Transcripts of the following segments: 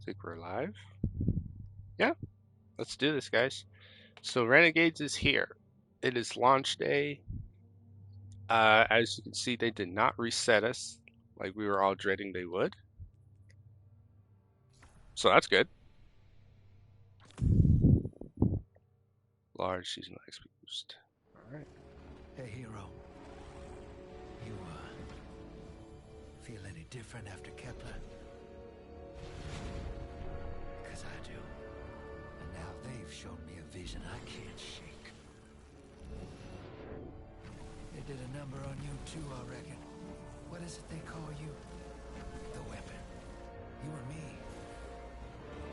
Think we're live? Yeah, let's do this, guys. So Renegades is here. It is launch day. As you can see, they did not reset us like we were all dreading they would. So that's good. Large seasonal XP boost. All right. Hey, hero. You, feel any different after Kepler? Because I do. And now they've shown me a vision I can't shake. They did a number on you too, I reckon. What is it they call you? The weapon. You and me.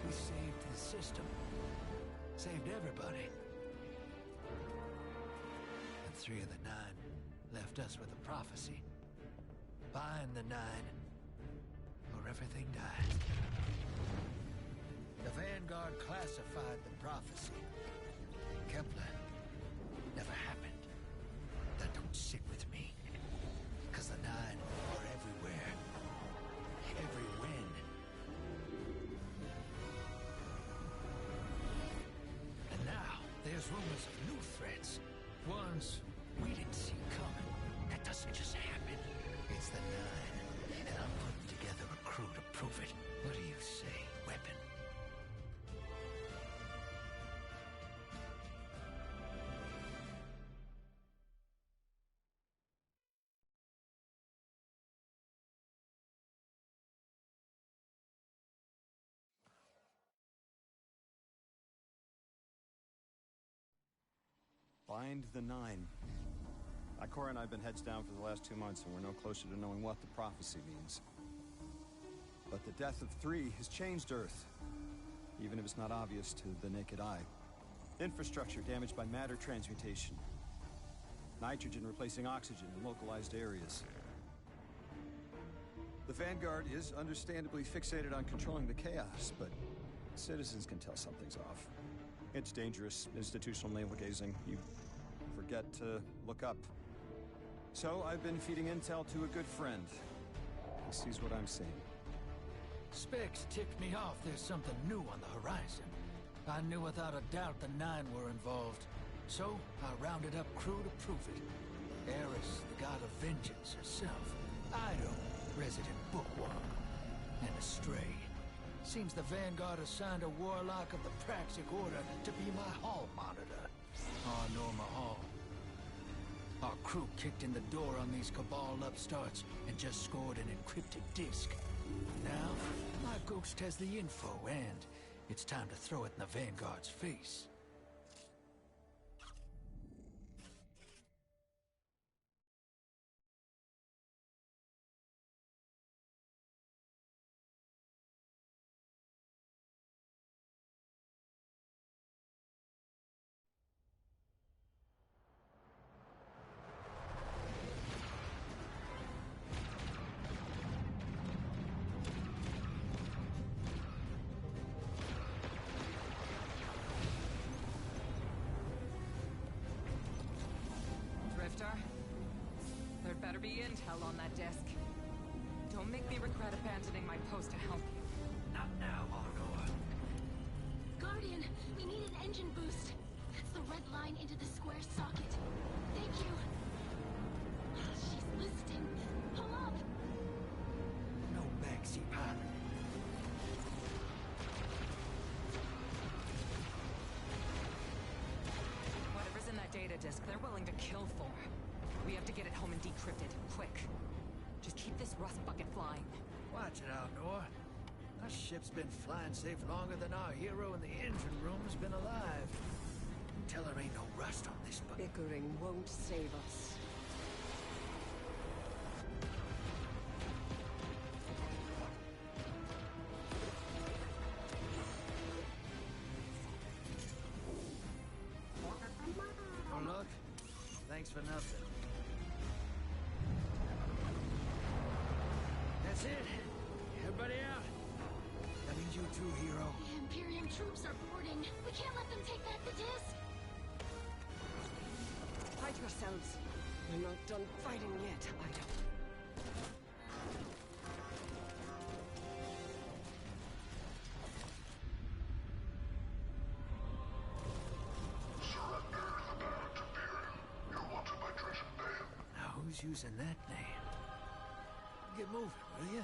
We saved the system. Saved everybody. And 3 of the 9 left us with a prophecy. Find the 9, or everything dies. The Vanguard classified the prophecy. Kepler never happened. That don't sit with me. Because the 9 are everywhere. Every when. And now, there's rumors of new threats. Ones we didn't see coming. That doesn't just happen. It's the 9, and I'm putting together a crew to prove it. What do you say, weapon? Find the 9. Ikora and I have been heads down for the last 2 months, and we're no closer to knowing what the prophecy means. But the death of 3 has changed Earth, even if it's not obvious to the naked eye. Infrastructure damaged by matter transmutation. Nitrogen replacing oxygen in localized areas. The Vanguard is understandably fixated on controlling the chaos, but citizens can tell something's off. It's dangerous, institutional navel-gazing. You forget to look up. So I've been feeding intel to a good friend. He sees what I'm seeing. Specs ticked me off there's something new on the horizon. I knew without a doubt the 9 were involved. So I rounded up crew to prove it. Eris, the god of vengeance herself. Ido, resident bookworm. And Astray. Seems the Vanguard assigned a warlock of the Praxic Order to be my hall monitor. Norma Hall. Our crew kicked in the door on these Cabal upstarts and just scored an encrypted disk. Now, my ghost has the info and it's time to throw it in the Vanguard's face. There'd better be intel on that disk. Don't make me regret abandoning my post to help you. Not now, Honor. Guardian, we need an engine boost. That's the red line into the square socket. Thank you. She's listening. Pull up. No backseat pilot. Whatever's in that data disk, they're willing to kill for. We have to get it home and decrypt it, quick. Just keep this rust bucket flying. Watch it out, Nor. Our ship's been flying safe longer than our hero in the engine room's been alive. Tell her ain't no rust on this bucket. Bickering won't save us. No luck? Thanks for nothing. That's it. Everybody out. That means you too, hero. The Imperium troops are boarding. We can't let them take back the disc. Hide yourselves. We're not done fighting yet, Ido. who's using that name. Get moving, will you?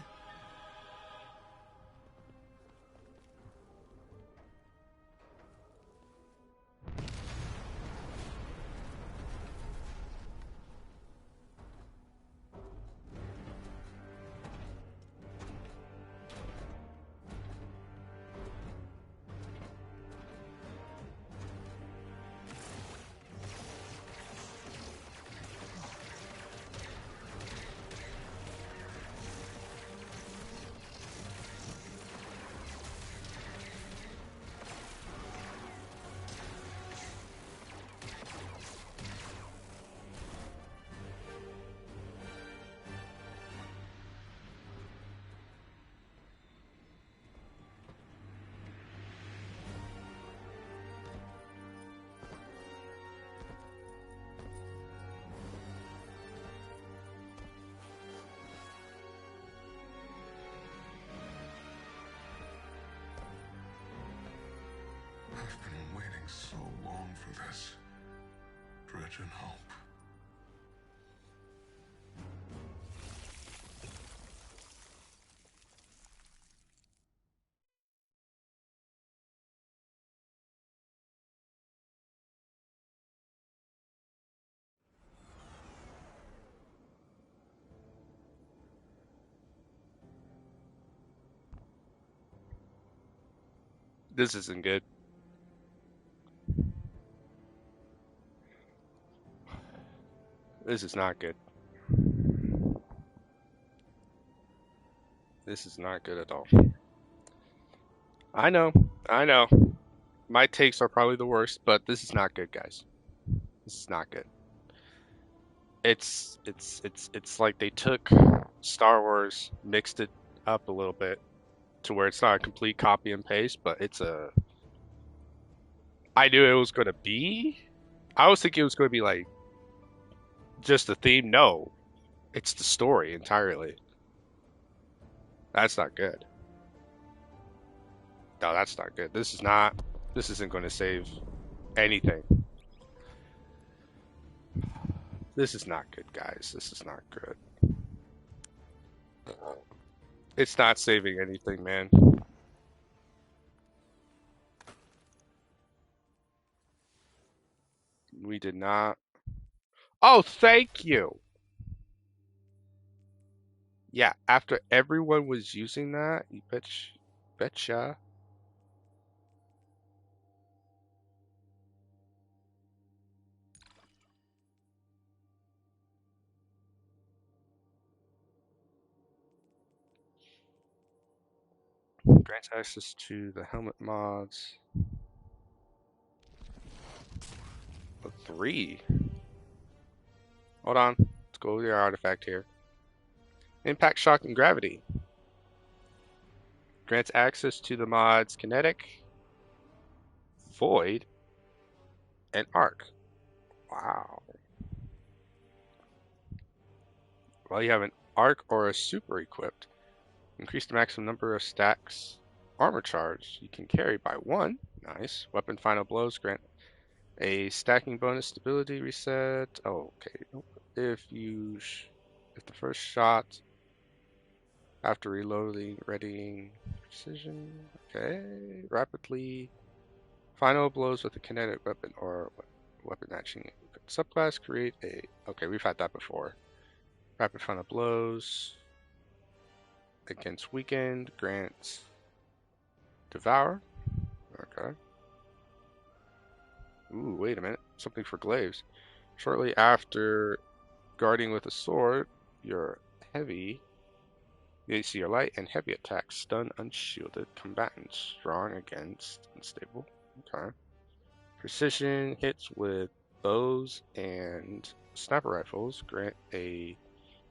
I've been waiting so long for this. Dredge and hope. This isn't good. This is not good. This is not good at all. I know. I know. My takes are probably the worst, but this is not good, guys. This is not good. It's like they took Star Wars, mixed it up a little bit to where it's not a complete copy and paste, but it's a. I knew it was going to be. I was thinking it was going to be like just the theme. No, it's the story entirely. That's not good. No, that's not good. This is not. This isn't going to save anything. This is not good, guys. This is not good. It's not saving anything, man. We did not. Oh, thank you. Yeah, after everyone was using that, you betcha. Grants access to the helmet mods. A 3. Hold on. Let's go with your artifact here. Impact, shock, and gravity. Grants access to the mods kinetic, void, and arc. Wow. Well, you have an arc or a super equipped. Increase the maximum number of stacks armor charge you can carry by 1. Nice. Weapon final blows grant a stacking bonus, stability reset. Oh, okay. If if the first shot after reloading, readying, precision. Okay. Rapidly. Final blows with a kinetic weapon or weapon matching. Subclass create a. Okay, we've had that before. Rapid final blows against weakened grants devour. Okay. Ooh, wait a minute. Something for glaives. Shortly after guarding with a sword, your heavy, you see your light and heavy attacks stun unshielded combatants. Strong against unstable. Okay. Precision hits with bows and sniper rifles grant a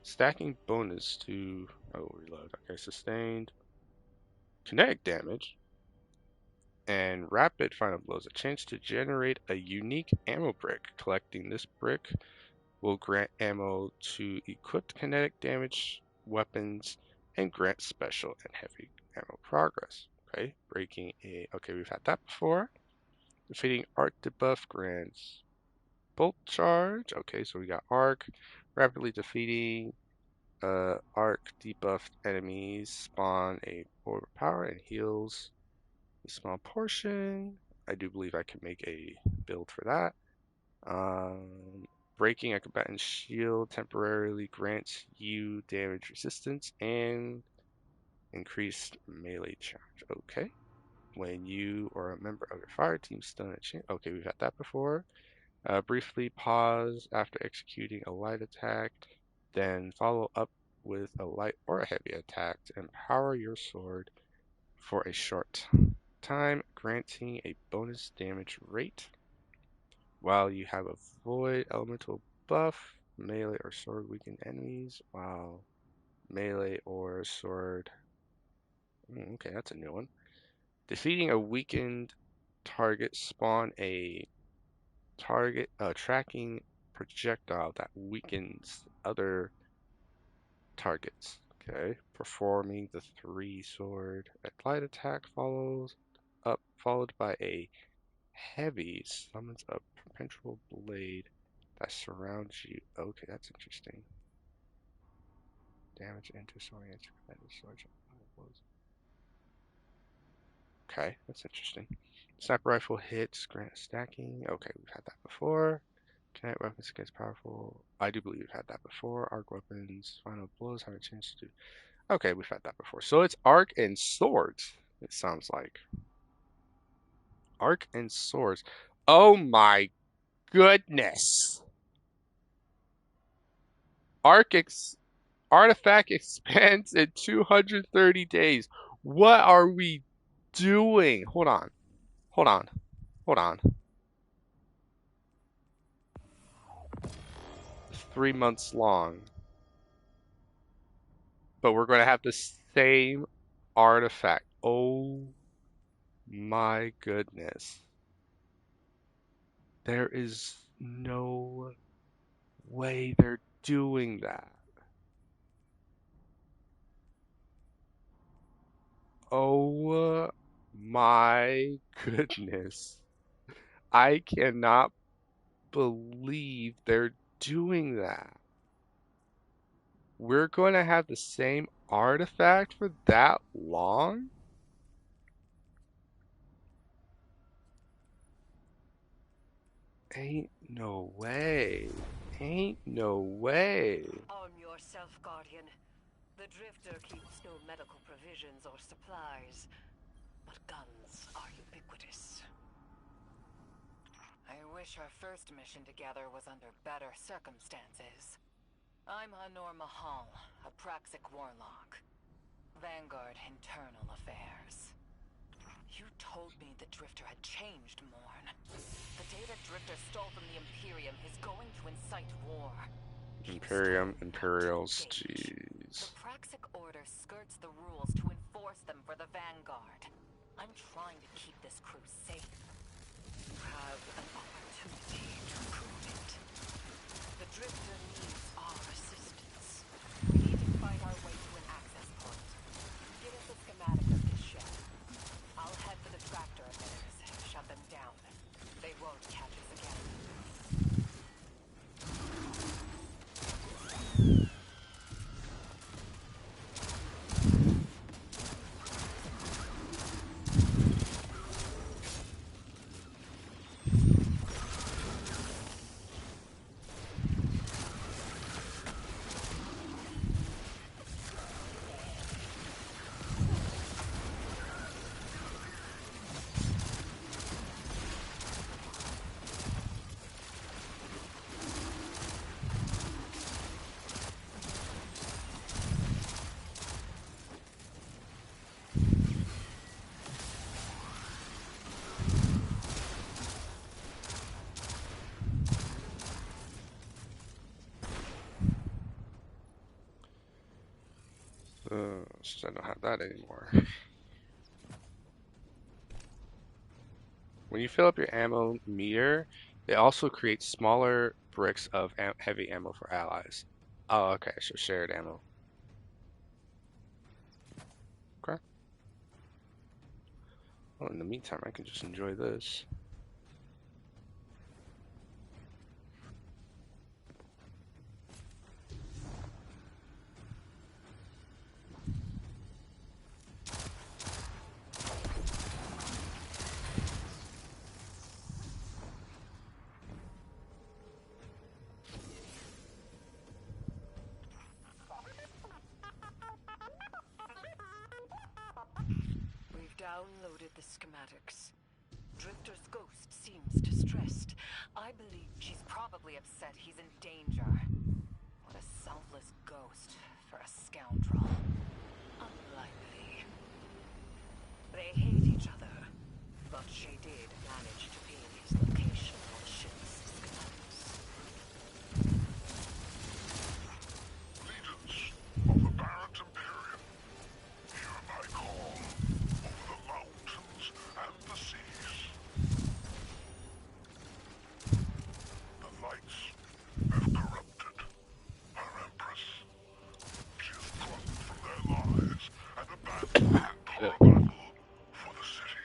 stacking bonus to reload. Okay, sustained kinetic damage and rapid final blows. A chance to generate a unique ammo brick. Collecting this brick will grant ammo to equipped kinetic damage weapons and grant special and heavy ammo progress. Okay, breaking a. Okay, we've had that before. Defeating art debuff grants Bolt charge. Okay, so we got arc. Rapidly defeating arc debuffed enemies spawn a orb of power and heals a small portion. I do believe I can make a build for that. Breaking a combatant's shield temporarily grants you damage resistance and increased melee charge. Okay. When you or a member of your fire team stun a champ. Okay, we've had that before. Briefly pause after executing a light attack, then follow up with a light or a heavy attack to empower your sword for a short time, granting a bonus damage rate. While you have a void elemental buff, melee or sword weaken enemies. Wow. Melee or sword. Okay, that's a new one. Defeating a weakened target spawn a target tracking projectile that weakens other targets. Okay. Performing the three sword light attack follows up, followed by a heavy summons a perpetual blade that surrounds you. Okay, that's interesting. Damage into sword against commanded sword. Okay, that's interesting. Sniper rifle hits, grant stacking. Okay, we've had that before. Kinetic weapons against powerful. I do believe we've had that before. Arc weapons, final blows have a chance to do. Okay, we've had that before. So it's arc and swords. It sounds like arc and swords. Oh my goodness! Arc artifact expands in 230 days. What are we doing? Hold on. Hold on. Hold on. 3 months long. But we're going to have the same artifact. Oh my goodness. There is no way they're doing that. Oh my goodness. I cannot believe they're doing that. We're going to have the same artifact for that long? Ain't no way. Ain't no way. Arm yourself, Guardian. The Drifter keeps no medical provisions or supplies, but guns are ubiquitous. I wish our first mission together was under better circumstances. I'm Honor Mahal, a Praxic warlock. Vanguard Internal Affairs. You told me the Drifter had changed, Morn. The data Drifter stole from the Imperium is going to incite war. Imperium, Imperials, jeez. The Praxic Order skirts the rules to enforce them for the Vanguard. I'm trying to keep this crew safe. You have an opportunity to prove it. The Drifter needs our assistance. We need to find our way to an access point. Give us a schematic of this shell. I'll head for the tractor emitters and shut them down. They won't catch us again. Since I don't have that anymore. When you fill up your ammo meter, it also creates smaller bricks of heavy ammo for allies. Oh, okay, so shared ammo. Okay. Well, in the meantime, I can just enjoy this. downloaded the schematics. Drifter's ghost seems distressed. I believe she's probably upset he's in danger. What a selfless ghost for a scoundrel. Unlikely. They hate each other, but she did manage to pin his location on the ship's schematics. Legions of the Barrett Imperium, hear my call over the mountains and the seas. The lights have corrupted her empress. She has run from their lives and abandoned her battle for the city.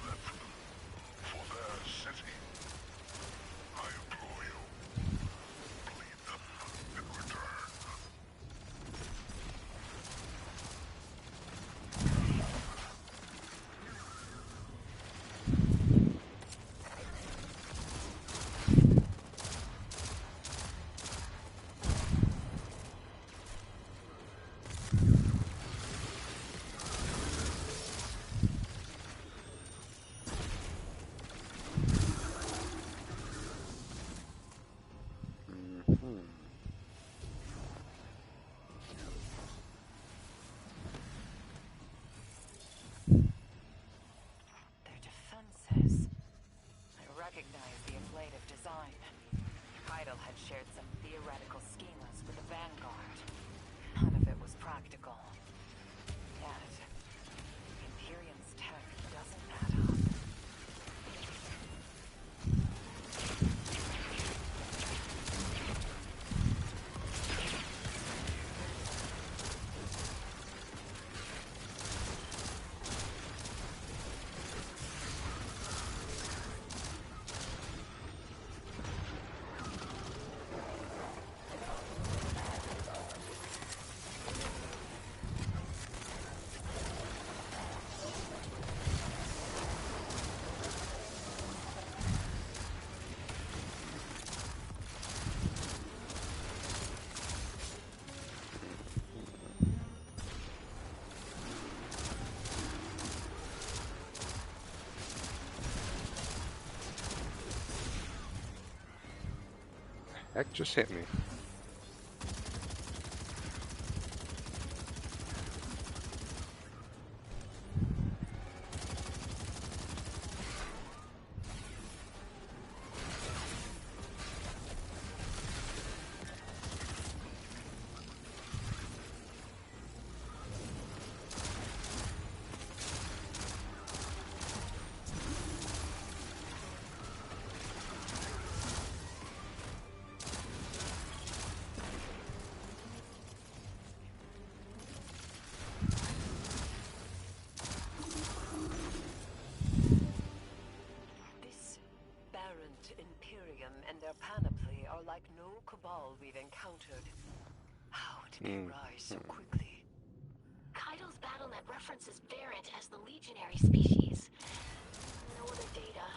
Live for their city. I implore you, bleed them in return. Their defenses. I recognize the ablative design. Heidel had shared some theoretical schemas with the Vanguard. None of it was practical. Yet, Imperium's tech doesn't add up. Heck just hit me. Their panoply are like no cabal we've encountered. How did they rise so quickly? Kaido's BattleNet references Variant as the legionary species. No other data.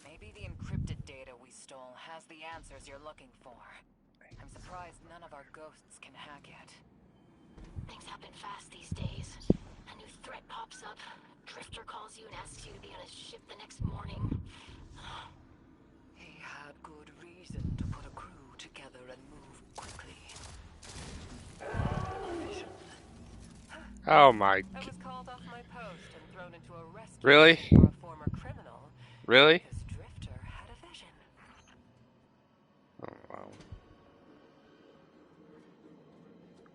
Maybe the encrypted data we stole has the answers you're looking for. I'm surprised none of our ghosts can hack it. Things happen fast these days. A new threat pops up. Drifter calls you and asks you to be on his ship the next morning. He had good reason to put a crew together and move quickly. A vision. Oh my. I was called off my post and thrown into a rescue Really? mission for a former criminal. Really? Because Drifter had a vision. Oh wow.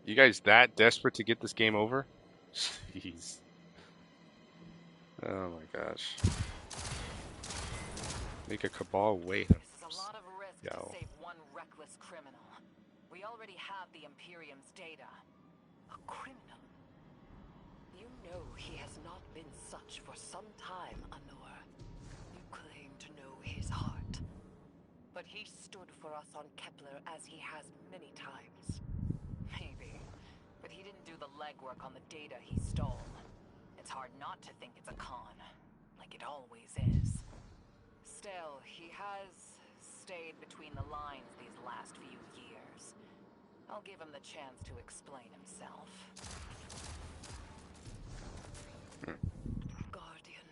You guys that desperate to get this game over? Jeez. Oh my gosh. Make a cabal wait. This is a lot of risk to save one reckless criminal. We already have the Imperium's data. A criminal? You know he has not been such for some time, Anor. You claim to know his heart. But he stood for us on Kepler as he has many times. Maybe. But he didn't do the legwork on the data he stole. It's hard not to think it's a con. Like it always is. Still, he has stayed between the lines these last few years. I'll give him the chance to explain himself. Guardian,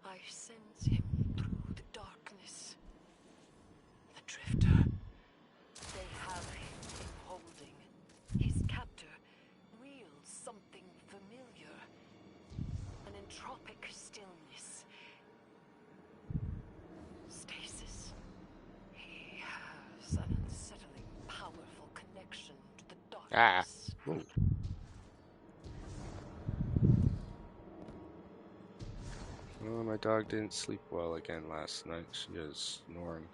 I sense him through the darkness. The Drifter. They have him in holding. His captor wields something familiar. An entropic stillness. Stasis. He has an unsettling, powerful connection to the Ah. darkness. Ooh. Well, my dog didn't sleep well again last night. She is snoring.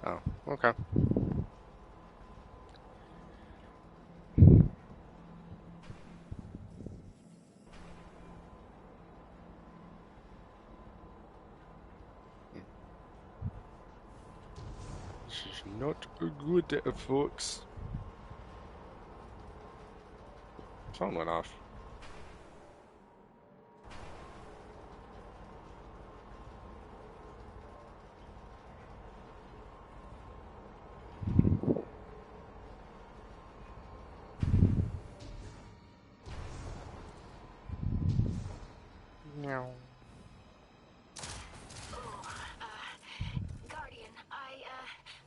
Oh, okay. This is not a good day, folks. Phone went off. Meow. Guardian, I,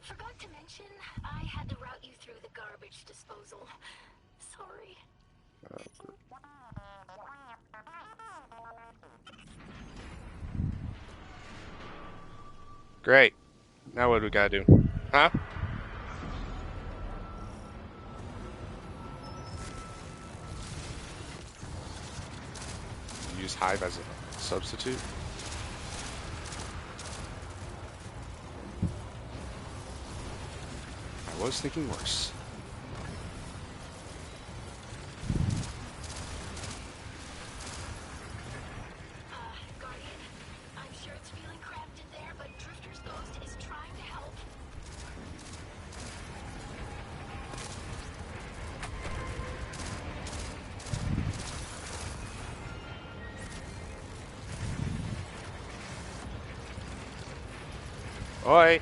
forgot to mention I had to route you through the garbage disposal. Sorry. Great. Now what do we gotta do? Huh? Use Hive as a substitute? I was thinking worse. Guardian, I'm sure it's feeling cramped in there, but Drifter's Ghost is trying to help. Oi!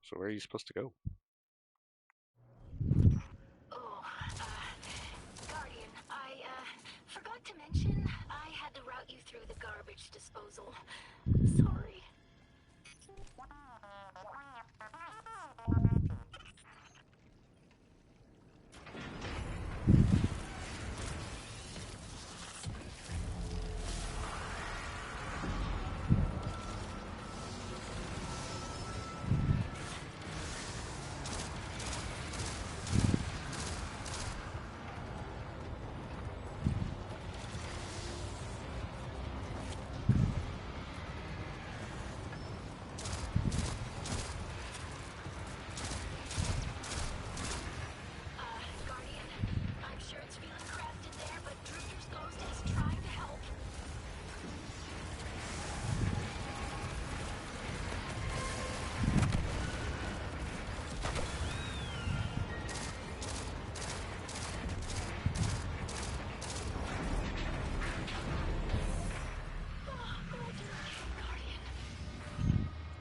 So where are you supposed to go? Guardian, I, forgot to mention I had to route you through the garbage disposal. Sorry. Guardian, I'm sure it's feeling cramped in there, but Drifter's Ghost is trying to help.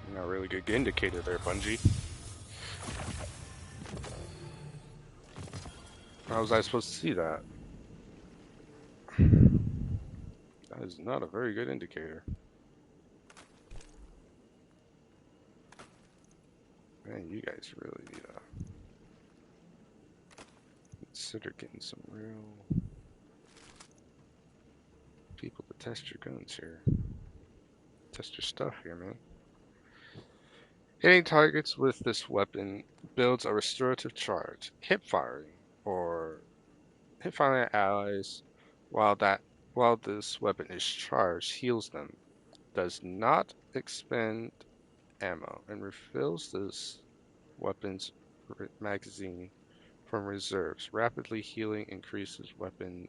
You got a really good indicator there, Bungie. How was I supposed to see that? That is not a very good indicator. Man, you guys really need to consider getting some real people to test your guns here. Test your stuff here, man. Hitting targets with this weapon builds a restorative charge. Hip firing at allies while this weapon is charged heals them. Does not expend ammo and refills this weapon's magazine from reserves. Rapidly healing increases weapon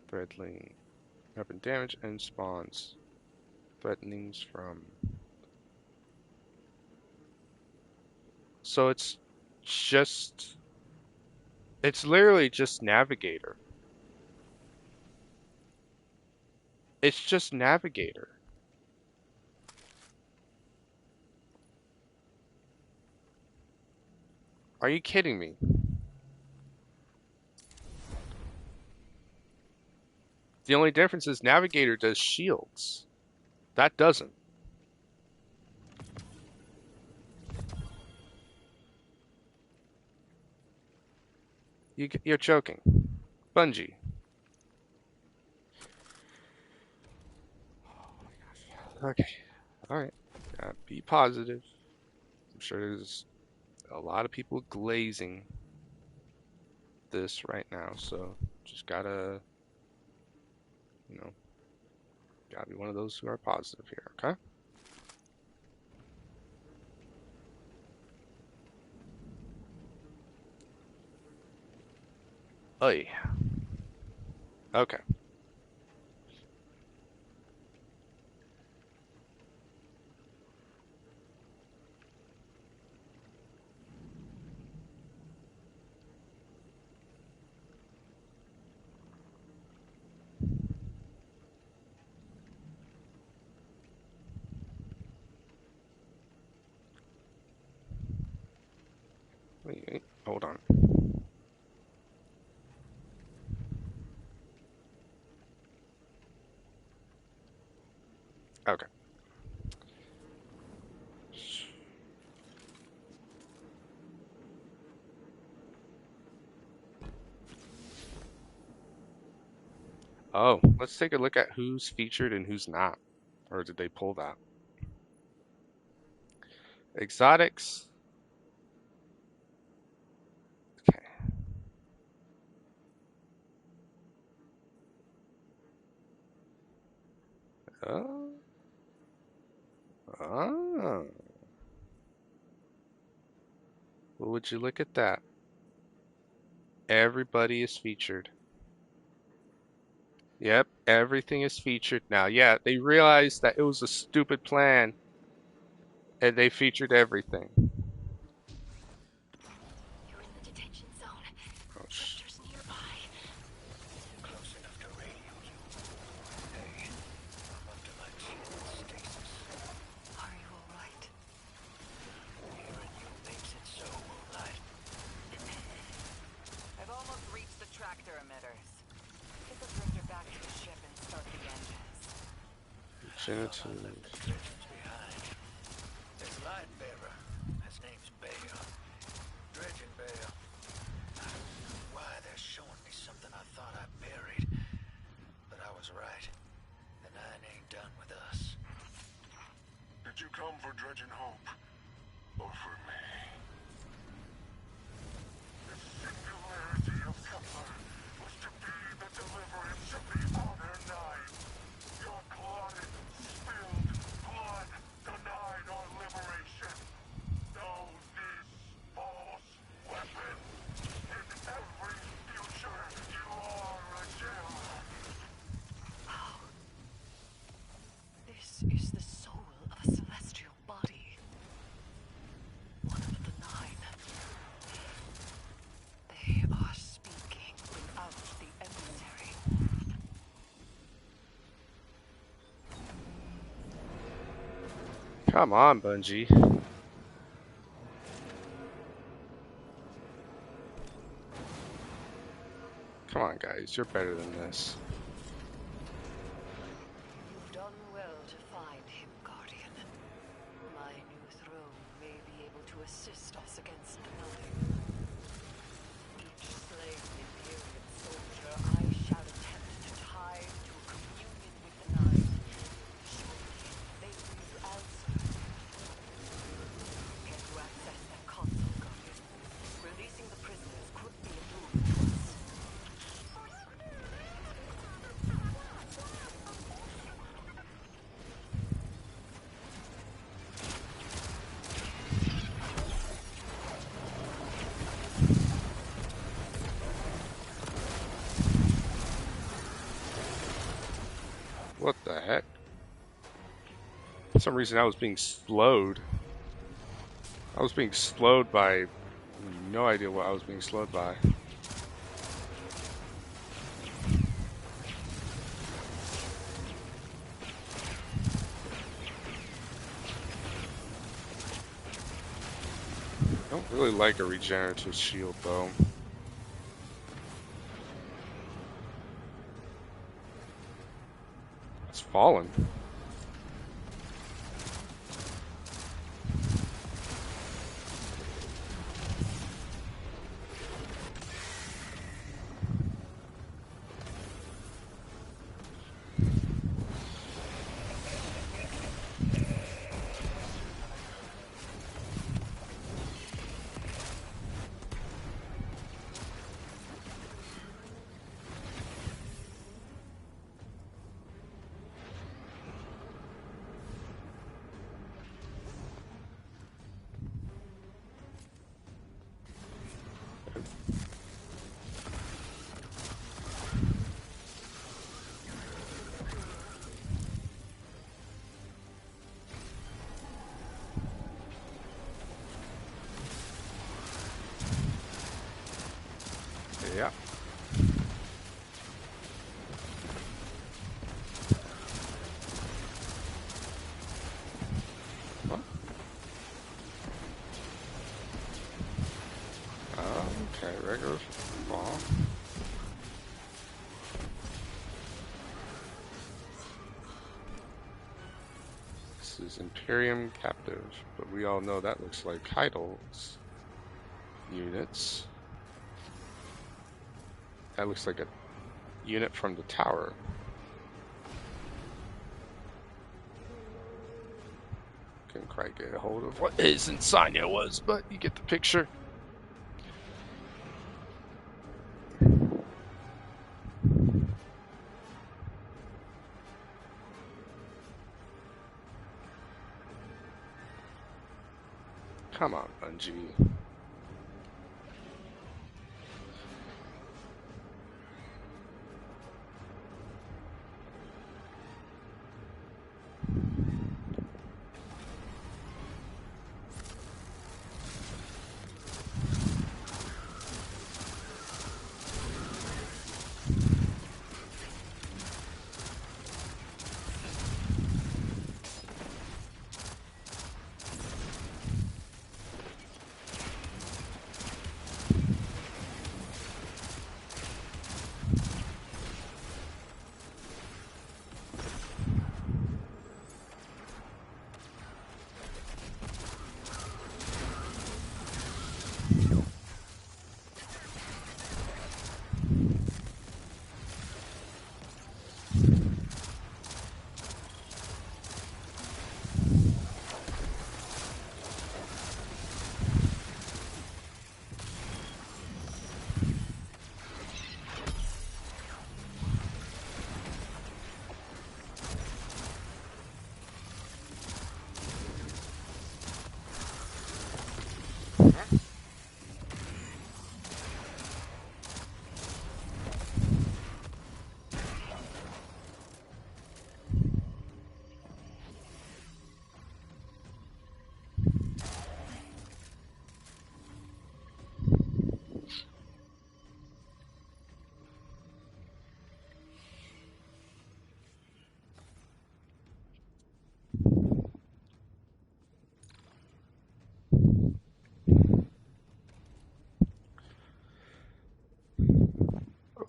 damage and spawns threatenings from. So it's literally just Navigator. It's just Navigator. Are you kidding me? The only difference is Navigator does shields. That doesn't. You're joking. Bungie. Okay. Alright. Be positive. I'm sure there's a lot of people glazing this right now, so just gotta, you know, gotta be one of those who are positive here, okay? Oy. Okay. Wait, hold on. Okay. Oh, let's take a look at who's featured and who's not. Or did they pull that? Exotics. Okay. Oh. Oh. Well, would you look at that? Everybody is featured. Yep, everything is featured now. Yeah, they realized that it was a stupid plan and they featured everything. You're in the detention zone. Oh, Sector's nearby. Close enough to radio you. Hey, I'm up to my chin in stasis. Are you alright? Hearing you makes it so, Moonlight. I've almost reached the tractor emitters. Get the drifter back to the ship and start the engines. Genitive. Legends behind. There's Lightbearer. His name's Bale. Dredging Bale. I don't know why they're showing me something I thought I buried. But I was right. The Nine ain't done with us. Did you come for Dredging Hope? Or for me? The singularity of Kepler was to be the deliverance of the other nine. Your clotted, spilled blood denied our liberation. Know this false weapon. In every future, you are a gem. This is the soul of a celestial body. One of the nine. They are speaking without the emissary. Come on, Bungie. Come on, guys. You're better than this. You've done well to find him, Guardian. My new throne may be able to assist us against the Nine. Each slain Imperial soldier I shall attempt to tie to a communion with the Nine. Surely they will answer. Can you access that console, Guardian? Releasing the prisoners could be a boon to us. some reason I was being slowed. I was being slowed by no idea what I was being slowed by. I don't really like a regenerative shield though. It's fallen. Yeah. What? Okay, regular fall. This is Imperium Captive, but we all know that looks like Heidel's units. That looks like a unit from the tower. Couldn't quite get a hold of what his insignia was, but you get the picture. Come on, Bungie.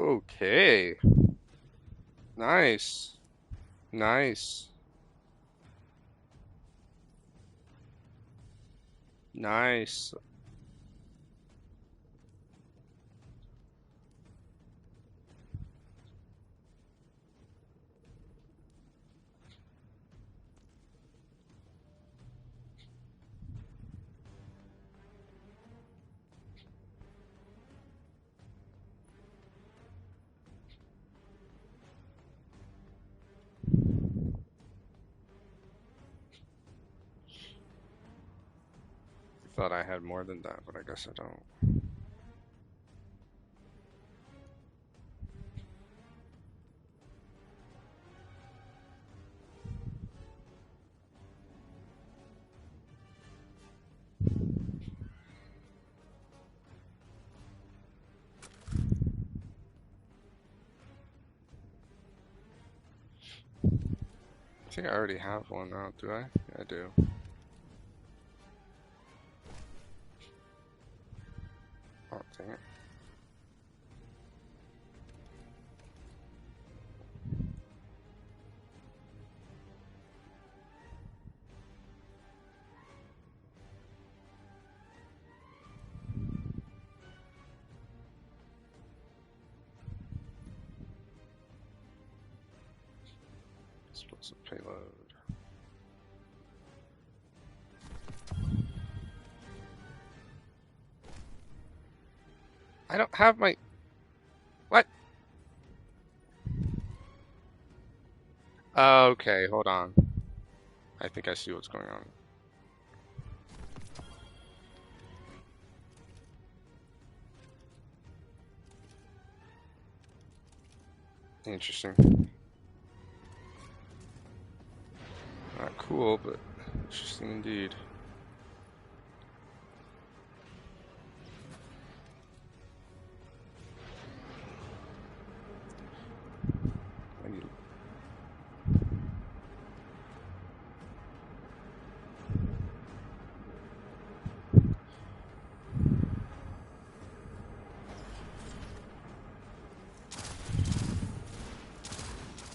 Okay. Nice. Nice. Nice. Thought I had more than that, but I guess I don't. think I already have one now, do I? Yeah, I do. Oh, dang it. Explosive payload. I don't have my... What? Okay, hold on. I think I see what's going on. Interesting. Not cool, but interesting indeed. I need...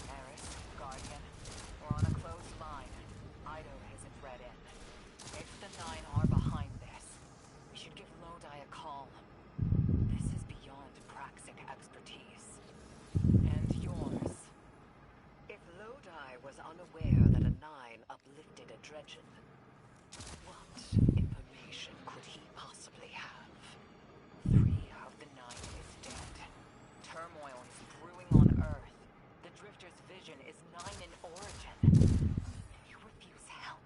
Eris, Guardian, we're on a closed line. Ido hasn't read in. If the Nine are behind this, we should give Lodi a call. This is beyond Praxic expertise. And yours. If Lodi was unaware that a Nine uplifted a Dredgen, what information could he possibly have? 3 of the 9 is dead. Turmoil is brewing on Earth. The Drifter's vision is 9 in origin. And you refuse help.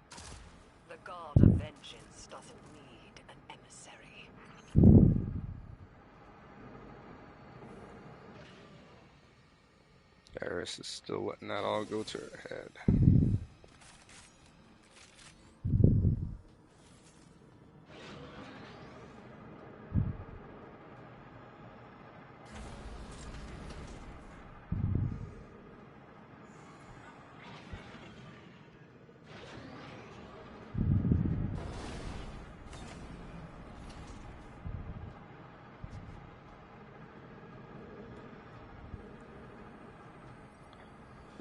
The God of Vengeance doesn't need an emissary. Eris is still letting that all go to her head.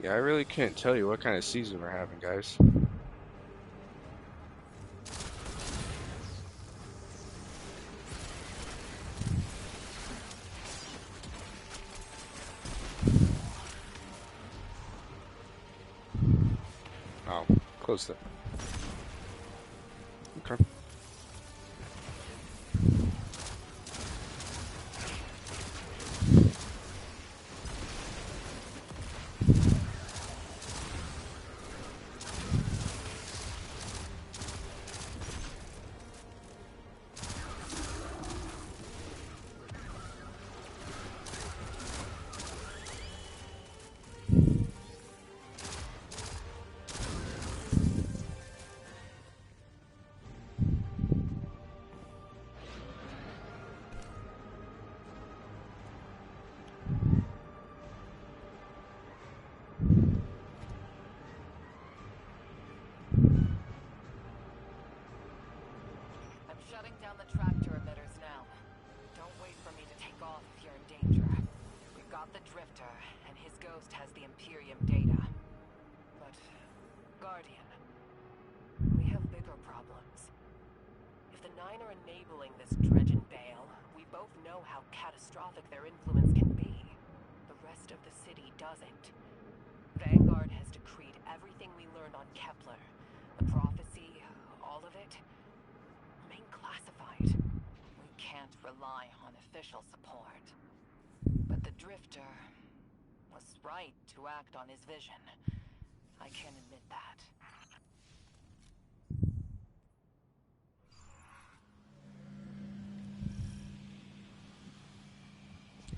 Yeah, I really can't tell you what kind of season we're having, guys. Oh, close that. Okay. I'm shutting down the tractor emitters now. Don't wait for me to take off if you're in danger. We've got the Drifter, and his ghost has the Imperium data. But, Guardian, we have bigger problems. If the Nine are enabling this Dredgen Bale, we both know how catastrophic their influence can be. The rest of the city doesn't. Vanguard has decreed everything we learned on Kepler. The prophecy, all of it, remain classified. We can't rely on official support. But the Drifter was right to act on his vision. I can admit that.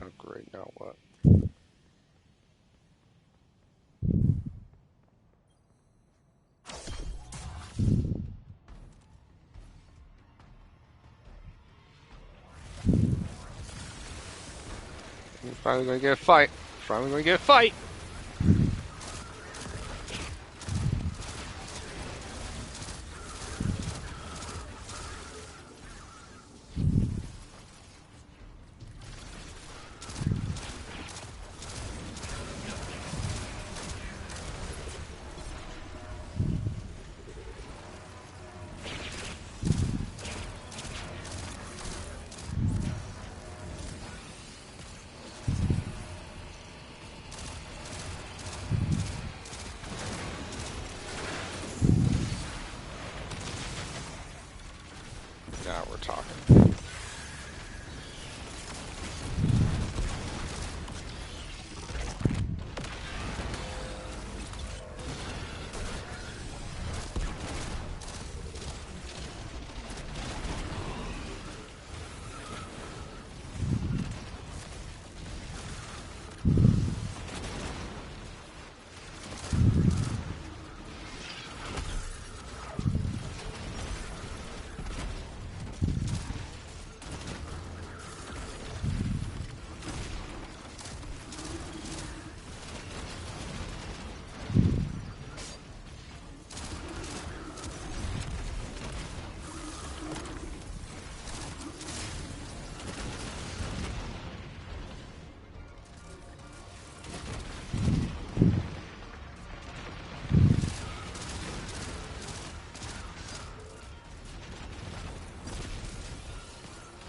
Oh, great. Now what? We're finally gonna get a fight. Finally gonna get a fight.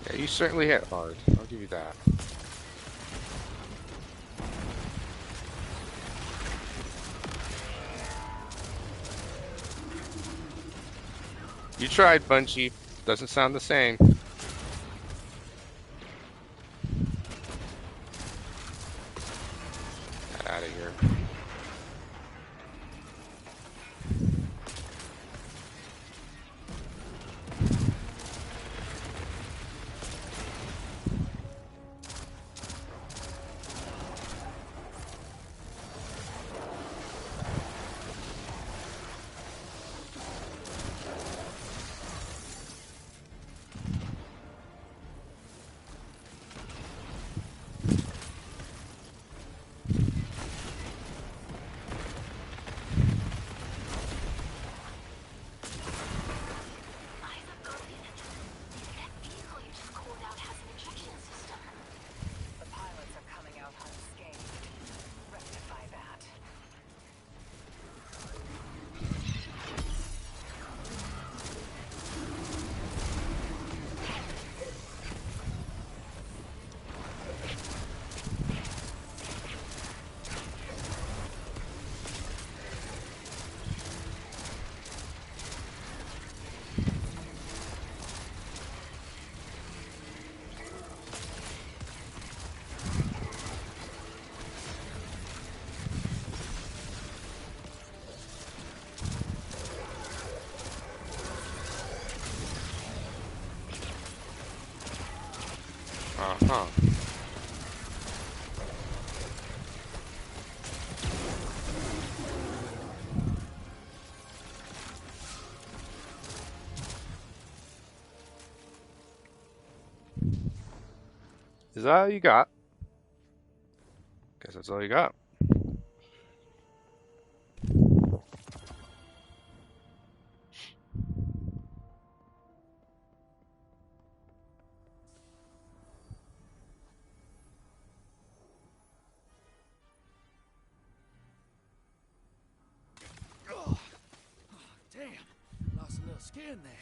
Yeah, you certainly hit hard. I'll give you that. You tried, Bungie. Doesn't sound the same. Get out of here. The pilots are coming out unscathed. Rectify that. Uh-huh. Is that all you got? Guess that's all you got. Oh, damn. Lost a little skin there.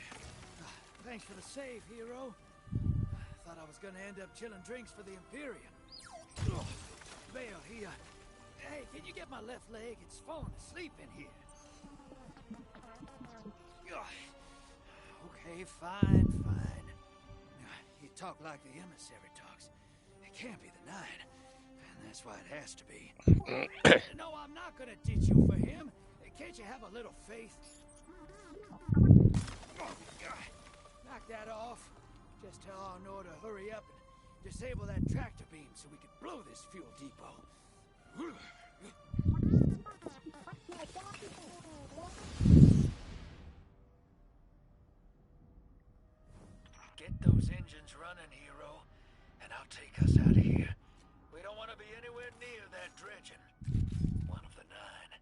Thanks for the save, hero. Thought I was gonna end up chilling drinks for the Imperium. Vale, hey, can you get my left leg? It's falling asleep in here. Okay, fine. You talk like the emissary talks. It can't be the Nine. And that's why it has to be. No, I'm not gonna ditch you for him. Can't you have a little faith? Knock that off. Just tell Arnor to hurry up and disable that tractor beam so we can blow this fuel depot. Get those engines running, hero, and I'll take us out of here. We don't want to be anywhere near that dredging. One of the Nine.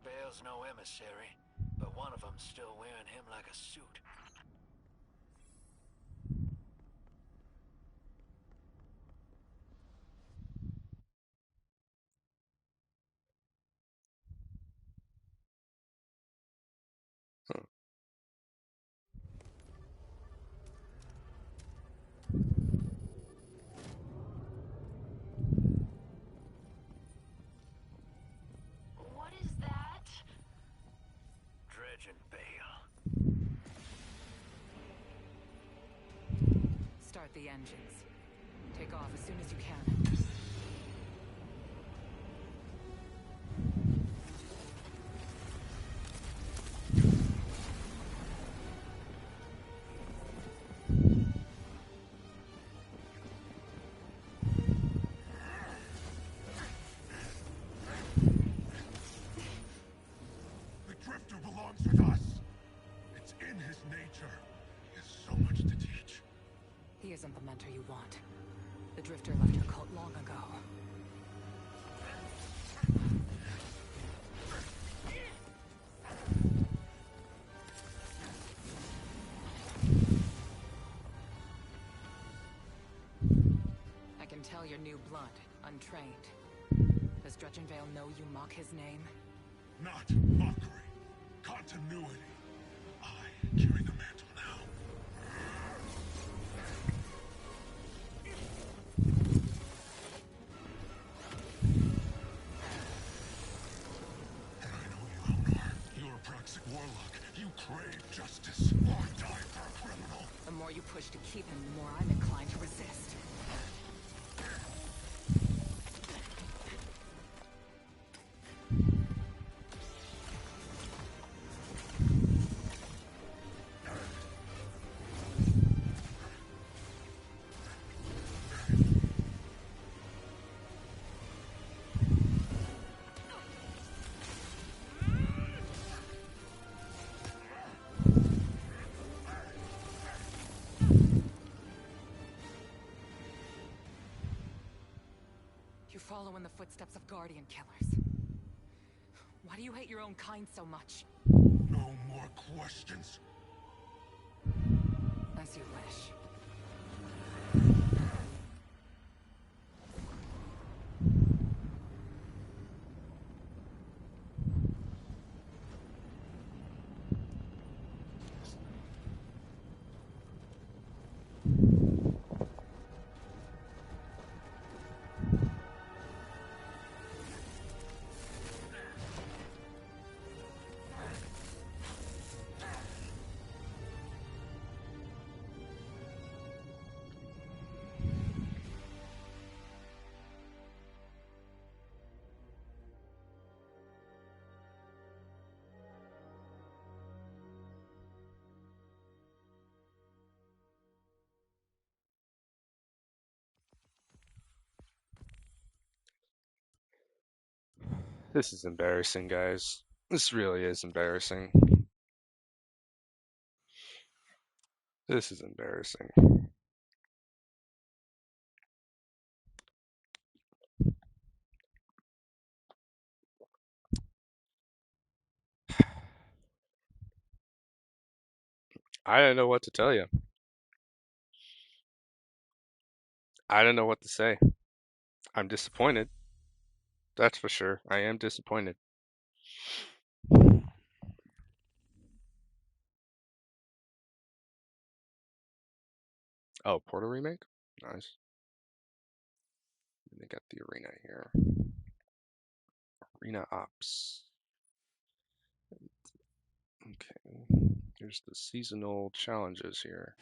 Bale's no emissary, but one of them's still wearing him like a suit. What is that? Dredging Bale. Start the engines. Take off as soon as you can. The Drifter belongs with us. It's in his nature. He has so much to teach. He isn't the mentor you want. The Drifter left your cult long ago. I can tell you're new blood, untrained. Does Dredgen Vale know you mock his name? Not mockery. Continuity. I carry the mantle now. justice or die for a criminal. The more you push to keep him, the more I'm inclined to resist. You're following the footsteps of Guardian killers. Why do you hate your own kind so much? No more questions. As you wish. This is embarrassing, guys. This really is embarrassing. This is embarrassing. I don't know what to tell you. I don't know what to say. I'm disappointed. That's for sure. I am disappointed. Oh, Portal remake? Nice. They got the arena here. Arena ops. Okay. Here's the seasonal challenges here.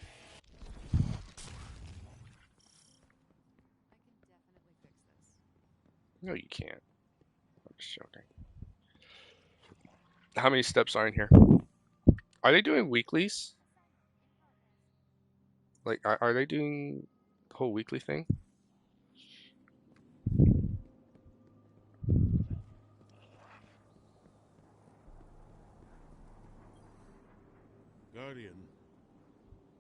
No, you can't. I'm just joking. How many steps are in here? Are they doing weeklies? Like, are they doing the whole weekly thing? Guardian,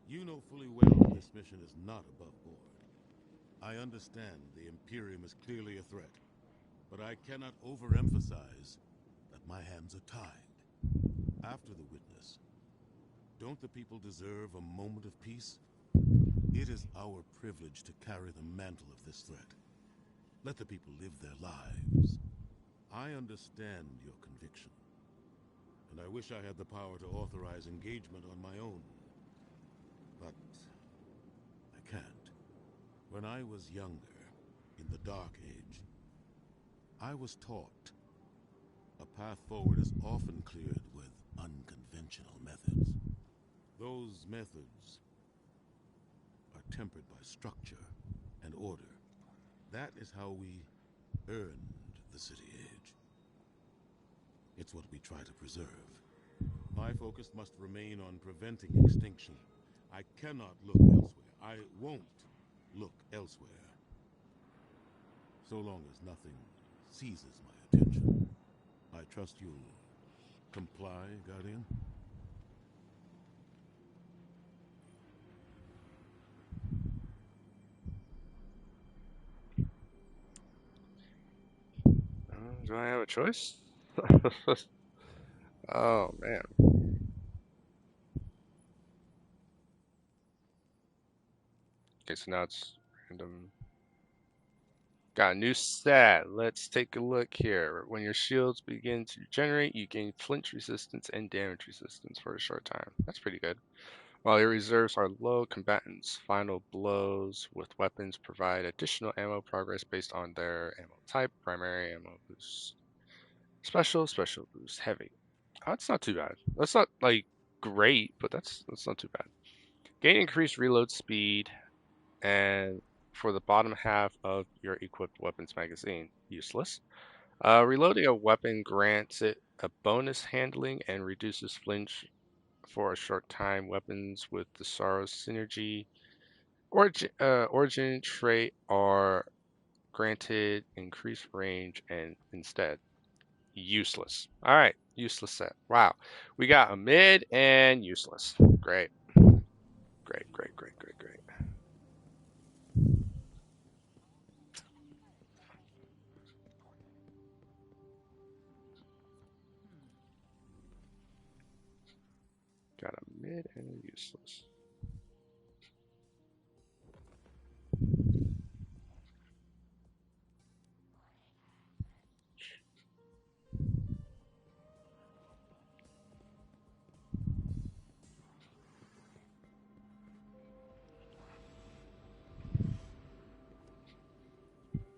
you know fully well this mission is not above board. I understand the Imperium is clearly a threat, but I cannot overemphasize that my hands are tied. After the witness, don't the people deserve a moment of peace? It is our privilege to carry the mantle of this threat. Let the people live their lives. I understand your conviction, and I wish I had the power to authorize engagement on my own. But I can't. When I was younger, in the Dark Age, I was taught a path forward is often cleared with unconventional methods. Those methods are tempered by structure and order. That is how we earned the City Age. It's what we try to preserve. My focus must remain on preventing extinction. I cannot look elsewhere. I won't look elsewhere. So long as nothing seizes my attention. I trust you'll comply, Guardian? Do I have a choice? Oh, man. Okay, so now it's random. Got a new stat. Let's take a look here. When your shields begin to regenerate, you gain flinch resistance and damage resistance for a short time. That's pretty good. While your reserves are low, combatants' final blows with weapons provide additional ammo progress based on their ammo type. Primary ammo boost. Special boost. Heavy. Oh, that's not too bad. That's not like great, but that's not too bad. Gain increased reload speed, and for the bottom half of your equipped weapons magazine, useless. Reloading a weapon grants it a bonus handling and reduces flinch for a short time. Weapons with the Sorrow synergy origin trait are granted increased range and instead useless. All right, useless set. Wow, we got a mid and useless. Great, great, great, great, great, great. Got a mid and a useless.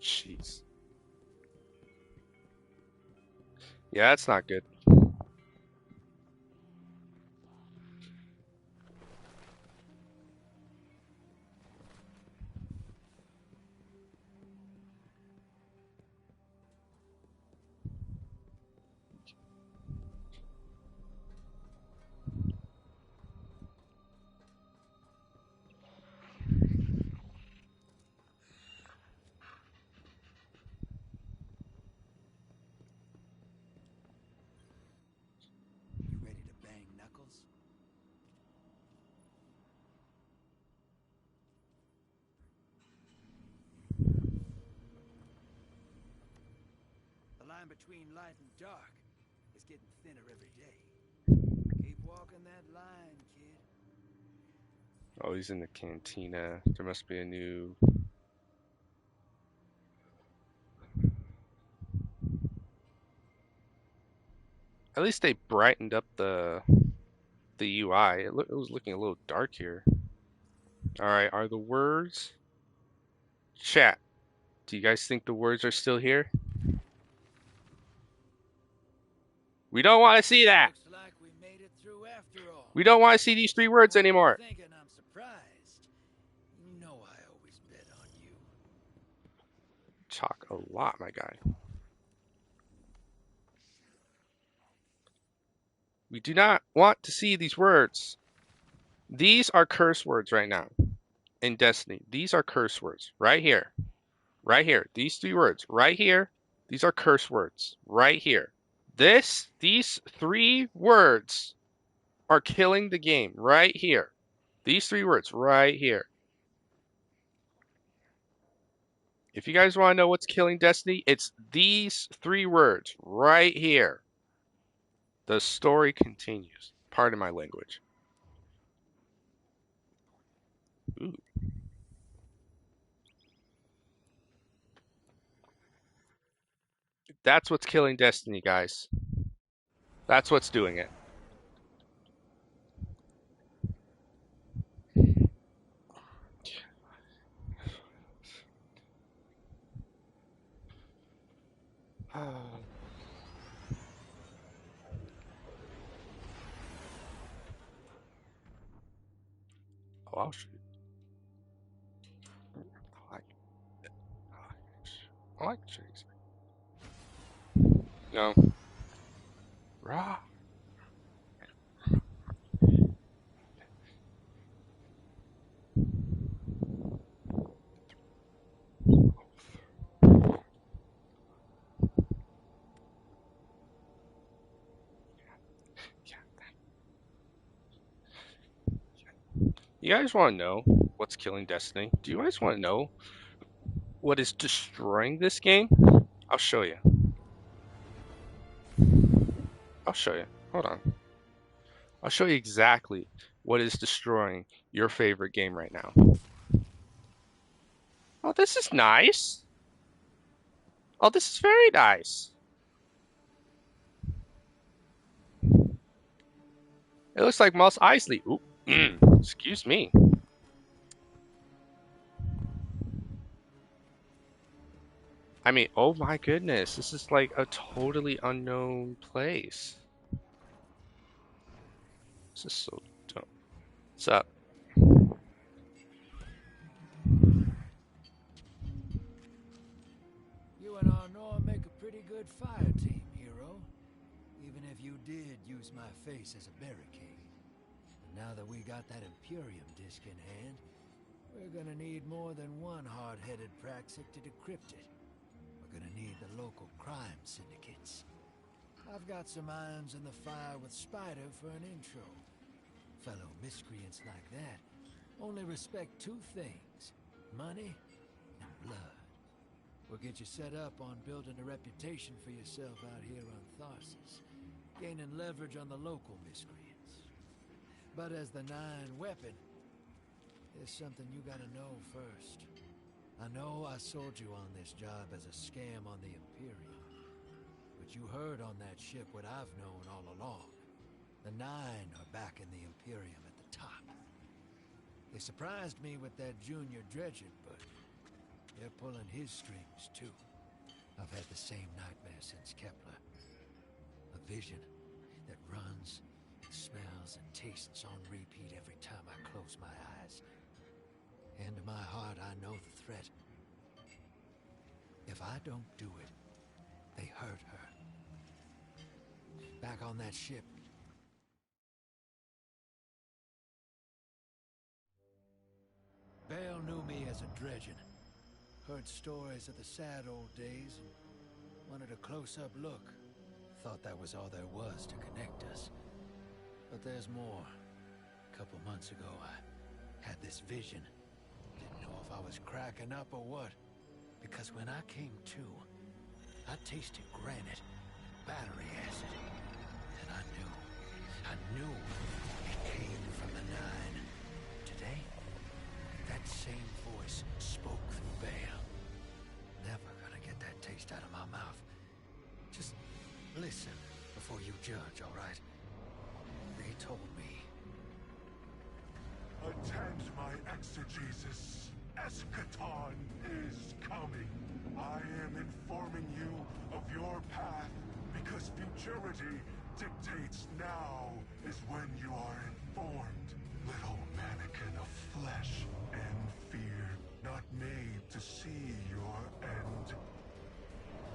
Jeez. Yeah, that's not good. You ready to bang knuckles? The line between light and dark is getting thinner every day. Keep walking that line, kid. Oh, he's in the cantina. There must be a new. At least they brightened up the UI. It was looking a little dark here. All right, are the words? Chat. Do you guys think the words are still here? We don't want to see that. Looks like we made it through after all. We don't want to see these three words What are you anymore. thinking I'm surprised? You know I always bet on you. Talk a lot, my guy. We do not want to see these words. These are curse words right now in Destiny. These are curse words right here. Right here. These three words right here. These are curse words right here. These three words are killing the game right here. These three words right here. If you guys want to know what's killing Destiny, it's these three words right here. The story continues. Pardon my language. Ooh. That's what's killing Destiny, guys. That's what's doing it. Oh, I'll shoot. I like it. I like trees. No. Rah. You guys want to know what's killing Destiny? Do you guys want to know what is destroying this game? I'll show you. I'll show you. Hold on. I'll show you exactly what is destroying your favorite game right now. Oh, this is nice. Oh, this is very nice. It looks like Mos Eisley. Ooh, excuse me. I mean, oh my goodness, this is like a totally unknown place. This is so dumb. What's up? You and Arnor make a pretty good fire team, hero. Even if you did use my face as a barricade. And now that we got that Imperium disc in hand, we're gonna need more than one hard-headed praxic to decrypt it. We're gonna need the local crime syndicates. I've got some irons in the fire with Spider for an intro. Fellow miscreants like that only respect two things: money and blood. We'll get you set up on building a reputation for yourself out here on Tharsis, gaining leverage on the local miscreants. But as the Nine weapon, there's something you gotta know first. I know I sold you on this job as a scam on the Imperium, but you heard on that ship what I've known all along. The Nine are backing the Imperium at the top. They surprised me with that junior dredging, but they're pulling his strings too. I've had the same nightmare since Kepler. A vision that runs, smells, and tastes on repeat every time I close my eyes. And in my heart, I know the threat. If I don't do it, they hurt her. Back on that ship. Bale knew me as a dredgen. Heard stories of the sad old days and wanted a close-up look. Thought that was all there was to connect us. But there's more. A couple months ago, I had this vision. Didn't know if I was cracking up or what. Because when I came to, I tasted granite, battery acid. And I knew it came from the Nine. Today, that same voice spoke through Bale. Never gonna get that taste out of my mouth. Just listen before you judge, all right? They told me. Attend my exegesis. Eschaton is coming. I am informing you of your path because futurity dictates now is when you are informed. Little mannequin of flesh and fear, not made to see your end.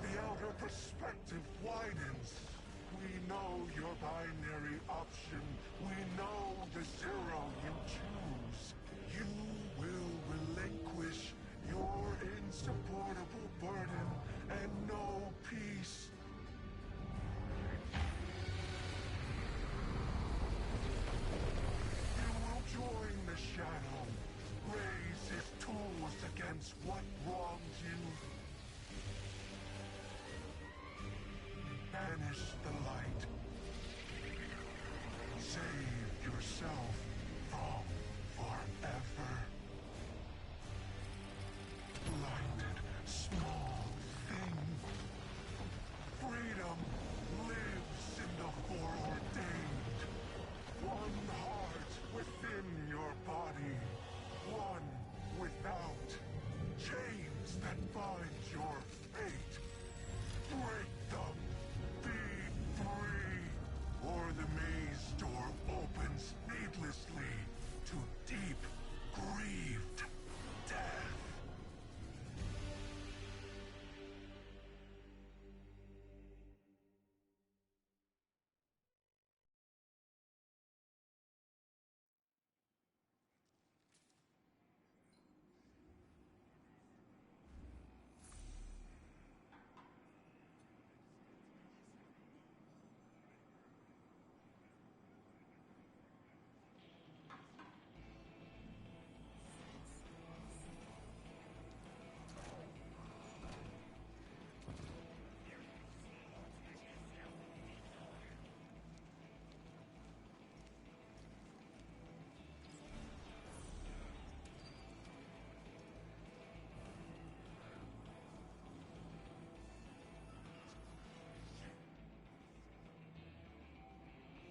The outer perspective widens. We know your binary option. We know the zero you choose. You will relinquish your insupportable burden and know peace. You will join the shadow, raise his tools against what wronged you. Banish the light. Save yourself from forever. Blinded, small thing. Freedom lives in the foreordained. One heart within your body. One without. Chains that bind your fate. Break them. Be free. Or the maze door opens needlessly to deep, grieved death.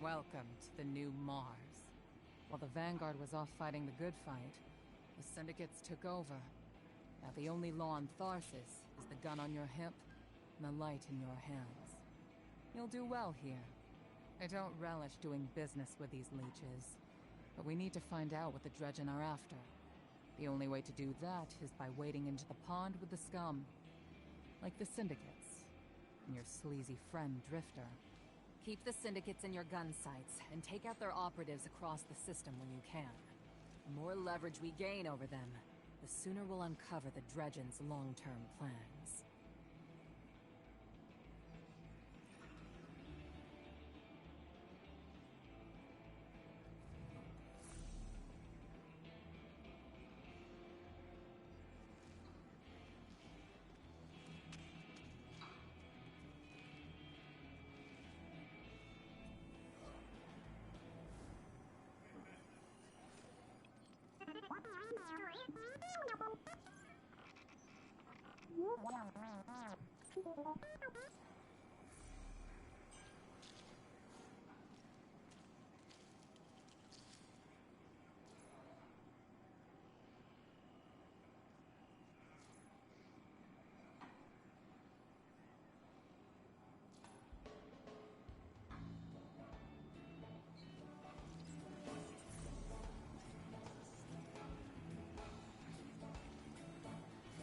Welcome to the new Mars. While the Vanguard was off fighting the good fight, the syndicates took over. Now the only law on Tharsis is the gun on your hip and the light in your hands. You'll do well here. I don't relish doing business with these leeches, but we need to find out what the Dredgen are after. The only way to do that is by wading into the pond with the scum. Like the Syndicates. And your sleazy friend, Drifter. Keep the Syndicates in your gun sights, and take out their operatives across the system when you can. The more leverage we gain over them, the sooner we'll uncover the Dredgen's long-term plans.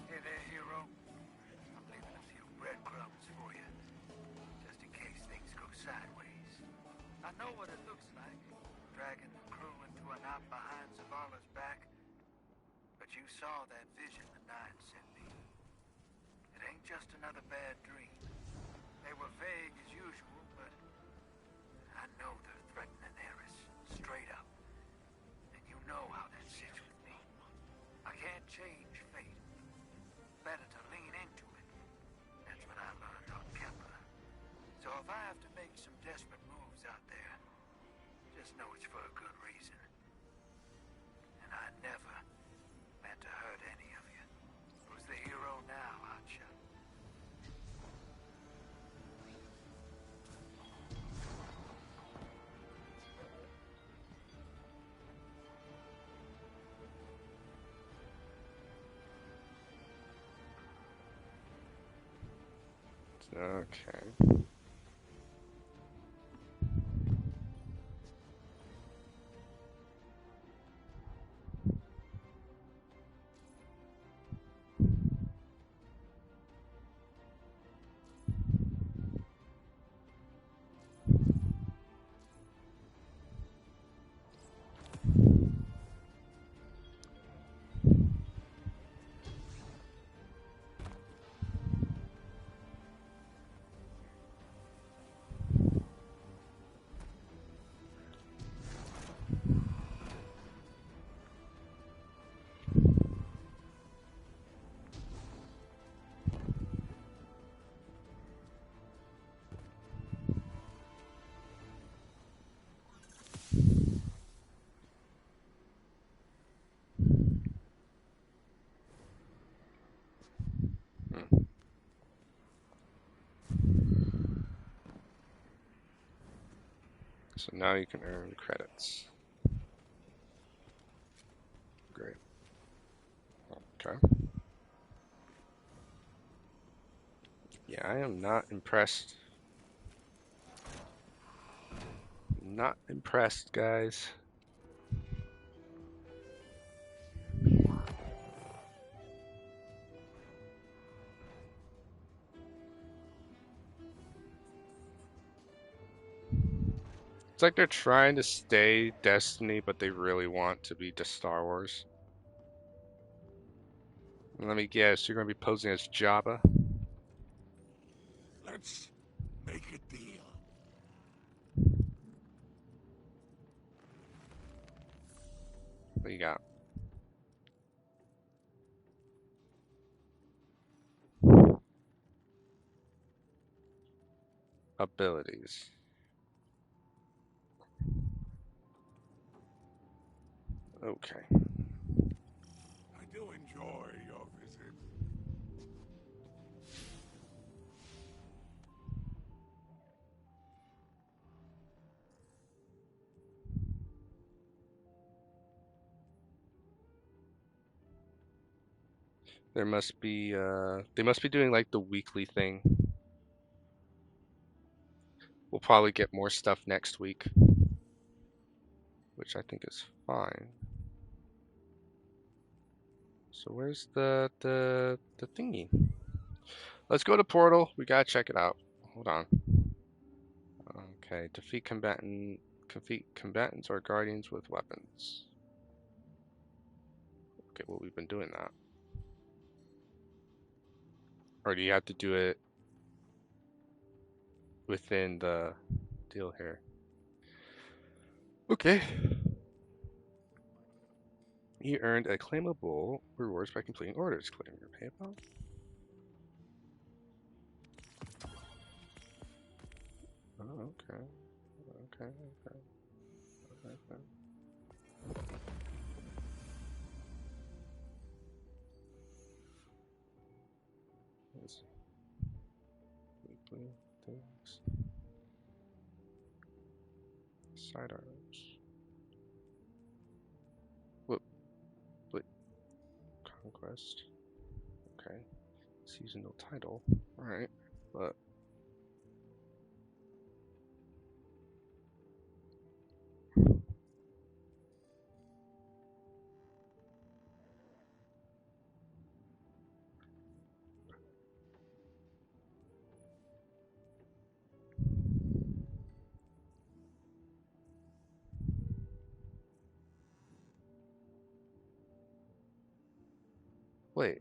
Hey there, hero. I'm leaving a few breadcrumbs for you, just in case things go sideways. I know what it looks like, dragging the crew into a knot behind Zavala's back, but you saw that vision the Nine sent me. It ain't just another bad dream. They were vague as usual, but I know they're threatening Eris, straight up. And you know how that sits with me. I can't change fate. Better to lean into it. That's what I learned on Kepler. So if I have to make some desperate moves out there, just know it's for a good reason. And I never meant to hurt any of you. Who's the hero now, Hotshot? Okay. Hmm. So now you can earn credits. Great. Okay. Yeah, I am not impressed. Not impressed, guys. It's like they're trying to stay Destiny, but they really want to be the Star Wars. Let me guess, you're going to be posing as Jabba? Let's make a deal. What you got? Abilities. Okay. I do enjoy your visit. There must be, they must be doing like the weekly thing. We'll probably get more stuff next week, which I think is fine. So where's the thingy? Let's go to Portal. We gotta check it out. Hold on. Okay, defeat combatants or guardians with weapons. Okay, well we've been doing that. Or do you have to do it within the deal here? Okay. You earned a claimable rewards by completing orders. Claim your PayPal. Oh, okay. Okay, okay. Okay. Let's see. Weekly things. Sidearms. Whoop. Split conquest. Okay. Seasonal title. Alright. But wait.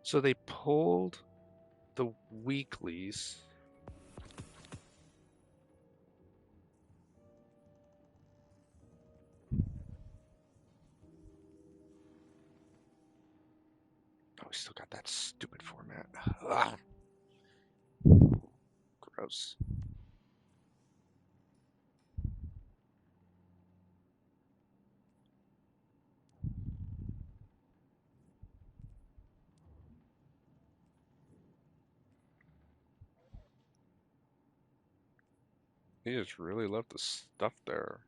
So they pulled the weeklies. Oh, we still got that stupid format. Ugh. Gross. He just really left the stuff there.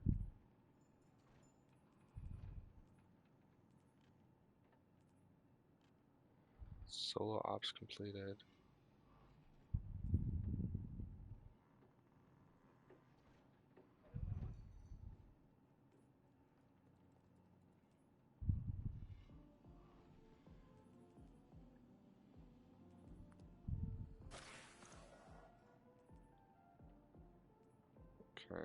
Solo ops completed. Okay.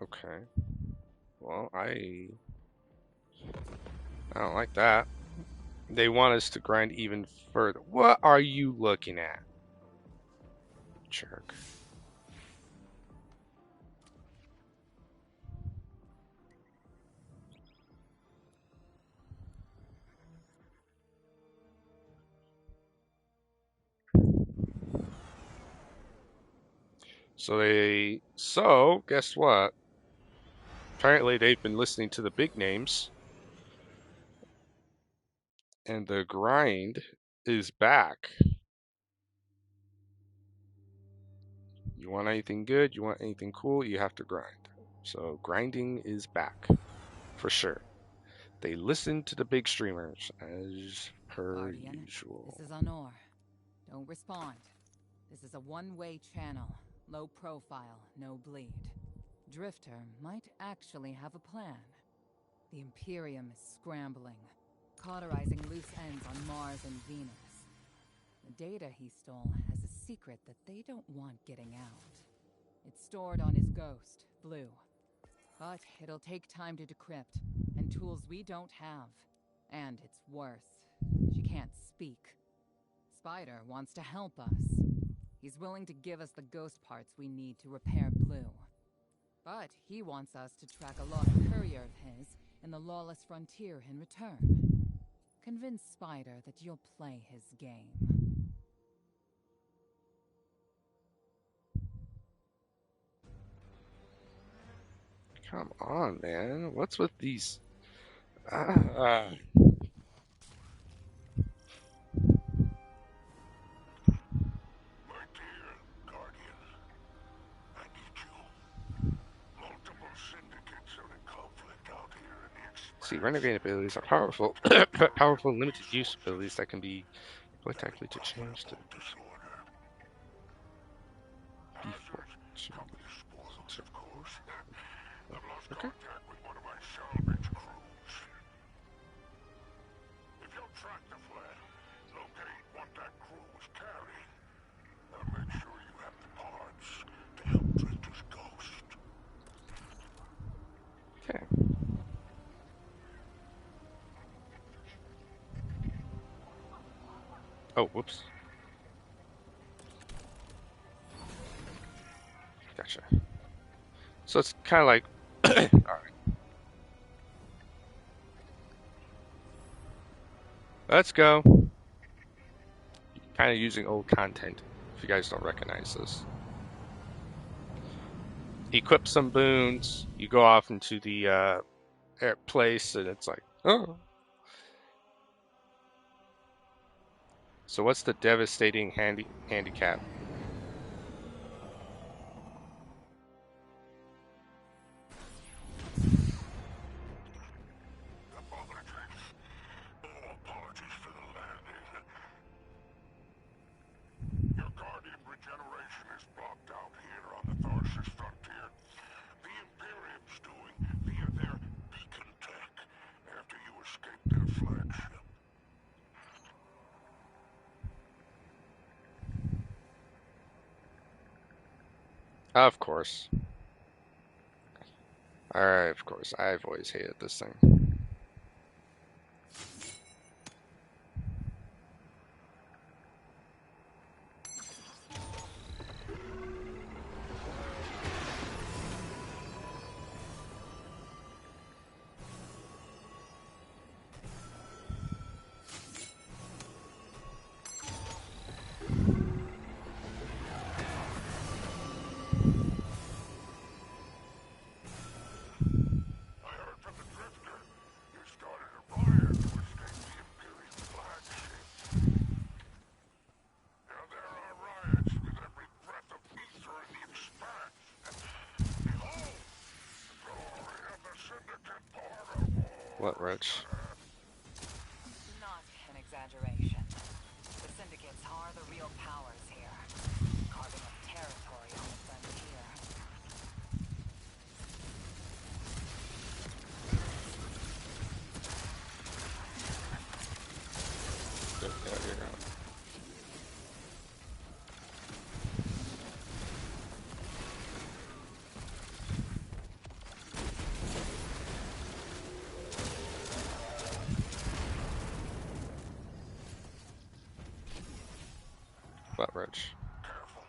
Okay. Well, I don't like that. They want us to grind even further. What are you looking at? Jerk. So guess what? Apparently they've been listening to the big names and the grind is back. You want anything good, you want anything cool, you have to grind. So grinding is back for sure. They listen to the big streamers as per Guardian, usual. this is Honor. Don't respond. This is a one-way channel. Low profile, no bleed. Drifter might actually have a plan. The Imperium is scrambling, cauterizing loose ends on Mars and Venus. The data he stole has a secret that they don't want getting out. It's stored on his ghost, Blue. But it'll take time to decrypt, and tools we don't have. And it's worse. She can't speak. Spider wants to help us. He's willing to give us the ghost parts we need to repair Blue. But he wants us to track a lost courier of his in the lawless frontier in return. Convince Spider that you'll play his game. Come on, man. What's with these Ah, My dear Guardian, I need you. Multiple syndicates are in conflict out here in the see, Expanse. renegade abilities are powerful, but powerful limited use abilities that can be deployed tactically to change the Profitable disorder. before. Hazard come with spoils, of course. I've lost Okay. contact with one of my salvage crews. If you'll track the flare, locate what that crew was carrying, and make sure you have the parts to help Drifter's ghost. Okay. Oh, whoops. Gotcha. So it's kind of like, all right, let's go. Kind of using old content. If you guys don't recognize this, equip some boons. You go off into the place, and it's like, oh. So what's the devastating handicap? Apologies. Oh, apologies for the landing. Your Guardian regeneration is blocked out here on the Tharsis frontier. The Imperium's doing via their beacon tech after you escaped their flagship. Of course. Alright, of course. I've always hated this thing. I heard from the Drifter. You started a riot to escape the Imperium flagship. Now there are riots with every breath of ether in the Expanse. Behold, the glory of the Syndicate part of war. What, Rich? Not an exaggeration. The syndicates are the real powers here, carving up territory on the frontier. Get out here. What, Rich? Careful.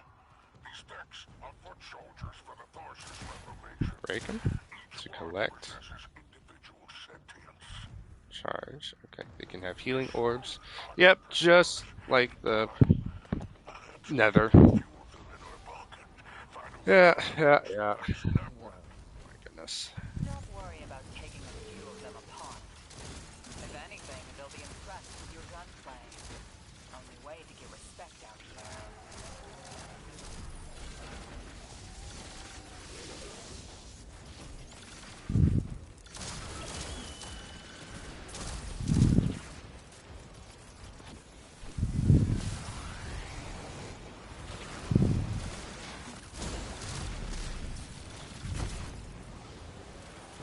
These decks are foot soldiers for the Tharsis Reformation. Break him? Each To one collect. possesses individual sentience. Charge. Okay, they can have healing orbs. Yep, just like the Nether. Yeah, yeah, yeah. My goodness. Don't worry about taking a few of them apart. If anything, they'll be impressed with your gunplay. Only way to get respect out here.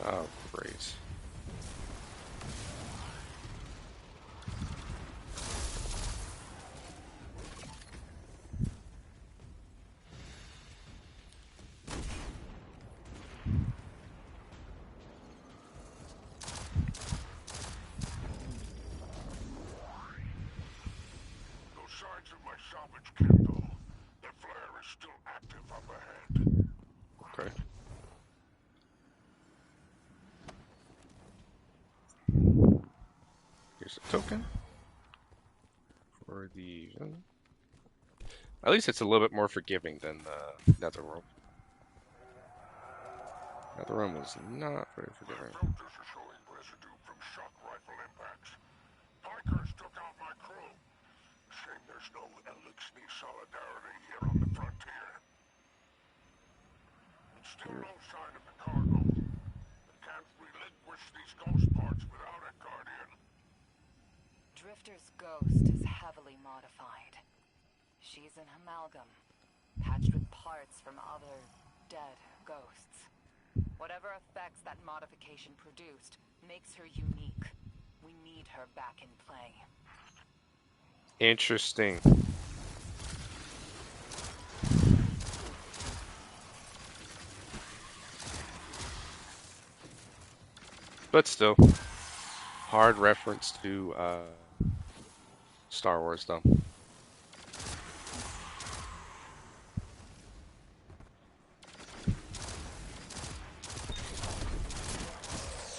Oh, great. No signs of my salvage kit, though. The flare is still active up ahead. Okay. Here's a token for the. At least it's a little bit more forgiving than the Netherrealm. Netherrealm was not very Their forgiving. filters are showing residue from shock There's no Elixir solidarity here on the frontier. And still no sign of the cargo. We can't relinquish these ghost parts without it, Guardian. Drifter's ghost is heavily modified. She's an amalgam, patched with parts from other dead ghosts. Whatever effects that modification produced makes her unique. We need her back in play. Interesting. But still, hard reference to Star Wars, though.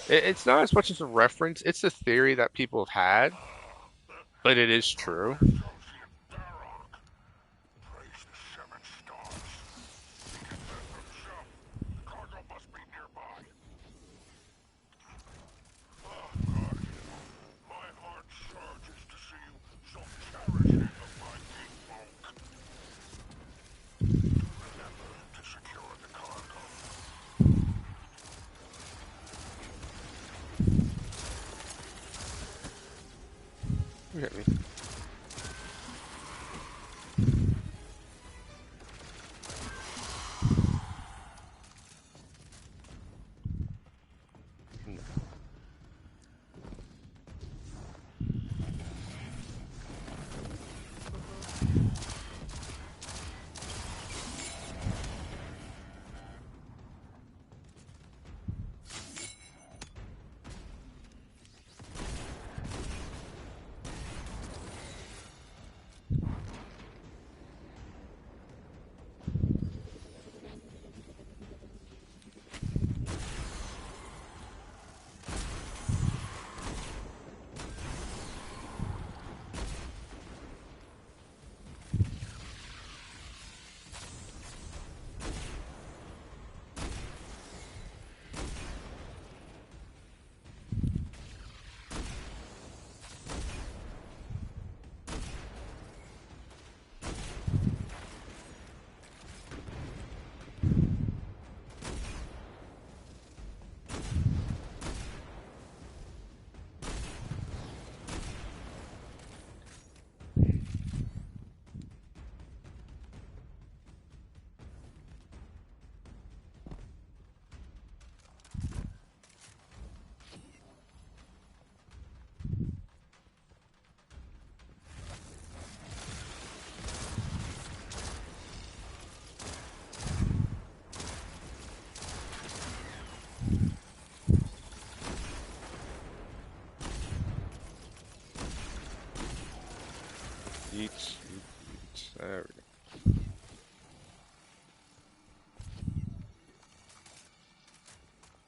It's not as much as a reference, it's a theory that people have had, but it is true. Associate Darrock. Praise the seven stars. He can fend for himself. The cargo must be nearby. Oh, Guardian. My heart surges to see you so cherishing of my people. Remember to secure the cargo. Look at me. Eat. There we go.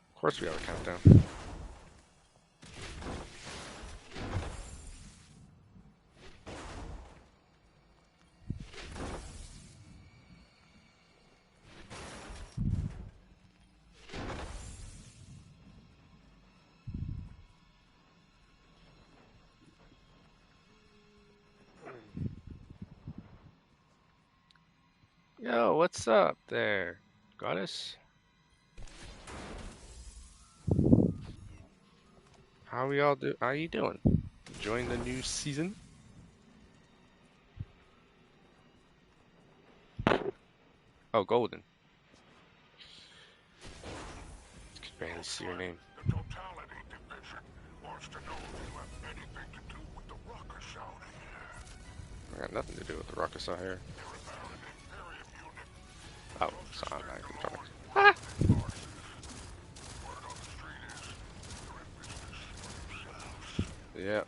Of course we have a countdown. Yo, what's up there, goddess? How you doing? Enjoying the new season? Oh, Golden. Could barely see your name. The Totality Division wants to know if you have anything to do with the ruckus out here. I got nothing to do with the ruckus out here. They're about an Imperium unit. Oh, sorry, I can talk. Word on the street is they're in business for themselves. Yeah.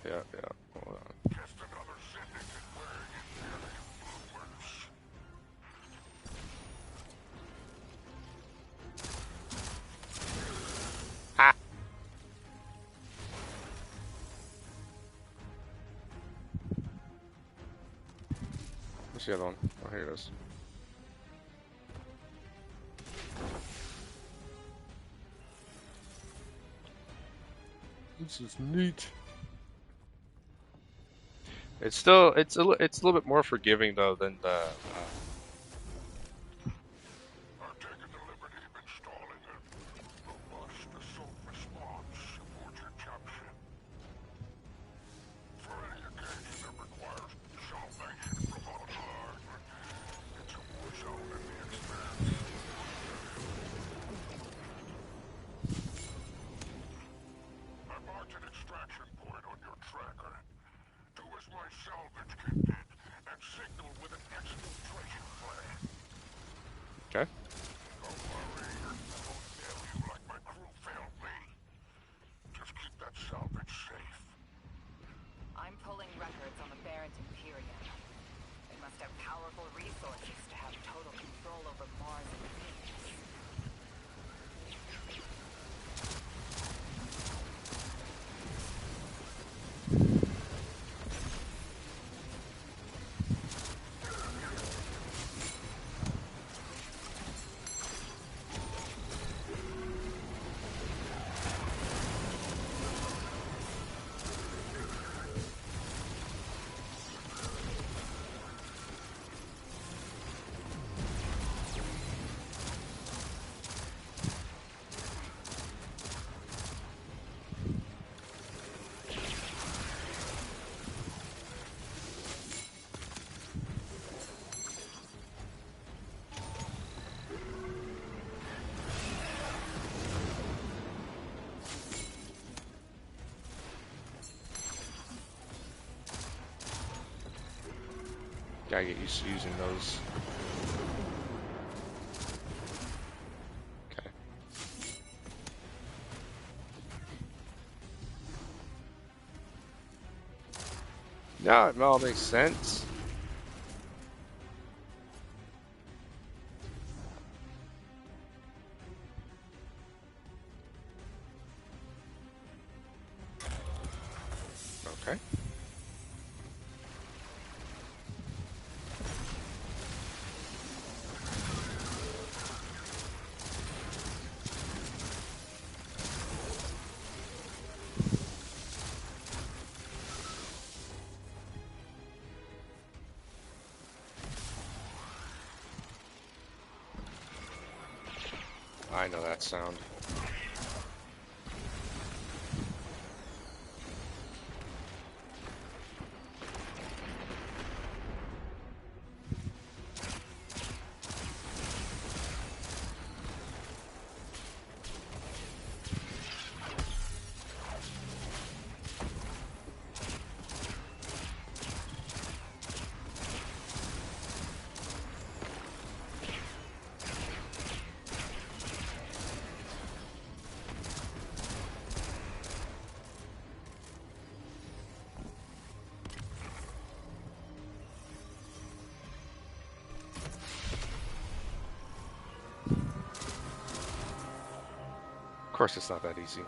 Hold on. Just another syndicate wearing Imperium bloopers. Ha! What's the other one? Oh, here it is. This is neat. It's still it's a little bit more forgiving though than the I've taken the liberty of installing a robust assault response aboard your caption. For any occasion that requires salvation from online, it's a war zone in the expanse. I marked an extraction point on your tracker. Do as my salvage kit did, and signal with an exfiltration plan. okay. Don't worry, I won't fail you like my crew failed me. Just keep that salvage safe. I'm pulling records on the Barrett Imperium. They must have powerful resources to have total control over Mars and Venus. Gotta get used to using those. Okay. No, it all makes sense. Okay. I know that sound. Of course, it's not that easy.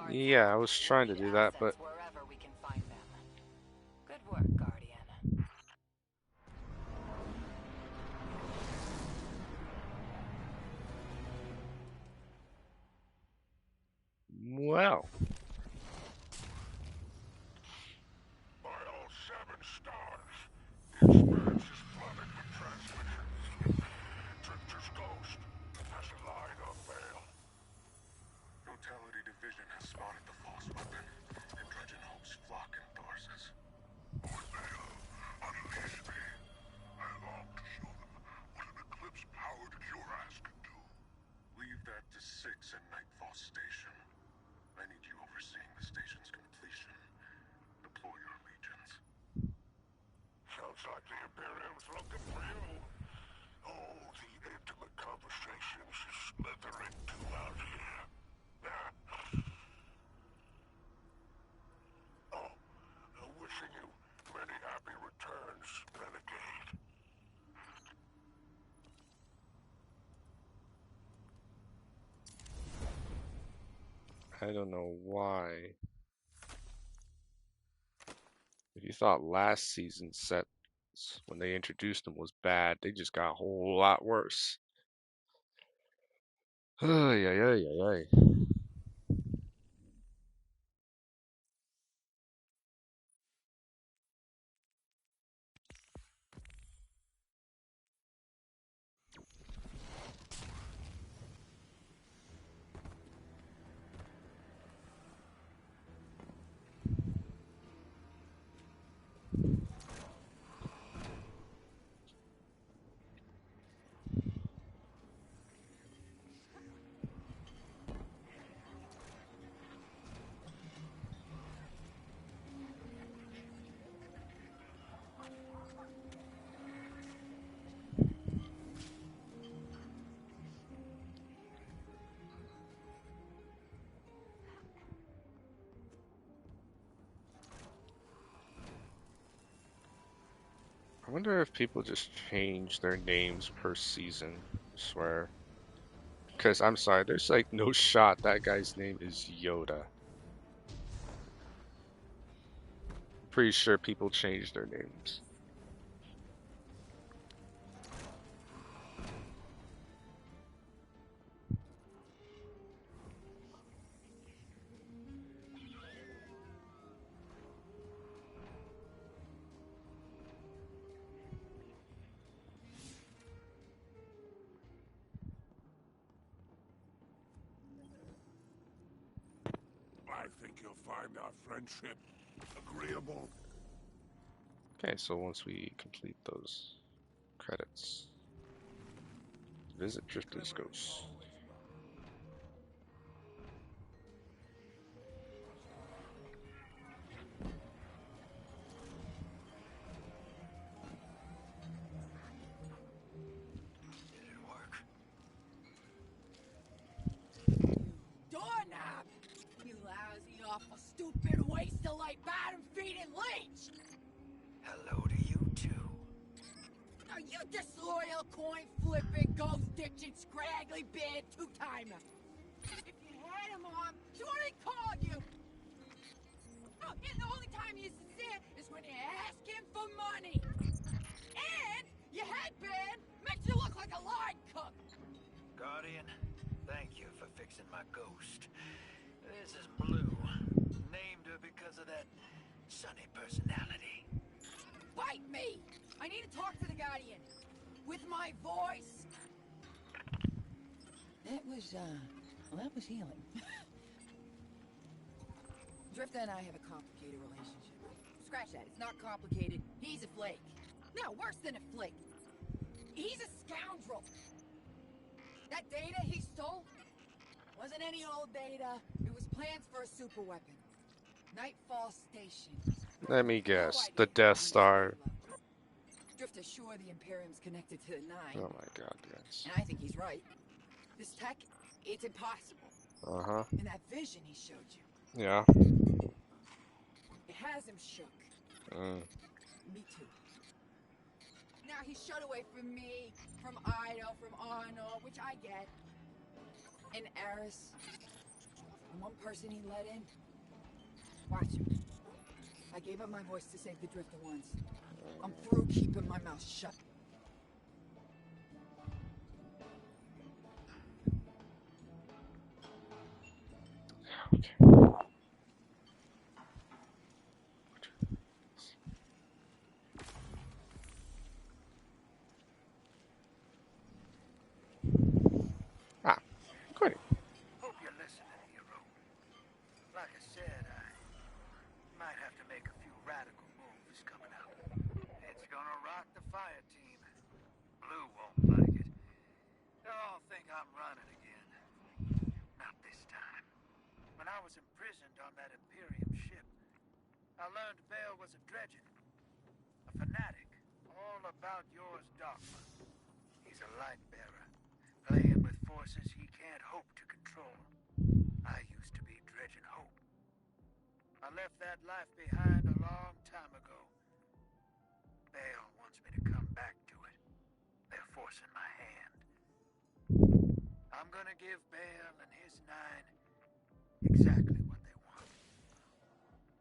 guards Yeah, I have was trying to need do that, assets but wherever we can find them. Good work, Guardian. well, By all 7 stars, the expanse is flooded with transmissions. Drifter's ghost has lied on bail. Totality Division has spotted the false weapon, and Dredgen hopes Flock endorses. Lord Vale, unleash me. I long to show them what an Eclipse-powered Curass can do. Leave that to 6 at Nightfall Station. I need you overseeing the station's completion. Deploy your legions. Sounds like the Imperium's looking for you. Oh, the intimate conversations you slither into out here. Oh, wishing you many happy returns, Renegade. I don't know why. If you thought last season's sets, when they introduced them, was bad, they just got a whole lot worse. Ay, ay, ay, ay, ay. I wonder if people just change their names per season. I swear. Because I'm sorry, there's like no shot that guy's name is Yoda. Pretty sure people change their names. I think you'll find our friendship agreeable. Okay, so once we complete those credits, visit Drifter's Ghost. Did it work? Doorknob! You lousy, awful, stupid, waste of light, bottom-feeding leech! Hello to you, too. Are you disloyal, coin-flipping, ghost-ditching, scraggly beard two-timer? If you had him on, she wouldn't call you! Oh, and the only time you're sincere is when you ask him for money! And your headband makes you look like a line cook! Guardian, thank you for fixing my ghost. This is Blue. Named her because of that sunny personality. Bite me! I need to talk to the Guardian. With my voice. That was healing. Drifter and I have a complicated relationship. Scratch that, it's not complicated. He's a flake. No, worse than a flake. He's a scoundrel. That data he stole wasn't any old data. It was plans for a super weapon. Nightfall Station. Let me No guess, the idea Death how much Star. they love. Drifter's sure the Imperium's connected to the Nine. Oh my god, guys. And I think he's right. This tech, it's impossible. Uh-huh. And that vision he showed you, Yeah. it has him shook. Me too. Now he's shut away from me, from Ido, from Arno, which I get. And Eris, The one person he let in. Watch him. I gave up my voice to save the Drifter once. I'm through keeping my mouth shut. Ah, recording. Hope you're listening, hero. Like I said, I might have to make a few radical moves coming up. It's gonna rock the fire team. Blue won't like it. They'll all think I'm running again. Not this time. When I was imprisoned on that Imperium ship, I learned Bale was a dredgen. A fanatic. All about yours dogma. He's a light bearer. Playing with forces he can't hope to control. I used to be dredging hope. I left that life behind a long time ago. Bale wants me to come back to it. They're forcing my hand. I'm gonna give Bale and his 9 exactly what they want.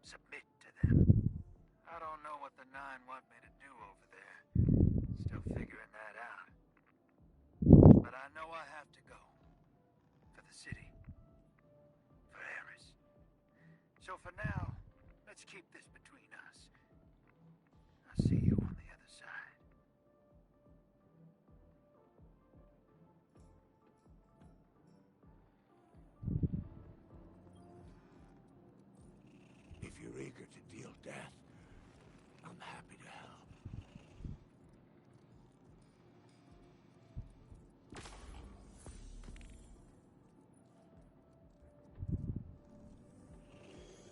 Submit to them. I don't know what the 9 want me to do over there. Still figuring that out. But I know I have to go. For the city. For Eris. So for now, let's keep this between us. I'll see you on the other side. If you're eager to deal death, I'm happy to help.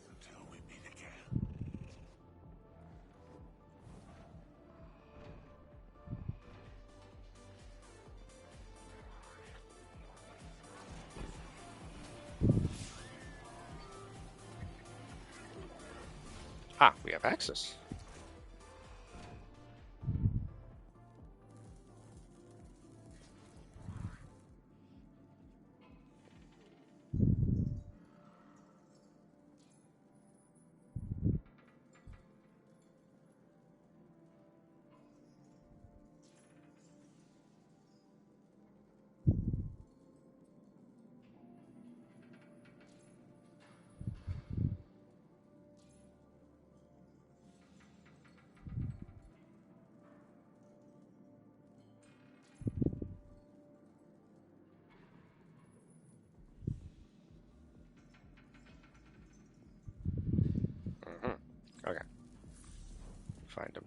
Until we meet again. Ah, we have access. Okay. Find him.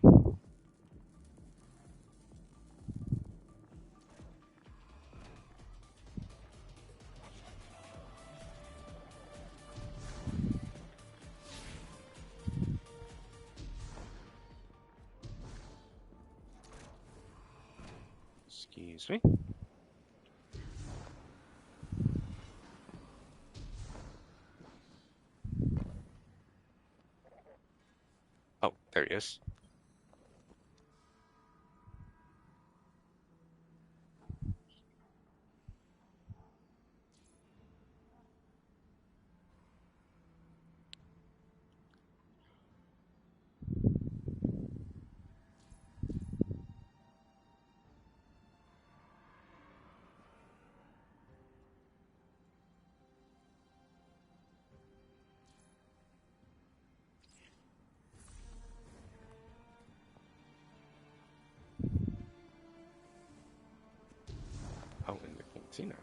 Excuse me. Oh, there he is. Oh, in the cantina.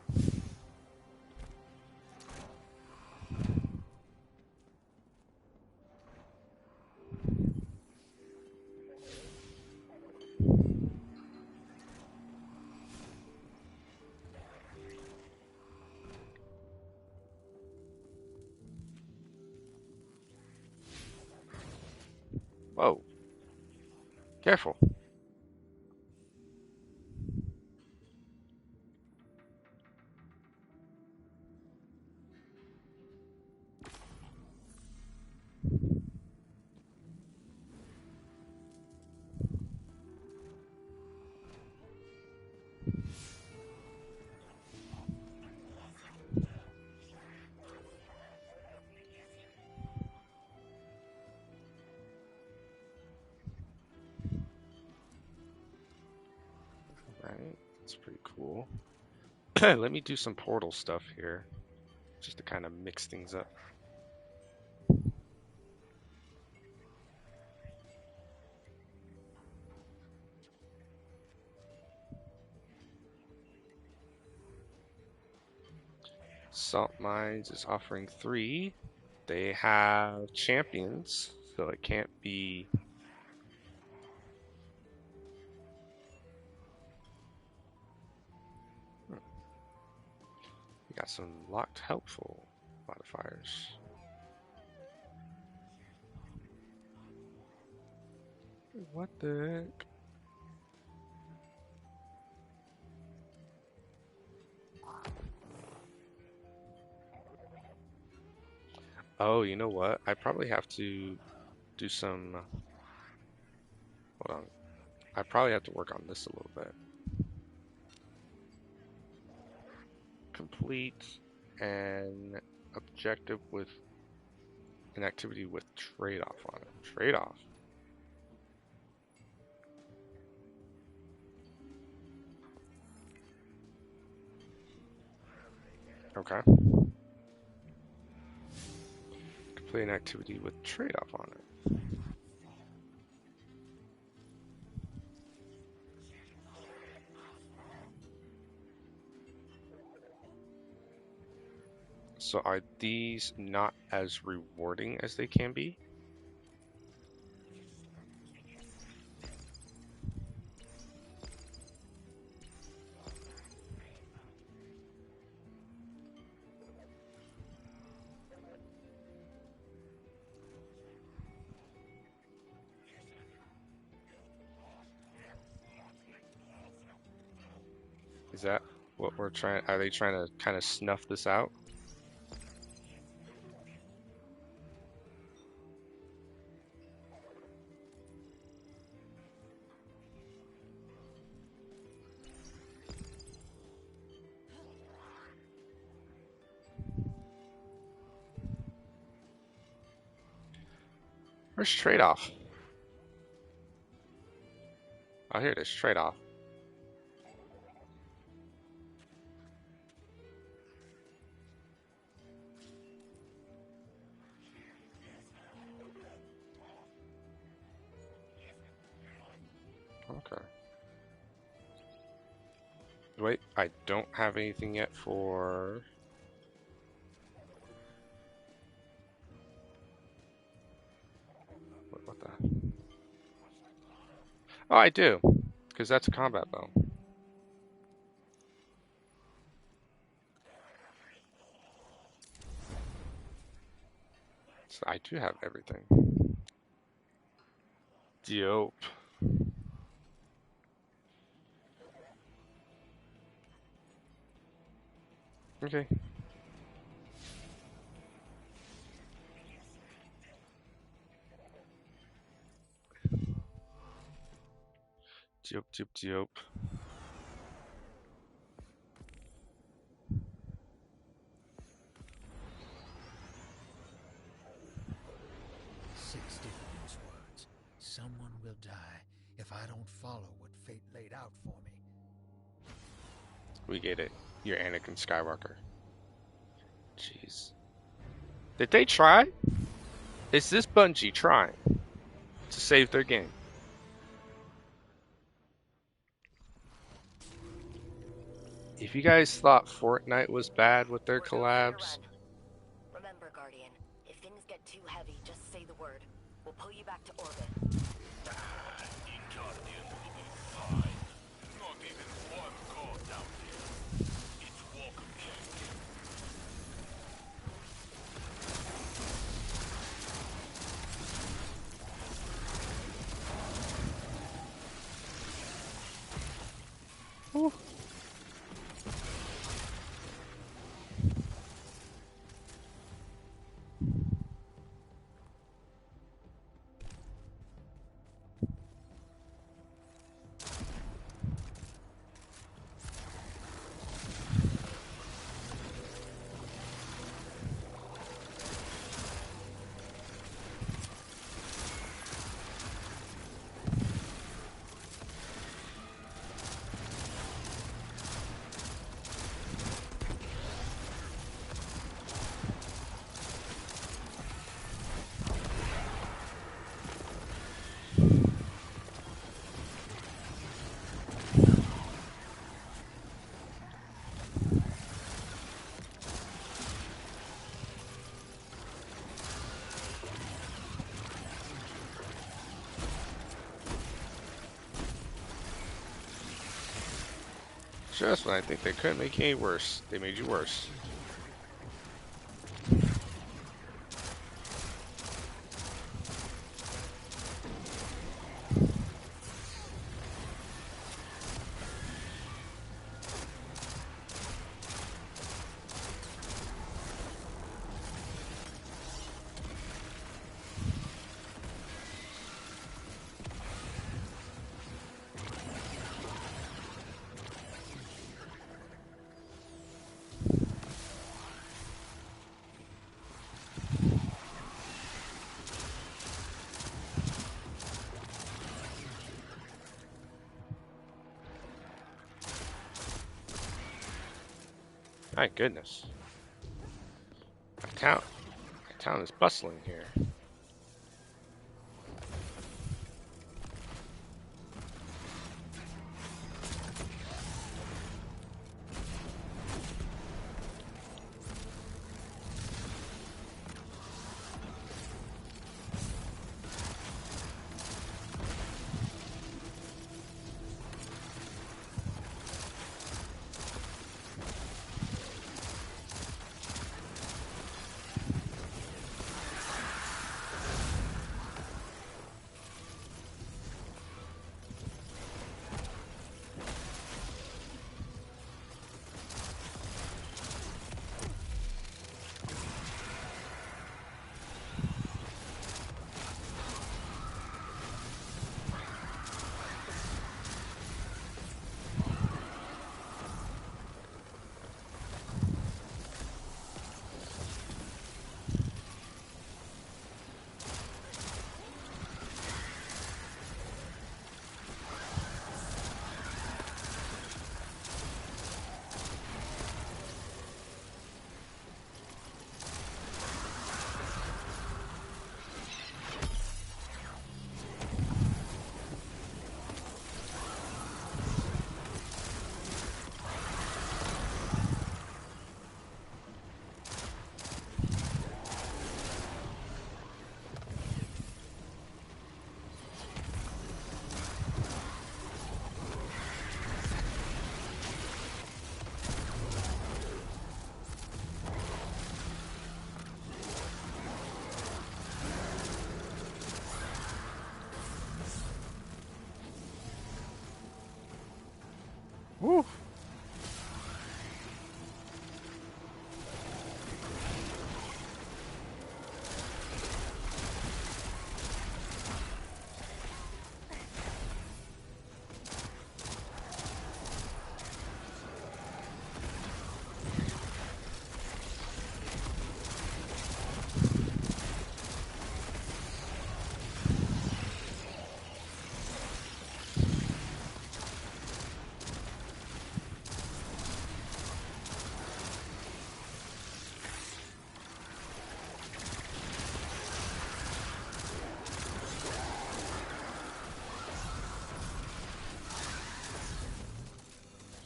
Whoa. Careful. It's pretty cool. Let me do some portal stuff here, just to kind of mix things up. Salt Mines is offering 3. They have champions, so it can't be. We got some locked helpful modifiers. What the heck? Oh, you know what? I probably have to do some. Hold on. I probably have to work on this a little bit. Complete an objective with an activity with trade-off on it. Trade-off. Okay. Complete an activity with trade-off on it. So are these not as rewarding as they can be? Is that what we're trying? Are they trying to kind of snuff this out? Where's trade-off? Oh, here it is. Trade-off. Okay. Wait, I don't have anything yet for. What the? Oh, I do, because that's a combat bow. So I do have everything. Dope. Okay. Dope, dope, dope. Six different words. Someone will die if I don't follow what fate laid out for me. We get it. You're Anakin Skywalker. Jeez. Did they try? Is this Bungie trying to save their game? If you guys thought Fortnite was bad with their collabs, Remember, Guardian, if things get too heavy, just say the word. We'll pull you back to orbit. Guardian will be fine. Not even one god down there. It's welcome camp. Ooh. Just when I think they couldn't make it any worse, they made you worse. My goodness. My town is bustling here. Woo!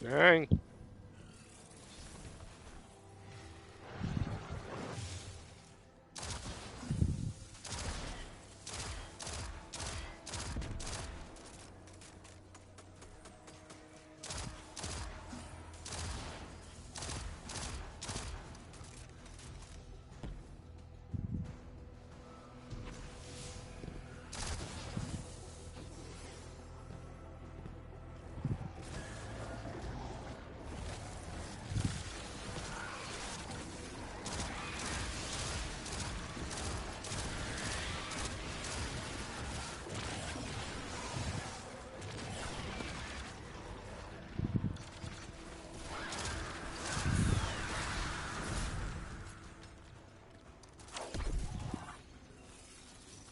Dang.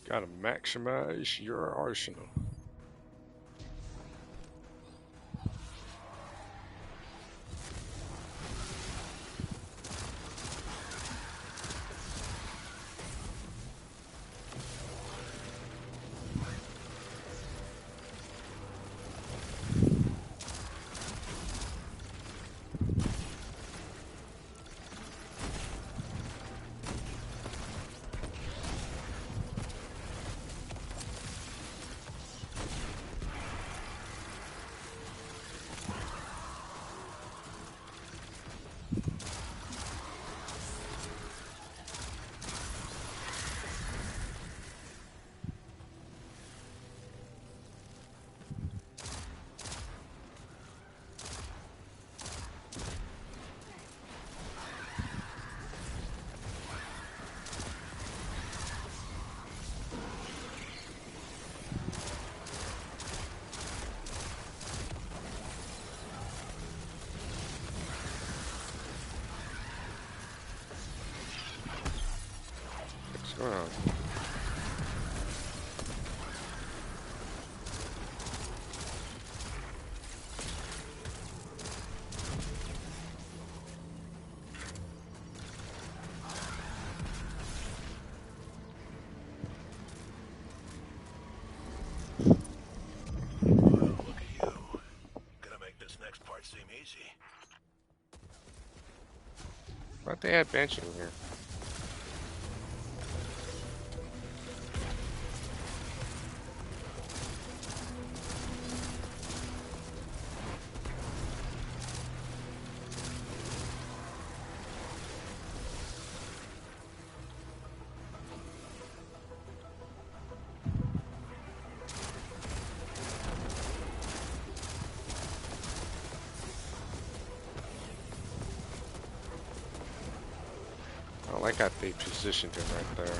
Gotta maximize your arsenal. What's going on? Well, look at you. Gonna make this next part seem easy. Why'd they add Banshee in here? I like how they positioned him right there.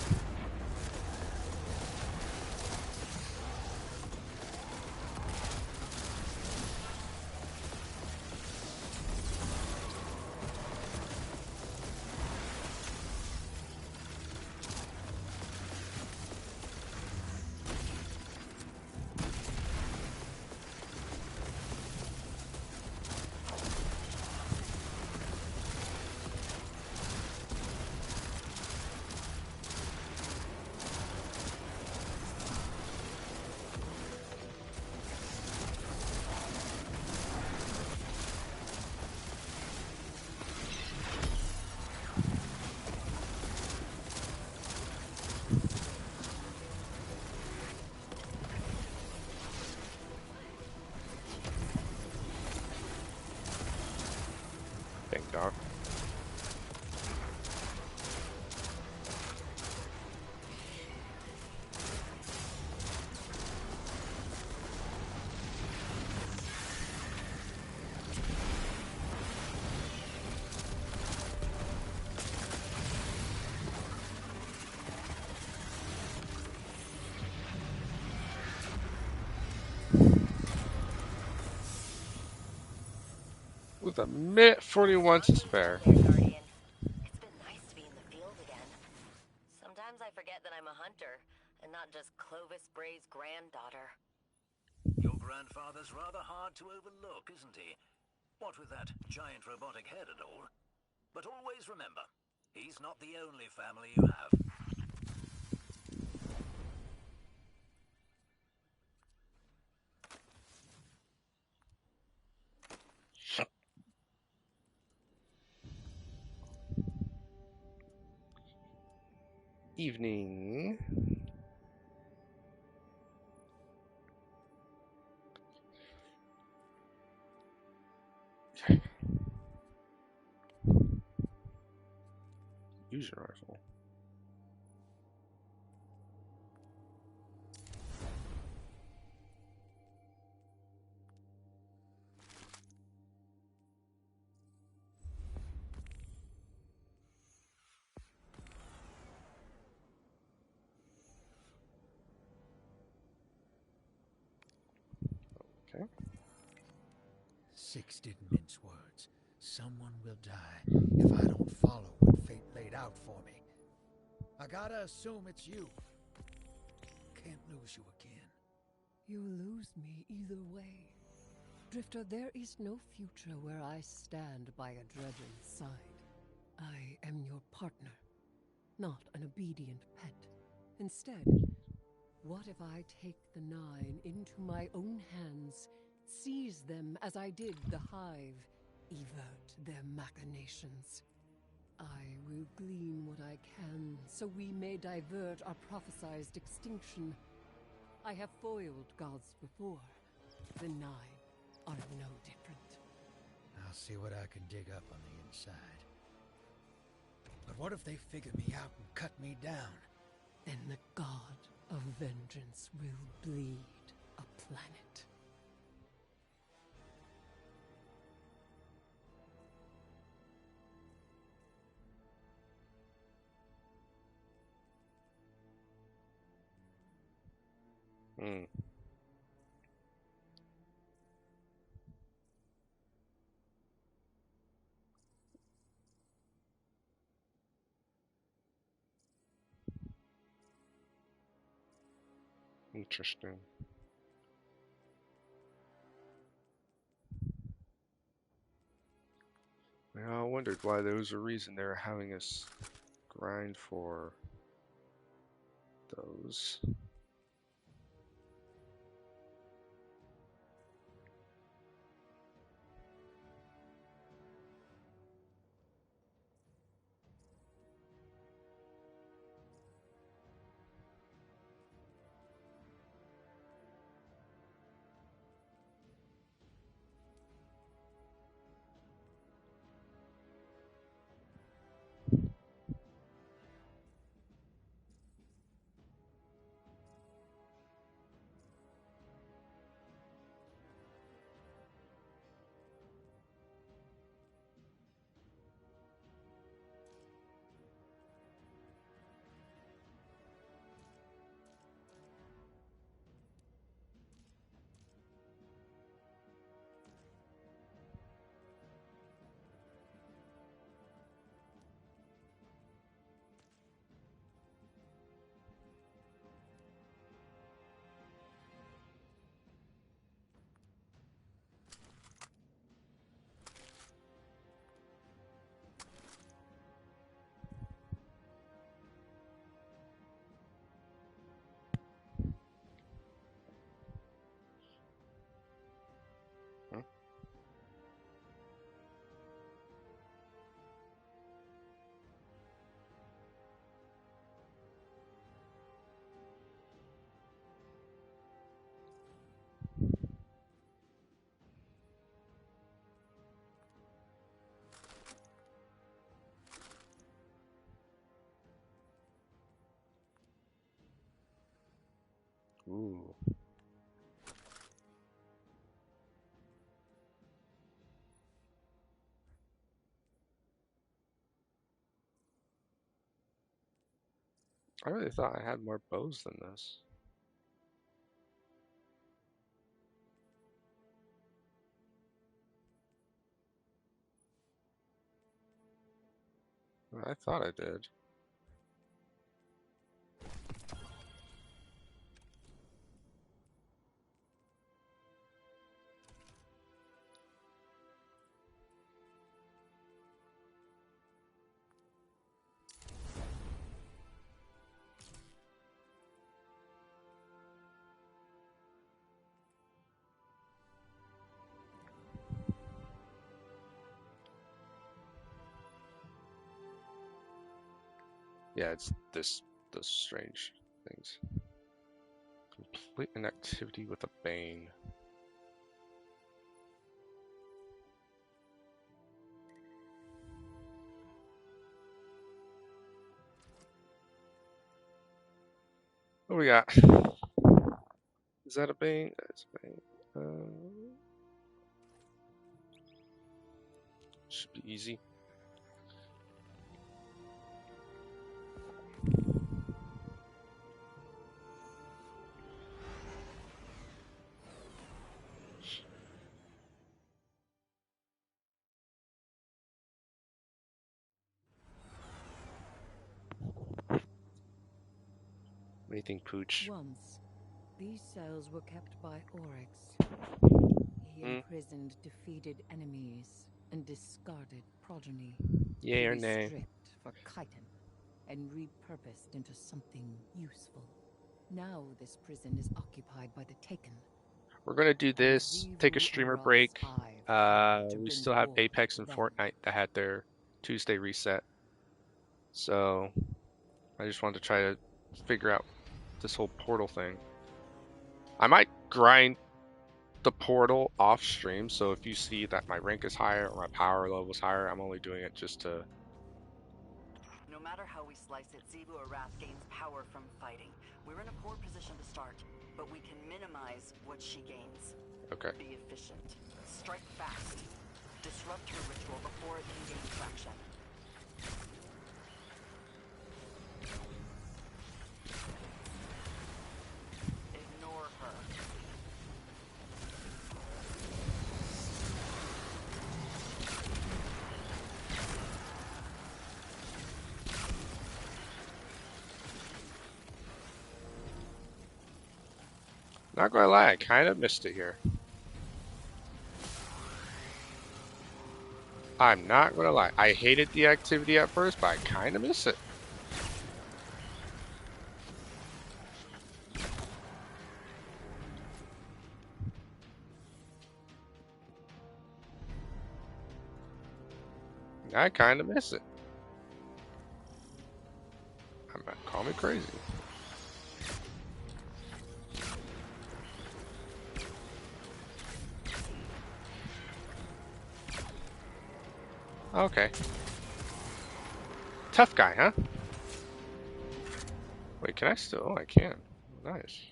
Thank God. With a minute 41 to spare. Here, Guardian. It's been nice to be in the field again. Sometimes I forget that I'm a hunter and not just Clovis Bray's granddaughter. Your grandfather's rather hard to overlook, isn't he? What with that giant robotic head and all. But always remember, he's not the only family you have. Evening. Use your rifle. Okay. Six didn't mince words. Someone will die if I don't follow what fate laid out for me. I gotta assume it's you. Can't lose you again. You lose me either way. Drifter, there is no future where I stand by a Dredgen's side. I am your partner, not an obedient pet. Instead, what if I take the Nine into my own hands, seize them as I did the Hive, evert their machinations? I will glean what I can, so we may divert our prophesized extinction. I have foiled gods before. The Nine are no different. I'll see what I can dig up on the inside. But what if they figure me out and cut me down? Then the god of vengeance will bleed a planet. Hmm. Interesting. Yeah, I wondered why there was a reason they were having us grind for those. Huh? Ooh. I really thought I had more bows than this. I thought I did. Yeah, it's those strange things. Complete an activity with a bane. What do we got? Is that a bane? That's a bane. Should be easy. What do you think, Pooch? Once, these cells were kept by Oryx. He imprisoned defeated enemies and discarded progeny Yay to or be nay? stripped for chitin and repurposed into something useful. Now this prison is occupied by the Taken. We're gonna do And this. Take a Xivu streamer Arath's break. hive to We bring still have forth Apex and them. Fortnite that had their Tuesday reset. So I just wanted to try to figure out this whole portal thing. I might grind the portal off stream, so if you see that my rank is higher or my power level is higher, I'm only doing it just to... No matter how we slice it, Xivu Arath gains power from fighting. We're in a poor position to start, but we can minimize what she gains. Okay. Be efficient. Strike fast. Disrupt her ritual before it can gain traction. Ignore her. Not gonna lie, I kind of missed it here. I'm not gonna lie. I hated the activity at first, but I kind of miss it. I kind of miss it. I'm not, call me crazy. Okay. Tough guy, huh? Wait, can I still? Oh, I can. Nice.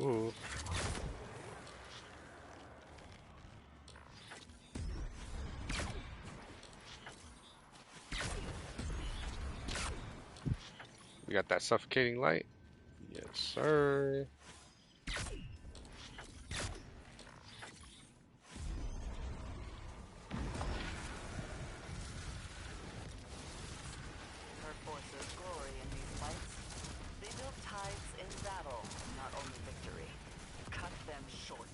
Ooh. We got that suffocating light. Yes, sir. Her forces glory in these fights. They build tides in battle, not only victory. Cut them short.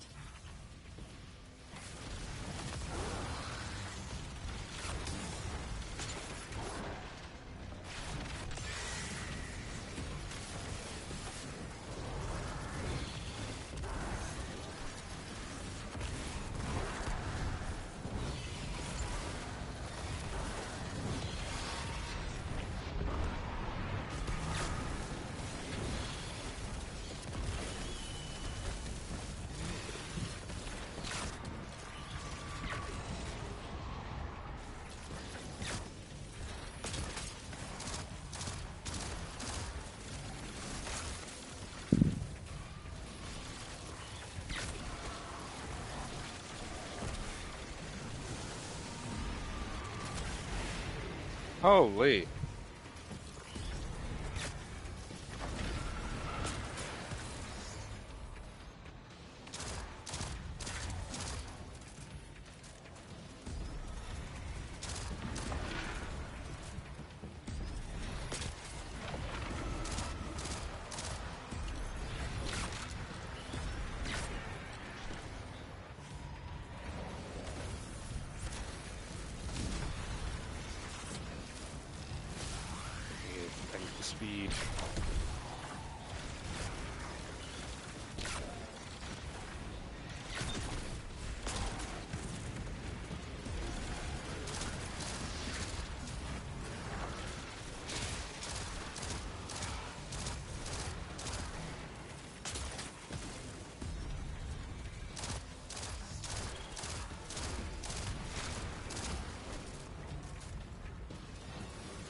Holy. I need the speed.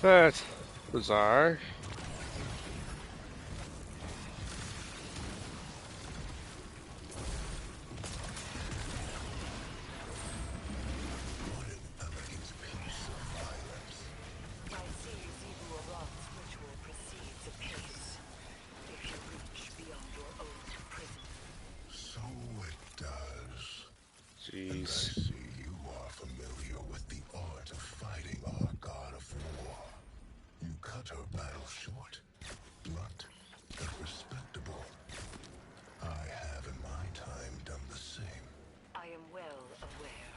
That's bizarre. What an elegant piece of violence. I see Zebu Arat's ritual proceeds apace. If you reach beyond your own prison. So it does. And I Jeez. see you are familiar with the art of fighting our god of war. You cut her battle short. Blunt, but respectable. I have in my time done the same. I am well aware.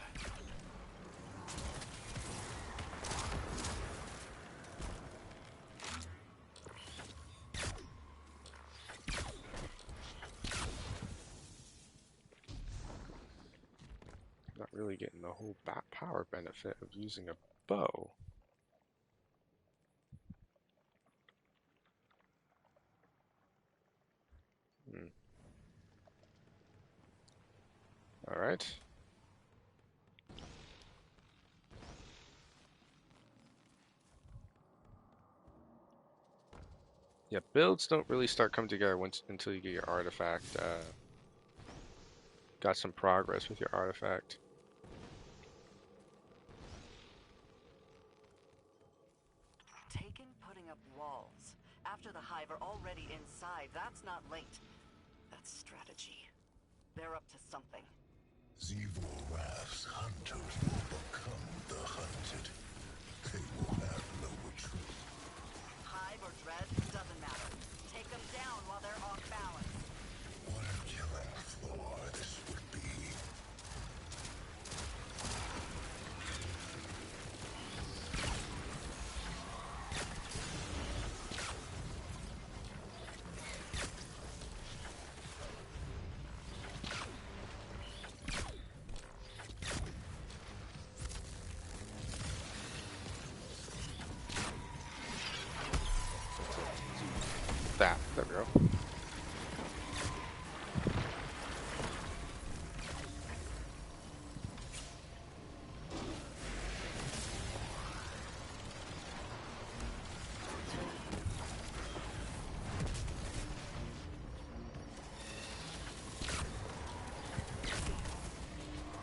really getting the whole power benefit of using a bow. All right. Yeah, builds don't really start coming together until you get your artifact. Got some progress with your artifact. Taken putting up walls. After the Hive are already inside, that's not late. That's strategy. They're up to something. Zivorrath's hunters will become the hunted. They will have no retreat. Hive or Dread, doesn't matter. Take them down while they're off balance. What a killing floor this would be. There we go.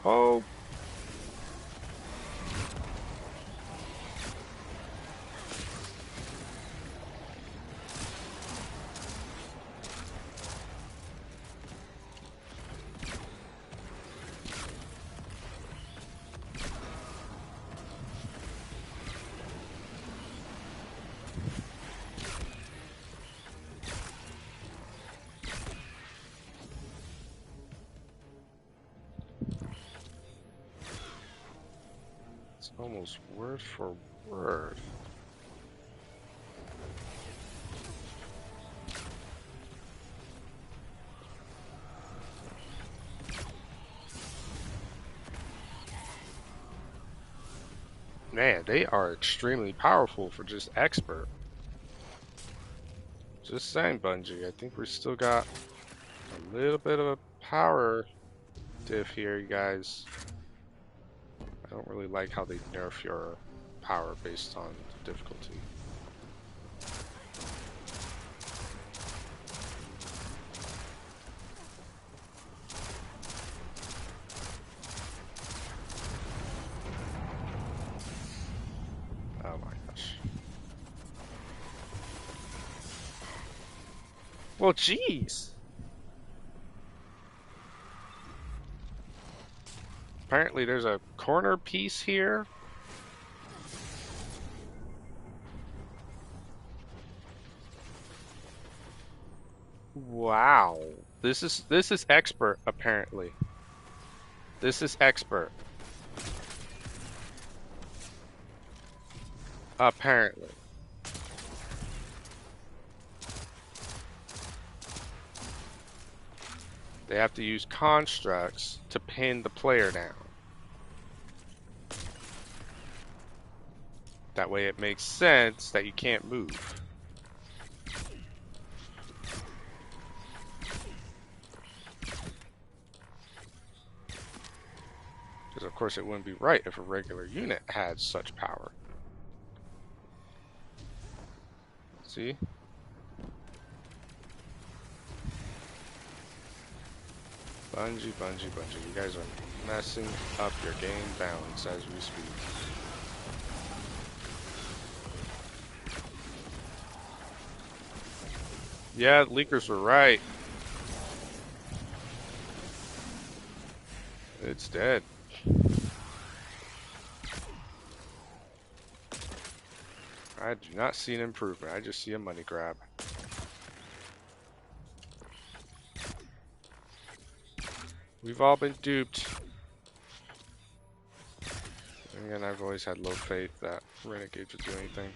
Oh. It's almost word for word. Man, they are extremely powerful for just expert. Just saying, Bungie. I think we still got a little bit of a power diff here, you guys. I don't really like how they nerf your power based on the difficulty. Oh my gosh. Well, jeez. Apparently there's a corner piece here. Wow. This is expert, apparently. This is expert. Apparently. They have to use constructs to pin the player down. That way it makes sense that you can't move. Because of course it wouldn't be right if a regular unit had such power. See? Bungie, Bungie, Bungie. You guys are messing up your game balance as we speak. Yeah, the leakers were right. It's dead. I do not see an improvement. I just see a money grab. We've all been duped. And again, I've always had low faith that Renegades would do anything.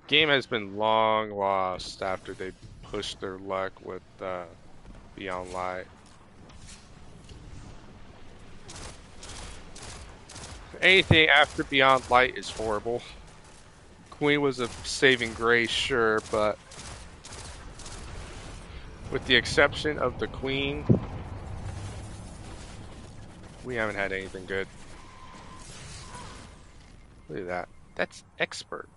Game has been long lost after they pushed their luck with Beyond Light. Anything after Beyond Light is horrible. Queen was a saving grace, sure, but with the exception of the Queen, we haven't had anything good. Look at that. That's expert.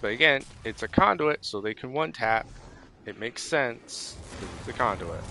But again, it's a conduit, so they can one tap. It makes sense because it's a conduit.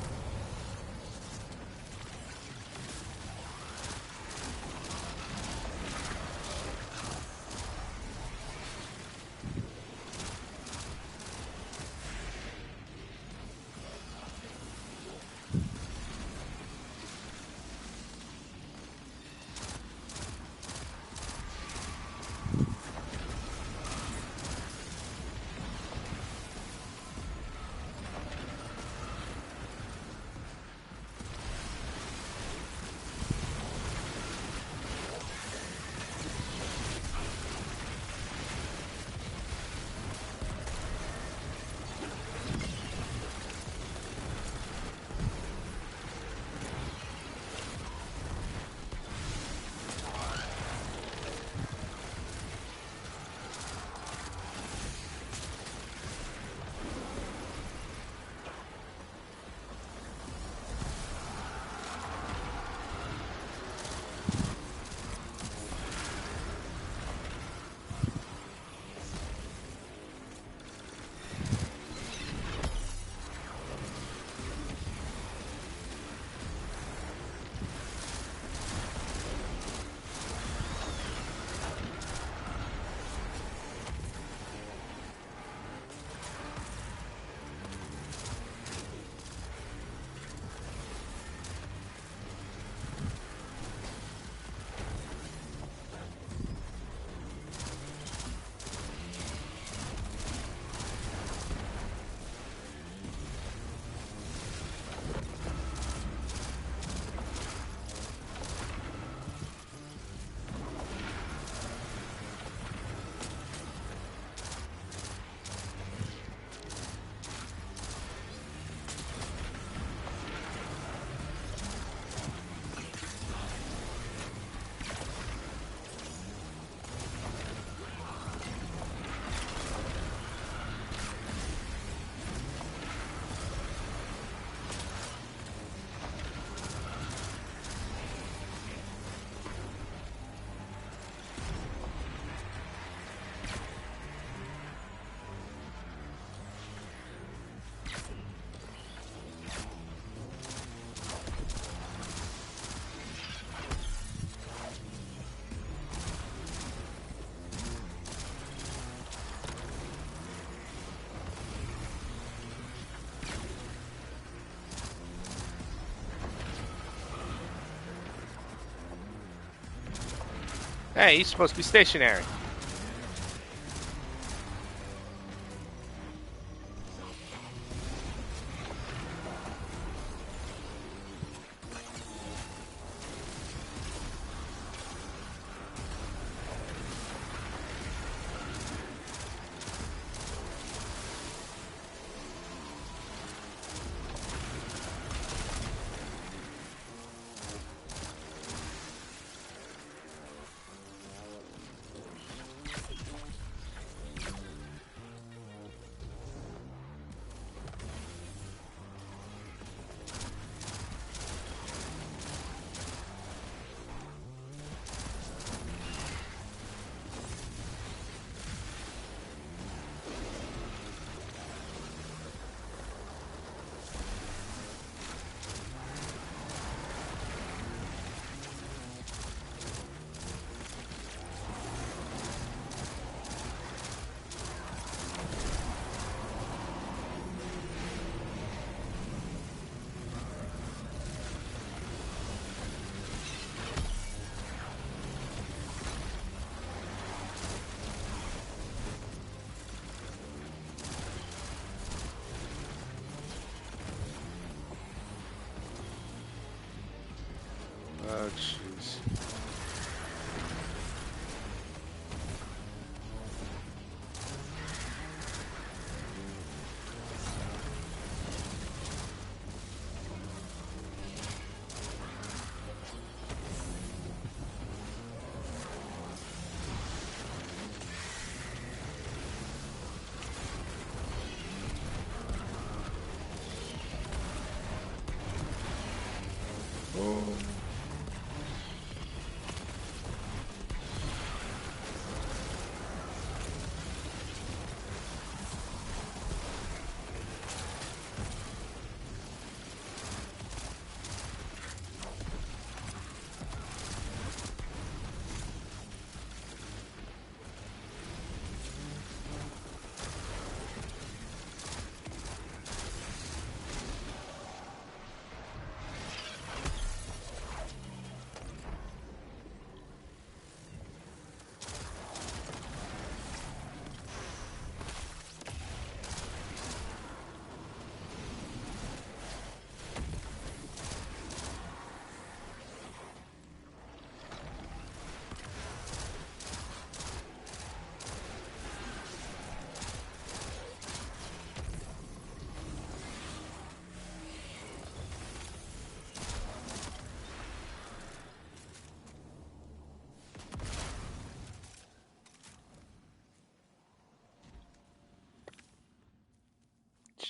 Hey, he's supposed to be stationary.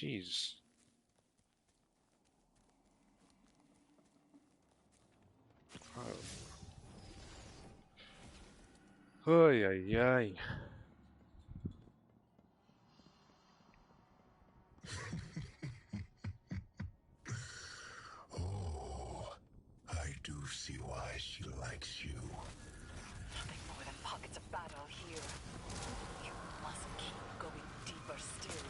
Jeez. Ay, ay, ay. Oh, I do see why she likes you. Nothing more than pockets of battle here. You must keep going deeper still.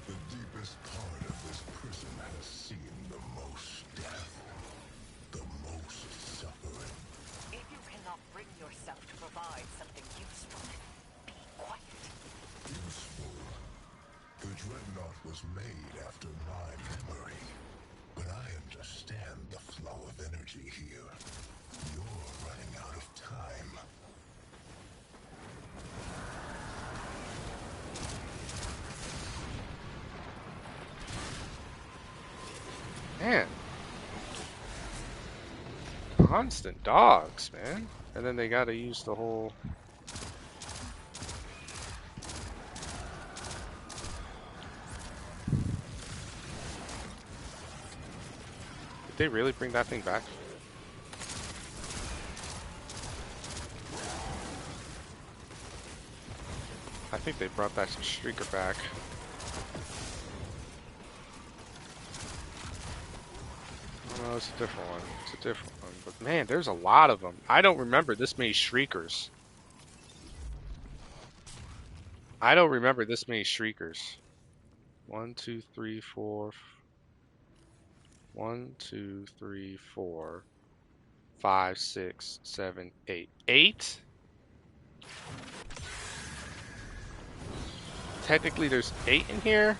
The deepest part of this prison has seen the most death, the most suffering. If you cannot bring yourself to provide something useful, be quiet. Useful. The dreadnought was made after my memory. But I understand the flow of energy here. You're running out of time. Man. Constant dogs, man. And then they gotta use the whole... Did they really bring that thing back? I think they brought that streaker back. Oh, no, it's a different one. It's a different one. But man, there's a lot of them. I don't remember this many shriekers. I don't remember this many shriekers. 1, 2, 3, 4. 1, 2, 3, 4, 5, 6, 7, 8. 8? Technically, there's 8 in here.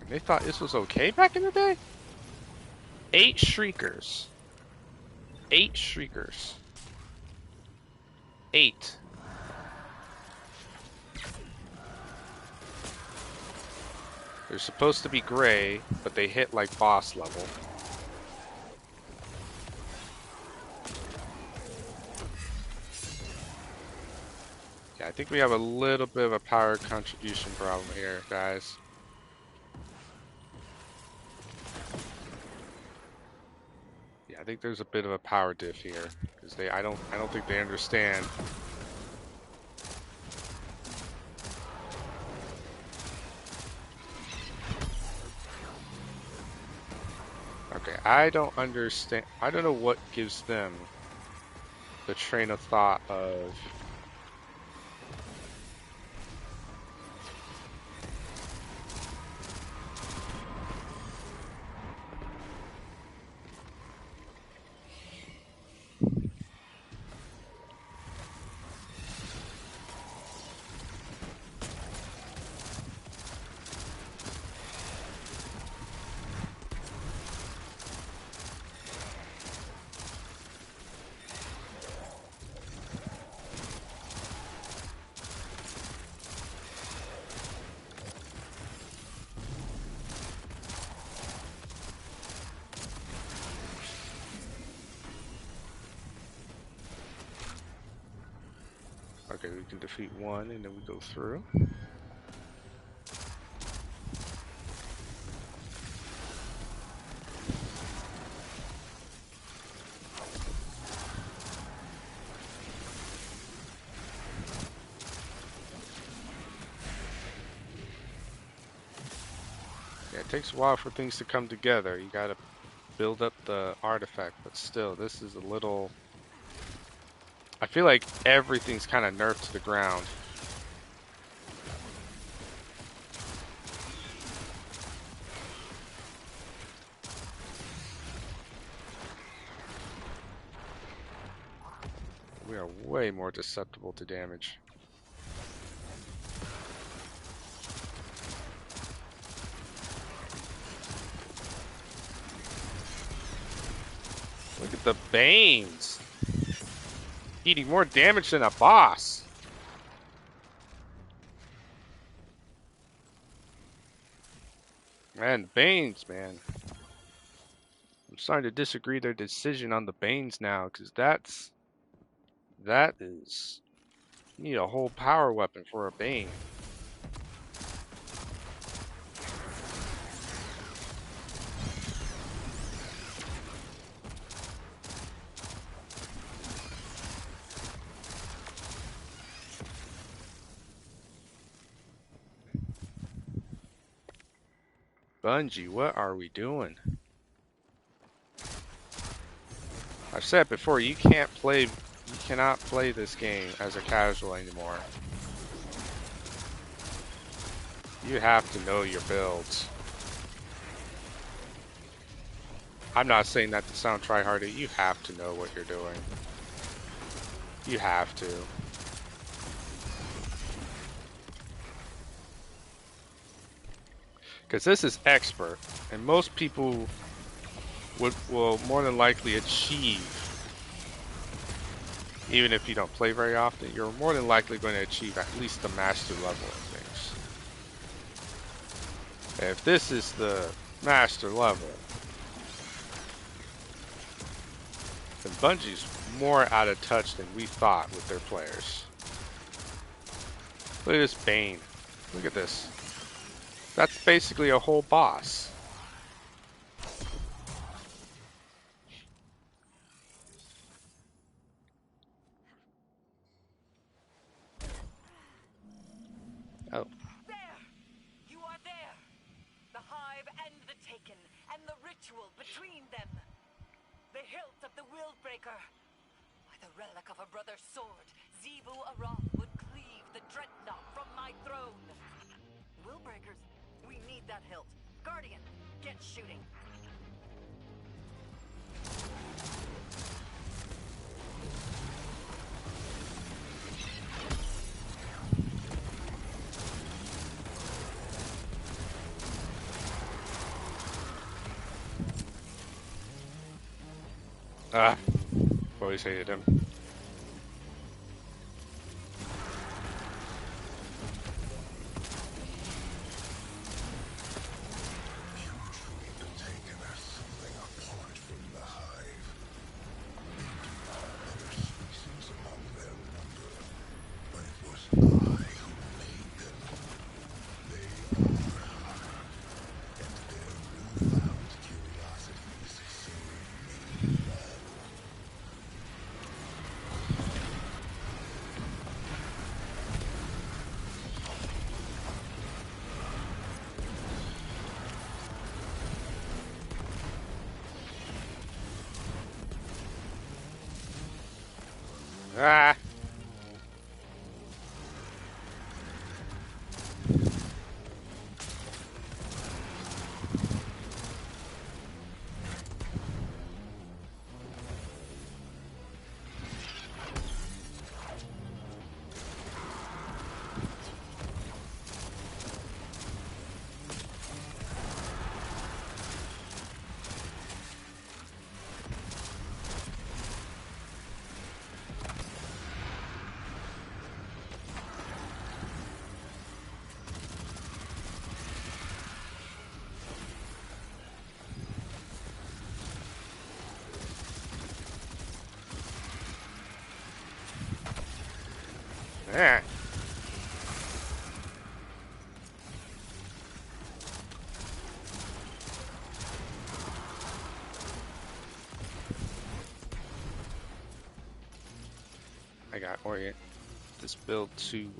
They thought this was okay back in the day? 8 shriekers. 8 shriekers. 8. They're supposed to be gray, but they hit like boss level. Yeah, I think we have a little bit of a power contribution problem here, guys. Yeah, I think there's a bit of a power diff here because I don't think they understand. Okay, I don't understand. I don't know what gives them the train of thought of okay, we can defeat one and then we go through. Yeah, it takes a while for things to come together. You gotta build up the artifact, but still, this is a little... I feel like everything's kind of nerfed to the ground. We are way more susceptible to damage. Look at the Banes! Eating more damage than a boss! And Banes, man. I'm starting to disagree their decision on the Banes now, because that is, you need a whole power weapon for a Bane. Bungie, what are we doing? I've said before, you cannot play this game as a casual anymore. You have to know your builds. I'm not saying that to sound tryhardy. You have to know what you're doing. You have to. Because this is expert, and most people will more than likely achieve, even if you don't play very often, you're more than likely going to achieve at least the master level of things. And if this is the master level, then Bungie's more out of touch than we thought with their players. Look at this Bane. Look at this. That's basically a whole boss. Oh. There! You are there! The Hive and the Taken, and the ritual between them. The hilt of the Willbreaker. By the relic of a brother's sword, Zebu Aram would cleave the dreadnought from my throne. Willbreakers, we need that hilt. Guardian, get shooting. Ah, always hated him. Ah! Yeah. I got orient this build to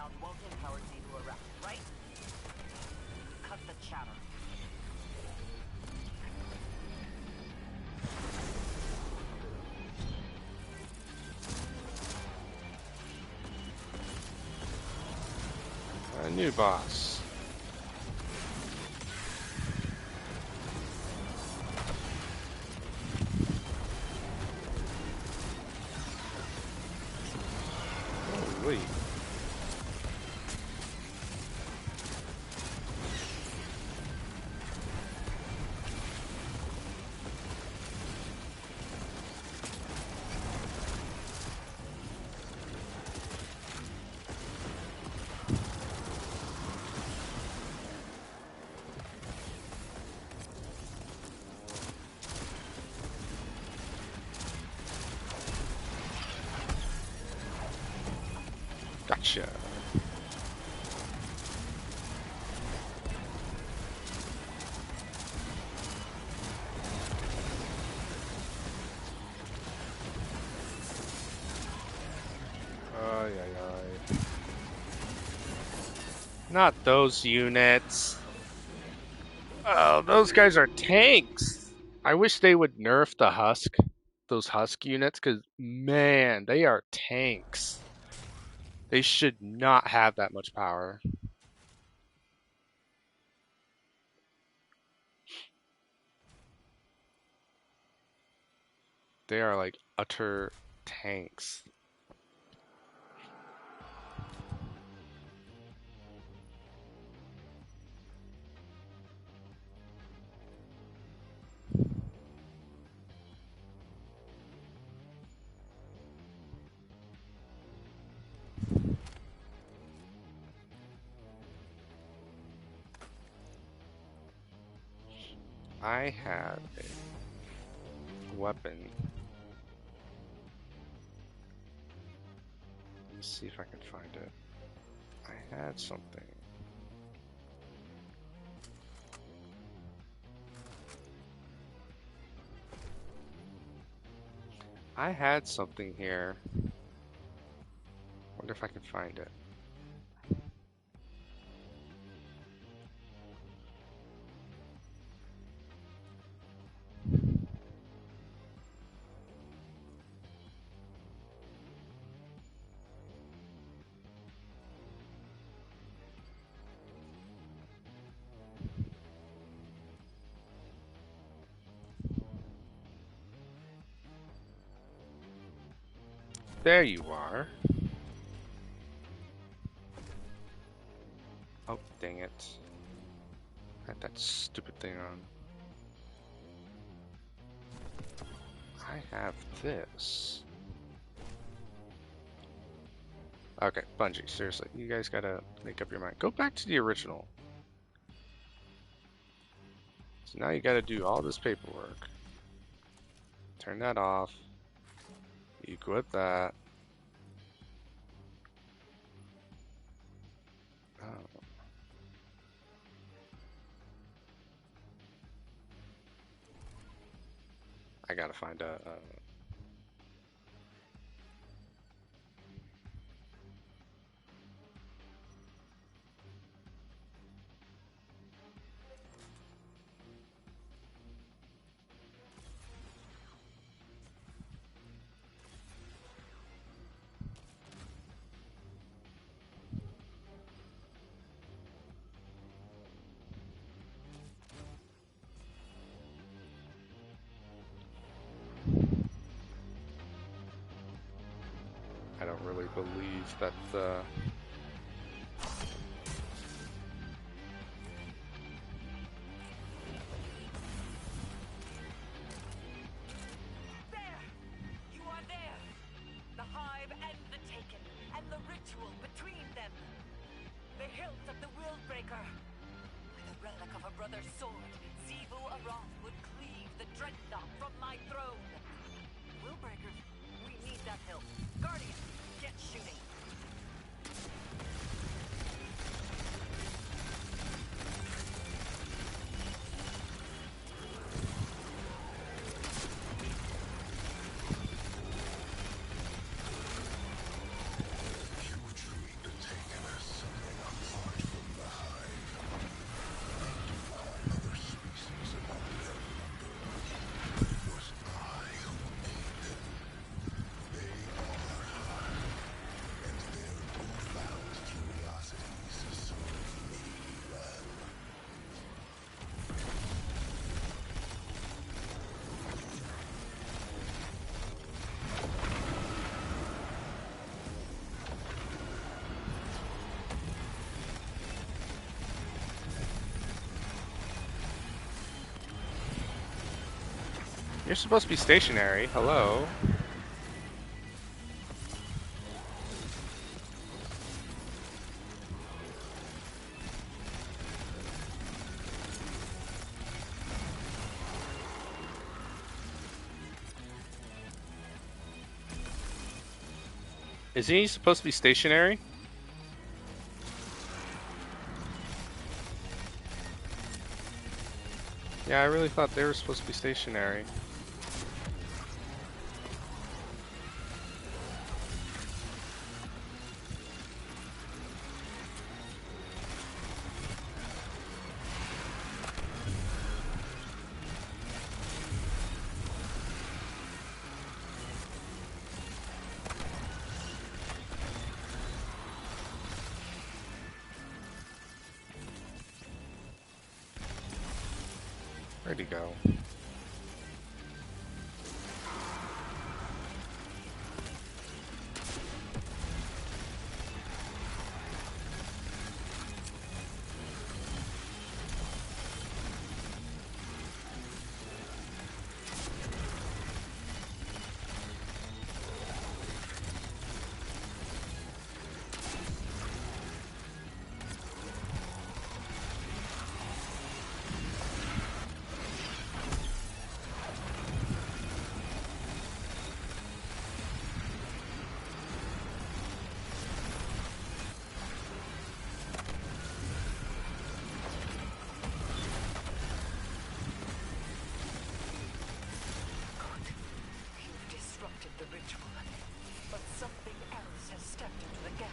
sound won't empower Z to arrest, right? Cut the chatter. A new boss. Holy. Gotcha. Ay, ay, ay. Not those units. Oh, those guys are tanks. I wish they would nerf the husk, those husk units, because man, they are tanks. They should not have that much power. They are like utter tanks. I have a weapon. Let me see if I can find it. I had something. I had something here. Wonder if I can find it. There you are. Oh, dang it. I had that stupid thing on. I have this. Okay, Bungie, seriously, you guys gotta make up your mind. Go back to the original. So now you gotta do all this paperwork. Turn that off. Equip that. Oh. I gotta find a... I don't really believe that the... There! You are there! The Hive and the Taken, and the ritual between them. The hilt of the Willbreaker. With a relic of her brother's sword, Xivu Arath would cleave the dreadnought from my throne. Willbreakers, we need that hilt. Guardian, get shooting. You're supposed to be stationary. Hello. Isn't he supposed to be stationary? Yeah, I really thought they were supposed to be stationary. Where'd he go? You've disrupted the ritual, but something else has stepped into the gap.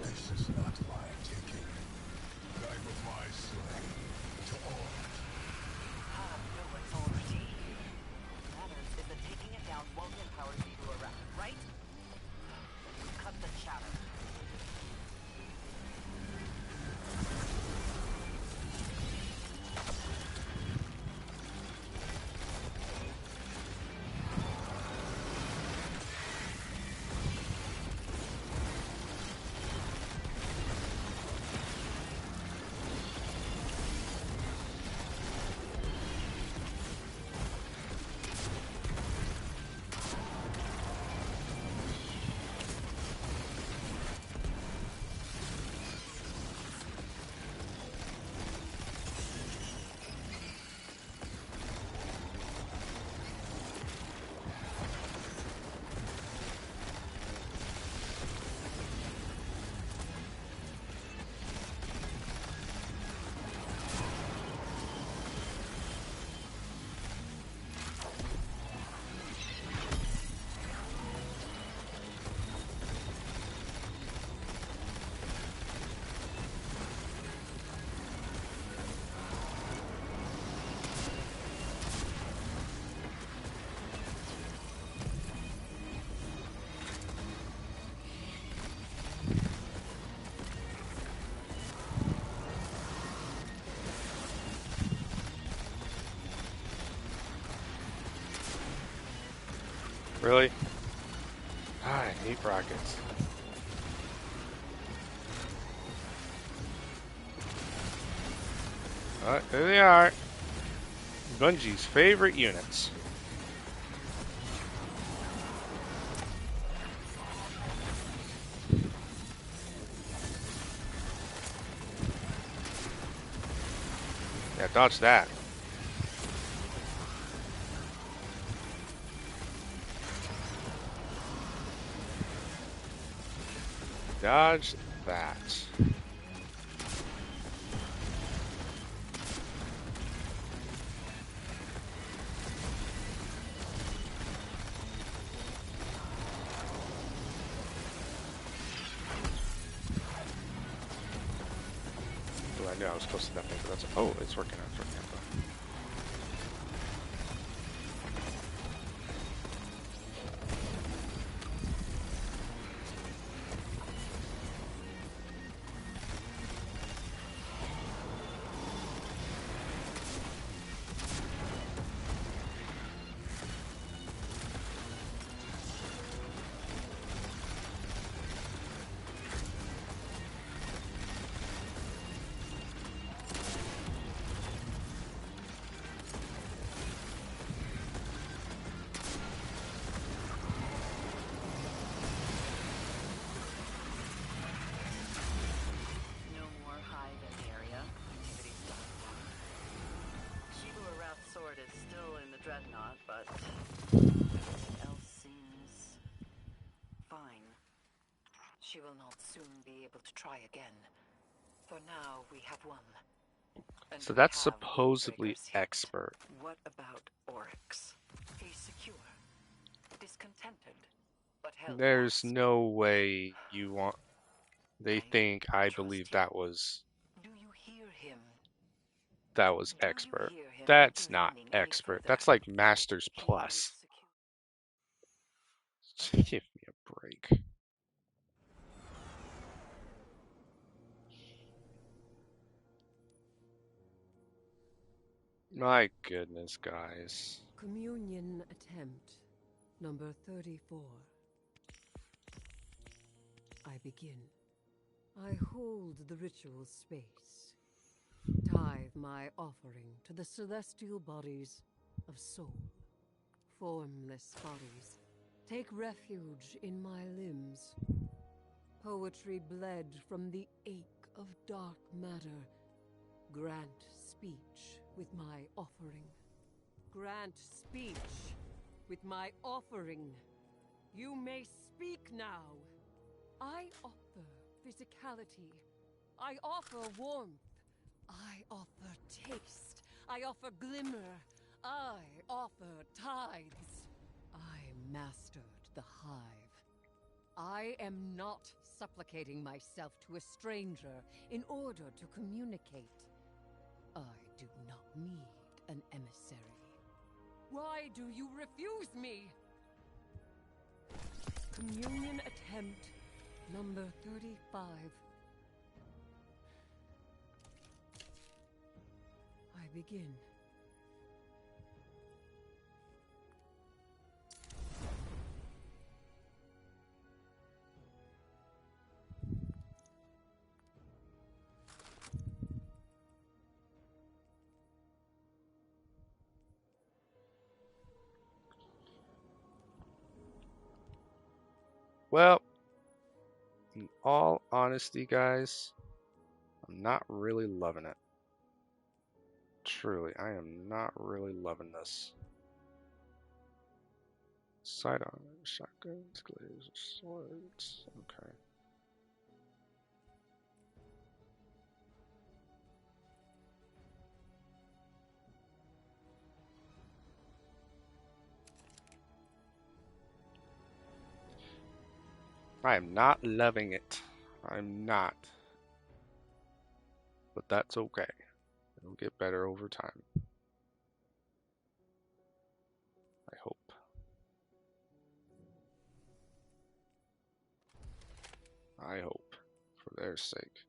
This is not my taking. Guide with my slaying to all. You have no authority. What matters is that taking it down won't empower people around, right? Cut the chatter. Really? Ah, I hate rockets. There they are. Bungie's favorite units. Yeah, dodge that. Dodge that. Oh, I knew I was close to that thing, but that's... Oh, it's working out. It's working out. but everything else seems fine. She will not soon be able to try again. For now, we have one. And So we that's have supposedly Windbreaker's hint. expert. What about Oryx? He's secure, discontented, but held There's fast. no way you want. They think I trust believe him. that was Do you hear him? expert. You hear him That's not intervening any expert. further? That's like Masters He Plus. will Give me a break. My goodness, guys. Communion attempt number 34. I begin. I hold the ritual space. Tithe my offering to the celestial bodies of soul. Formless bodies, take refuge in my limbs. Poetry bled from the ache of dark matter. Grant speech with my offering. Grant speech with my offering. You may speak now. I offer physicality. I offer warmth. I offer taste. I offer glimmer. I offer tithes. I mastered the hive. I am not supplicating myself to a stranger in order to communicate. I do not need an emissary. Why do you refuse me? Communion attempt number 35. I begin. Well, in all honesty, guys, I'm not really loving it. Truly, I am not really loving this. Sidearm, shotguns, glazed swords. Okay. I am not loving it. I'm not. But that's okay. It'll get better over time. I hope. I hope. For their sake.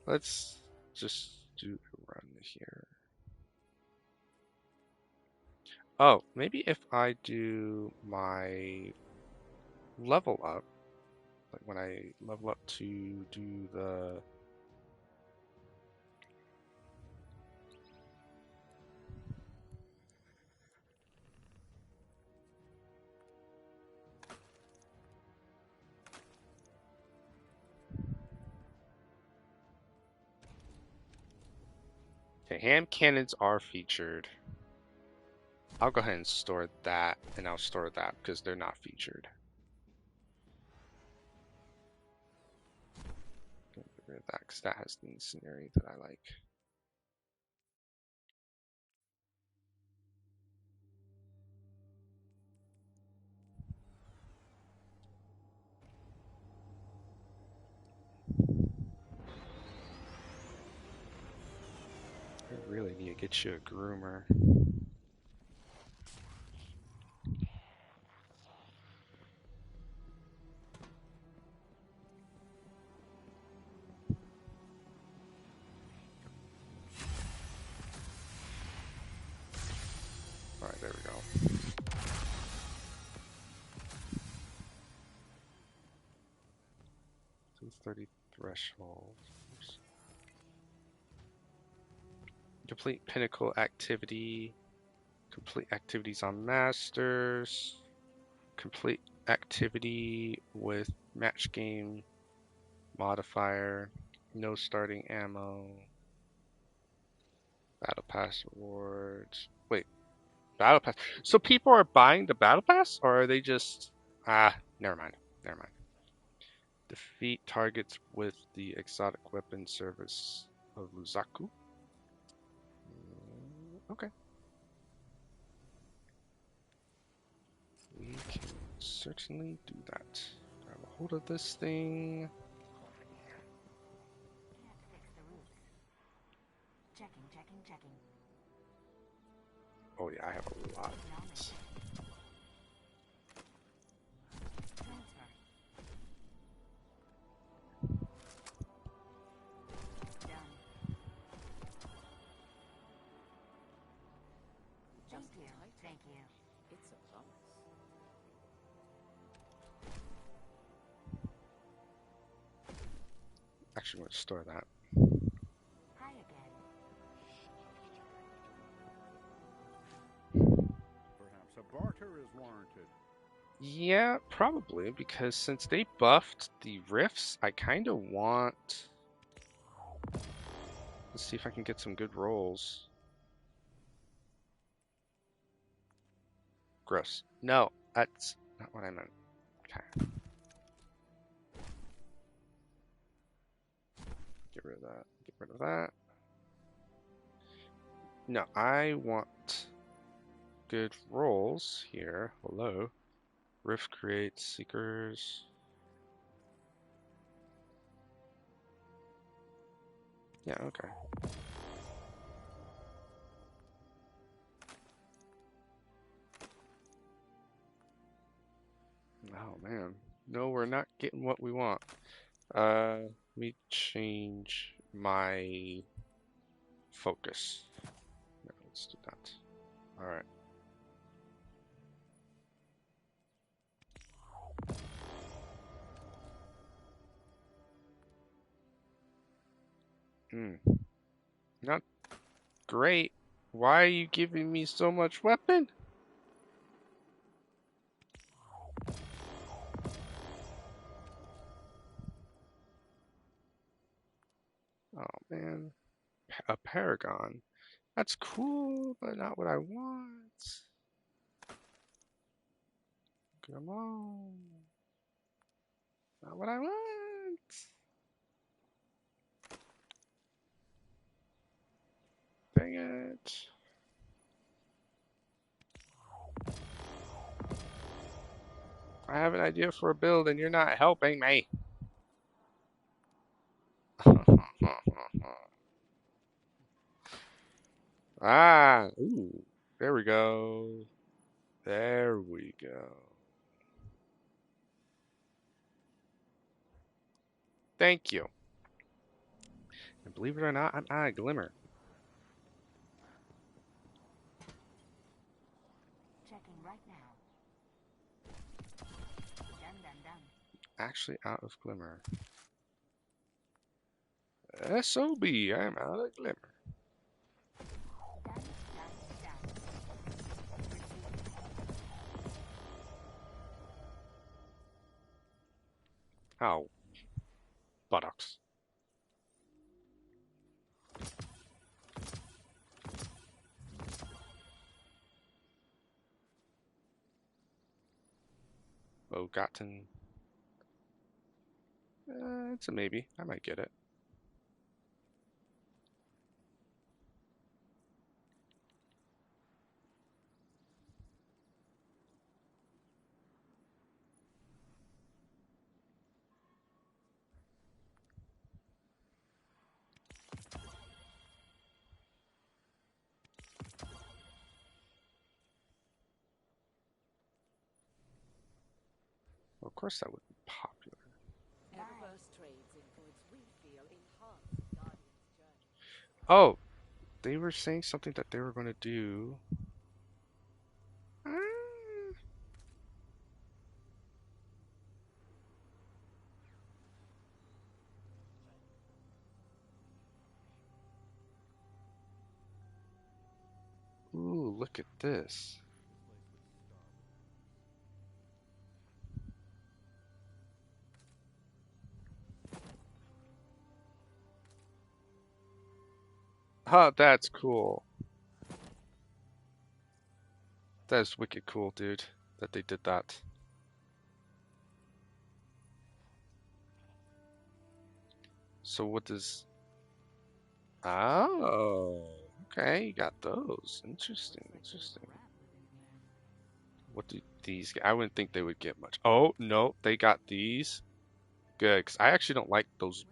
Let's just do a run here. Oh, maybe if I do my level up, like when I level up to do the okay, hand cannons are featured. I'll go ahead and store that, and I'll store that because they're not featured. Get rid of that because that has the scenery that I like. I really need to get you a groomer. Alright, there we go. 230 threshold. Oops. Complete pinnacle activity. Complete activities on masters. Complete activity with match game modifier. No starting ammo. Battle pass rewards. Wait, battle pass. So people are buying the battle pass, or are they just? Never mind. Never mind. Defeat targets with the exotic weapon service of Luzaku. Okay. We can certainly do that. Grab a hold of this thing. Can't fix the roof. Checking. Oh yeah, I have a lot of these. Transfer. Done. Thank you. It's a promise. Actually, I'm going to store that. Hi again. Perhaps a barter is warranted. Yeah, probably, because since they buffed the rifts, I kind of want... Let's see if I can get some good rolls. Gross. No, that's not what I meant. Okay. Get rid of that. Get rid of that. No, I want good rolls here. Hello. Rift creates seekers. Yeah, okay. Oh man. No, we're not getting what we want. Let me change my focus. Yeah, let's do that. Alright. Not great. Why are you giving me so much weapon? Oh man. A paragon. That's cool, but not what I want. Come on. Not what I want. Dang it. I have an idea for a build and you're not helping me. Ooh, there we go. There we go. Thank you. And believe it or not, I'm out of glimmer. Checking right now. Done. Actually out of glimmer. SOB, I'm out of glimmer. Done. Ow. Buttocks. Oh, gotten. It's a maybe. I might get it. Well, of course that would be popular. Eververse trades in goods we feel enhance Guardian's journey. Oh, they were saying something that they were going to do. Ah. Ooh, look at this. Huh, that's cool. That's wicked cool, dude, that they did that. So what does... Oh, okay, you got those. Interesting, interesting. What do these get? I wouldn't think they would get much. Oh, no, they got these. Good, because I actually don't like those,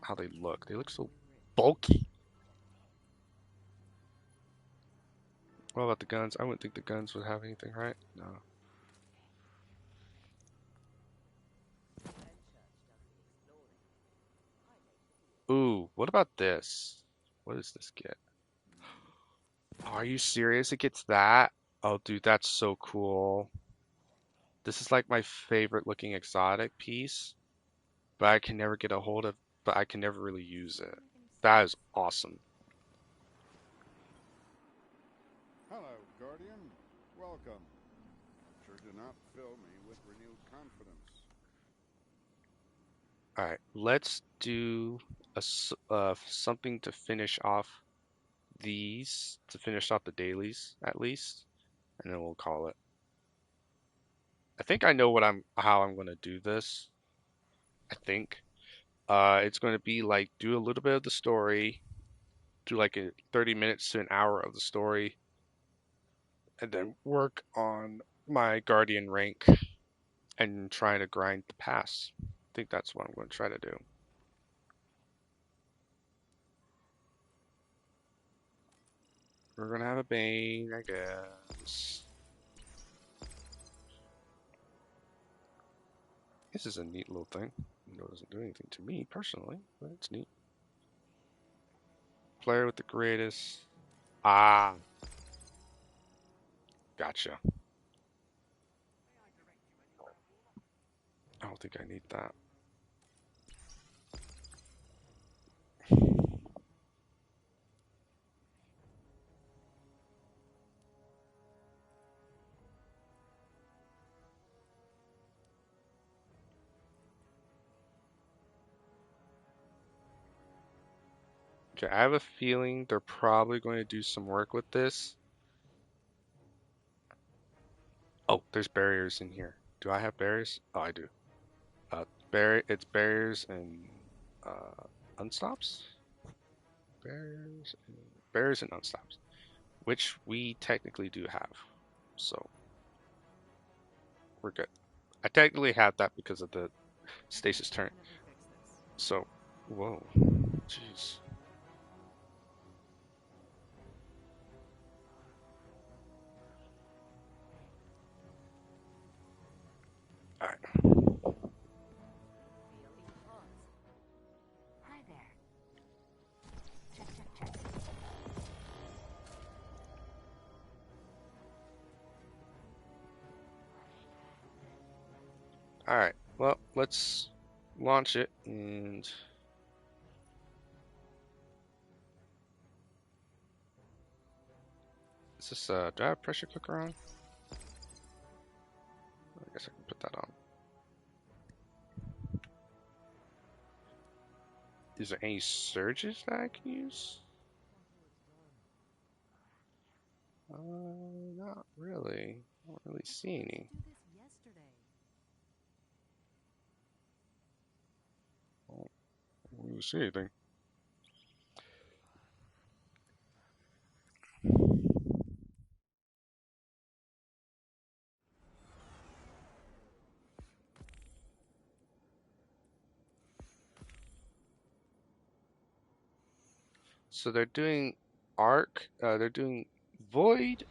how they look. They look so bulky. What about the guns? I wouldn't think the guns would have anything, right? No. Ooh, what about this? What does this get? Are you serious? It gets that? Oh, dude, that's so cool. This is like my favorite looking exotic piece, but I can never get a hold of, but I can never really use it. That is awesome. Hello, Guardian. Welcome. Sure do not fill me with renewed confidence. All right, let's do something to finish off these, to finish off the dailies at least, and then we'll call it. I think I know how I'm going to do this. I think it's going to be like do a little bit of the story, do like a 30 minutes to an hour of the story, and then work on my guardian rank and try to grind the pass. I think that's what I'm going to try to do. We're going to have a Bane, I guess. This is a neat little thing. It doesn't do anything to me personally, but it's neat. Player with the greatest. Ah, gotcha. I don't think I need that. Okay, I have a feeling they're probably going to do some work with this. Oh, there's barriers in here. Do I have barriers? Oh, I do. It's barriers and unstops. Barriers and unstops, which we technically do have. So we're good. I technically have that because of the stasis turn. So, whoa, jeez. All right. Hi there. Check, check, check. All right. Well, let's launch it and. Is this do I have pressure cooker on? I guess I can put that on. Is there any surges that I can use? Not really. I don't really see any. I don't really see anything. So they're doing arc. They're doing void,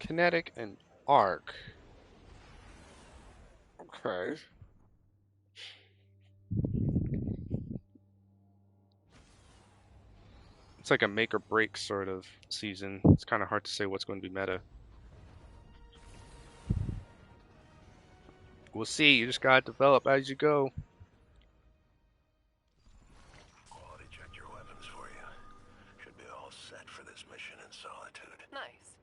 kinetic, and arc. Okay. It's like a make or break sort of season. It's kind of hard to say what's going to be meta. We'll see. You just gotta develop as you go. Quality checked your weapons for you. Should be all set for this mission in Solitude. Nice.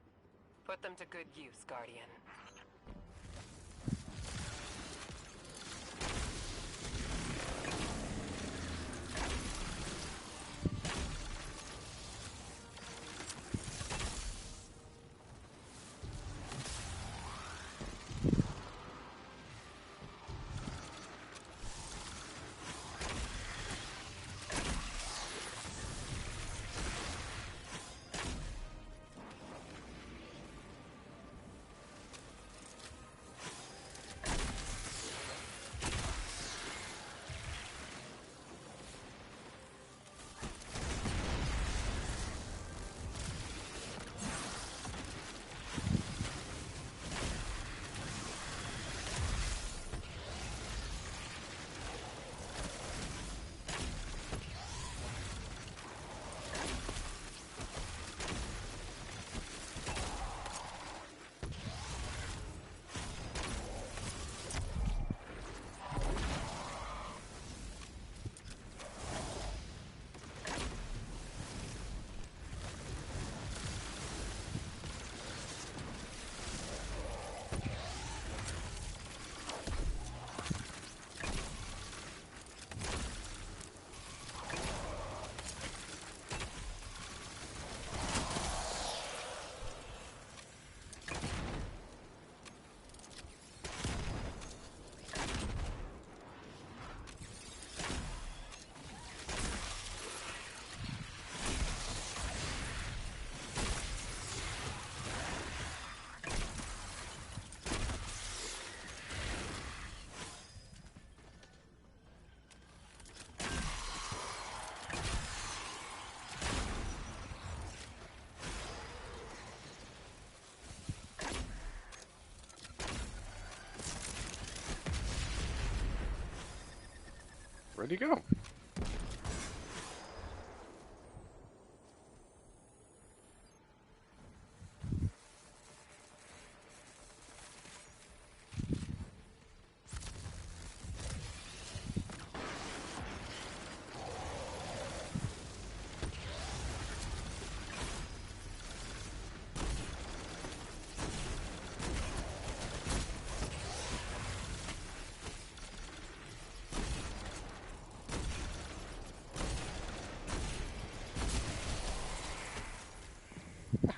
Where'd he go?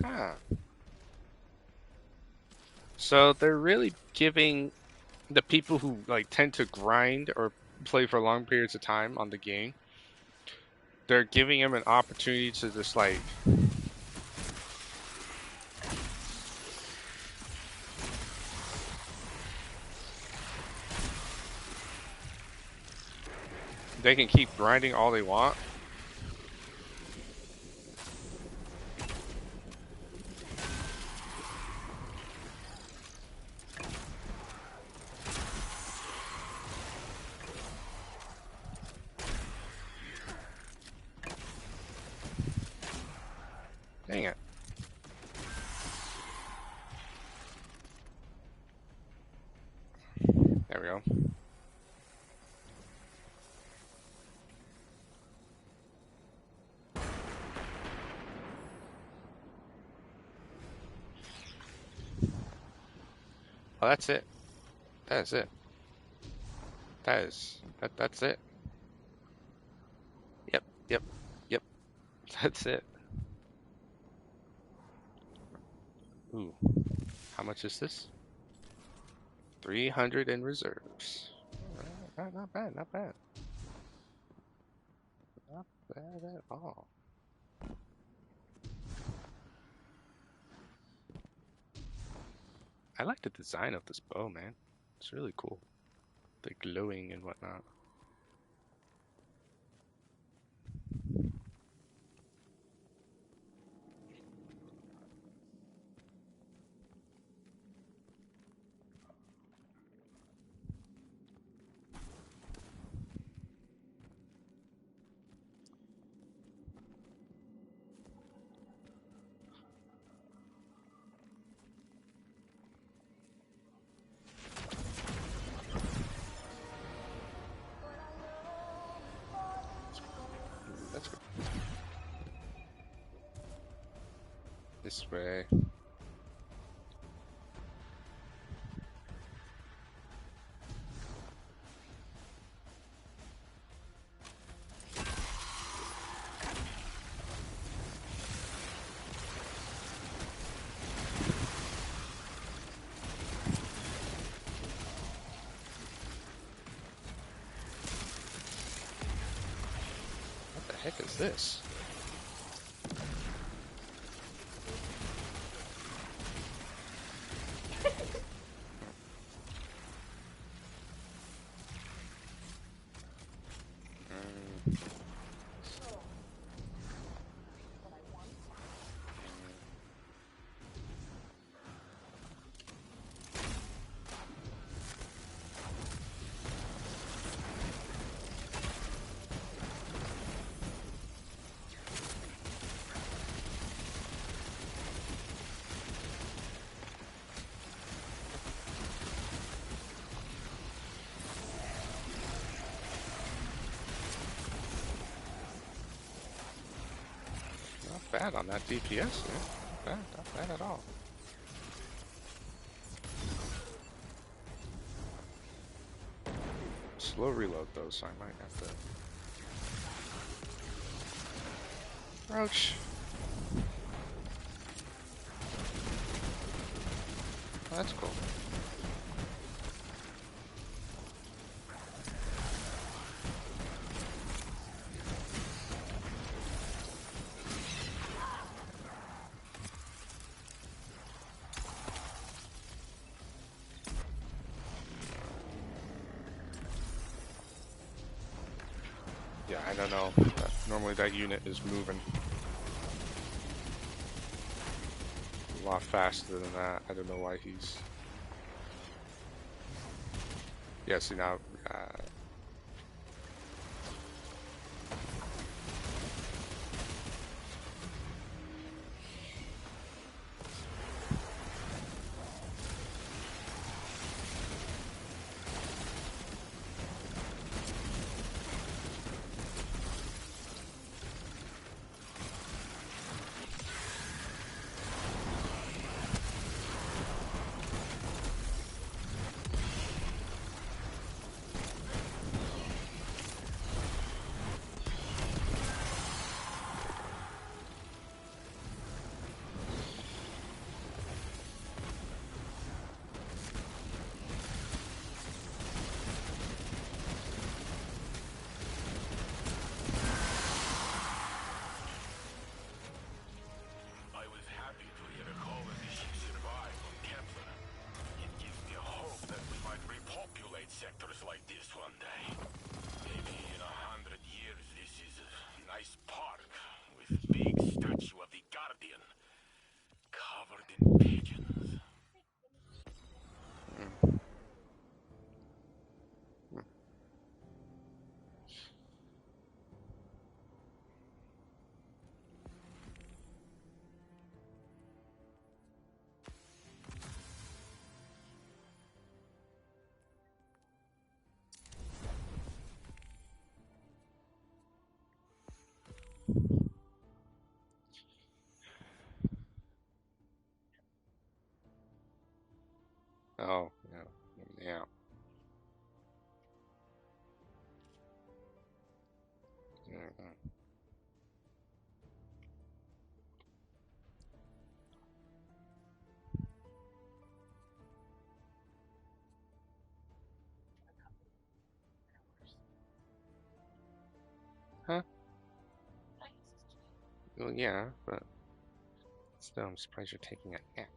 Aha. So they're really giving the people who like tend to grind or play for long periods of time on the game, they're giving them an opportunity to just like they can keep grinding all they want. Dang it. There we go. Oh, that's it. That is it. That's it. Yep, yep, yep. That's it. Ooh. How much is this? 300 in reserves. Not bad, not bad. Not bad at all. I like the design of this bow, man. It's really cool. The glowing and whatnot. Let's go this way. is this? Not bad on that DPS, yeah. Not bad at all. Slow reload though, so I might have to approach. Oh, that's cool. Yeah, I don't know. Normally that unit is moving a lot faster than that. I don't know why he's... Yeah, see now... sectors like this one day. Maybe in 100 years, this is a nice park with big statue of the Guardian covered in pigeons. Oh, yeah. Yeah. Huh? Well, yeah, but still, I'm surprised you're taking a nap.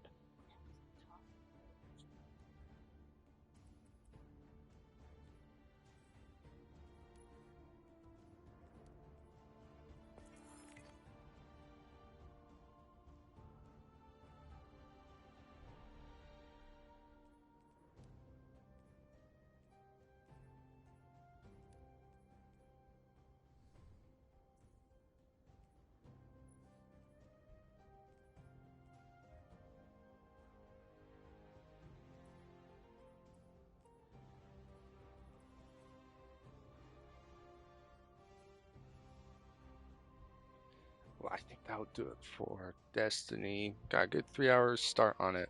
Well, I think that would do it for Destiny. Got a good 3 hours start on it.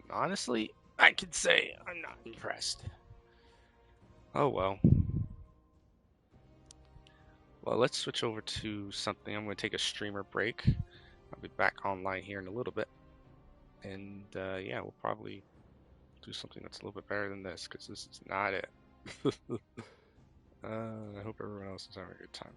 And honestly, I can say I'm not impressed. Oh well. Well, let's switch over to something. I'm going to take a streamer break. I'll be back online here in a little bit. And yeah, we'll probably do something that's a little bit better than this, because this is not it. I hope everyone else is having a good time.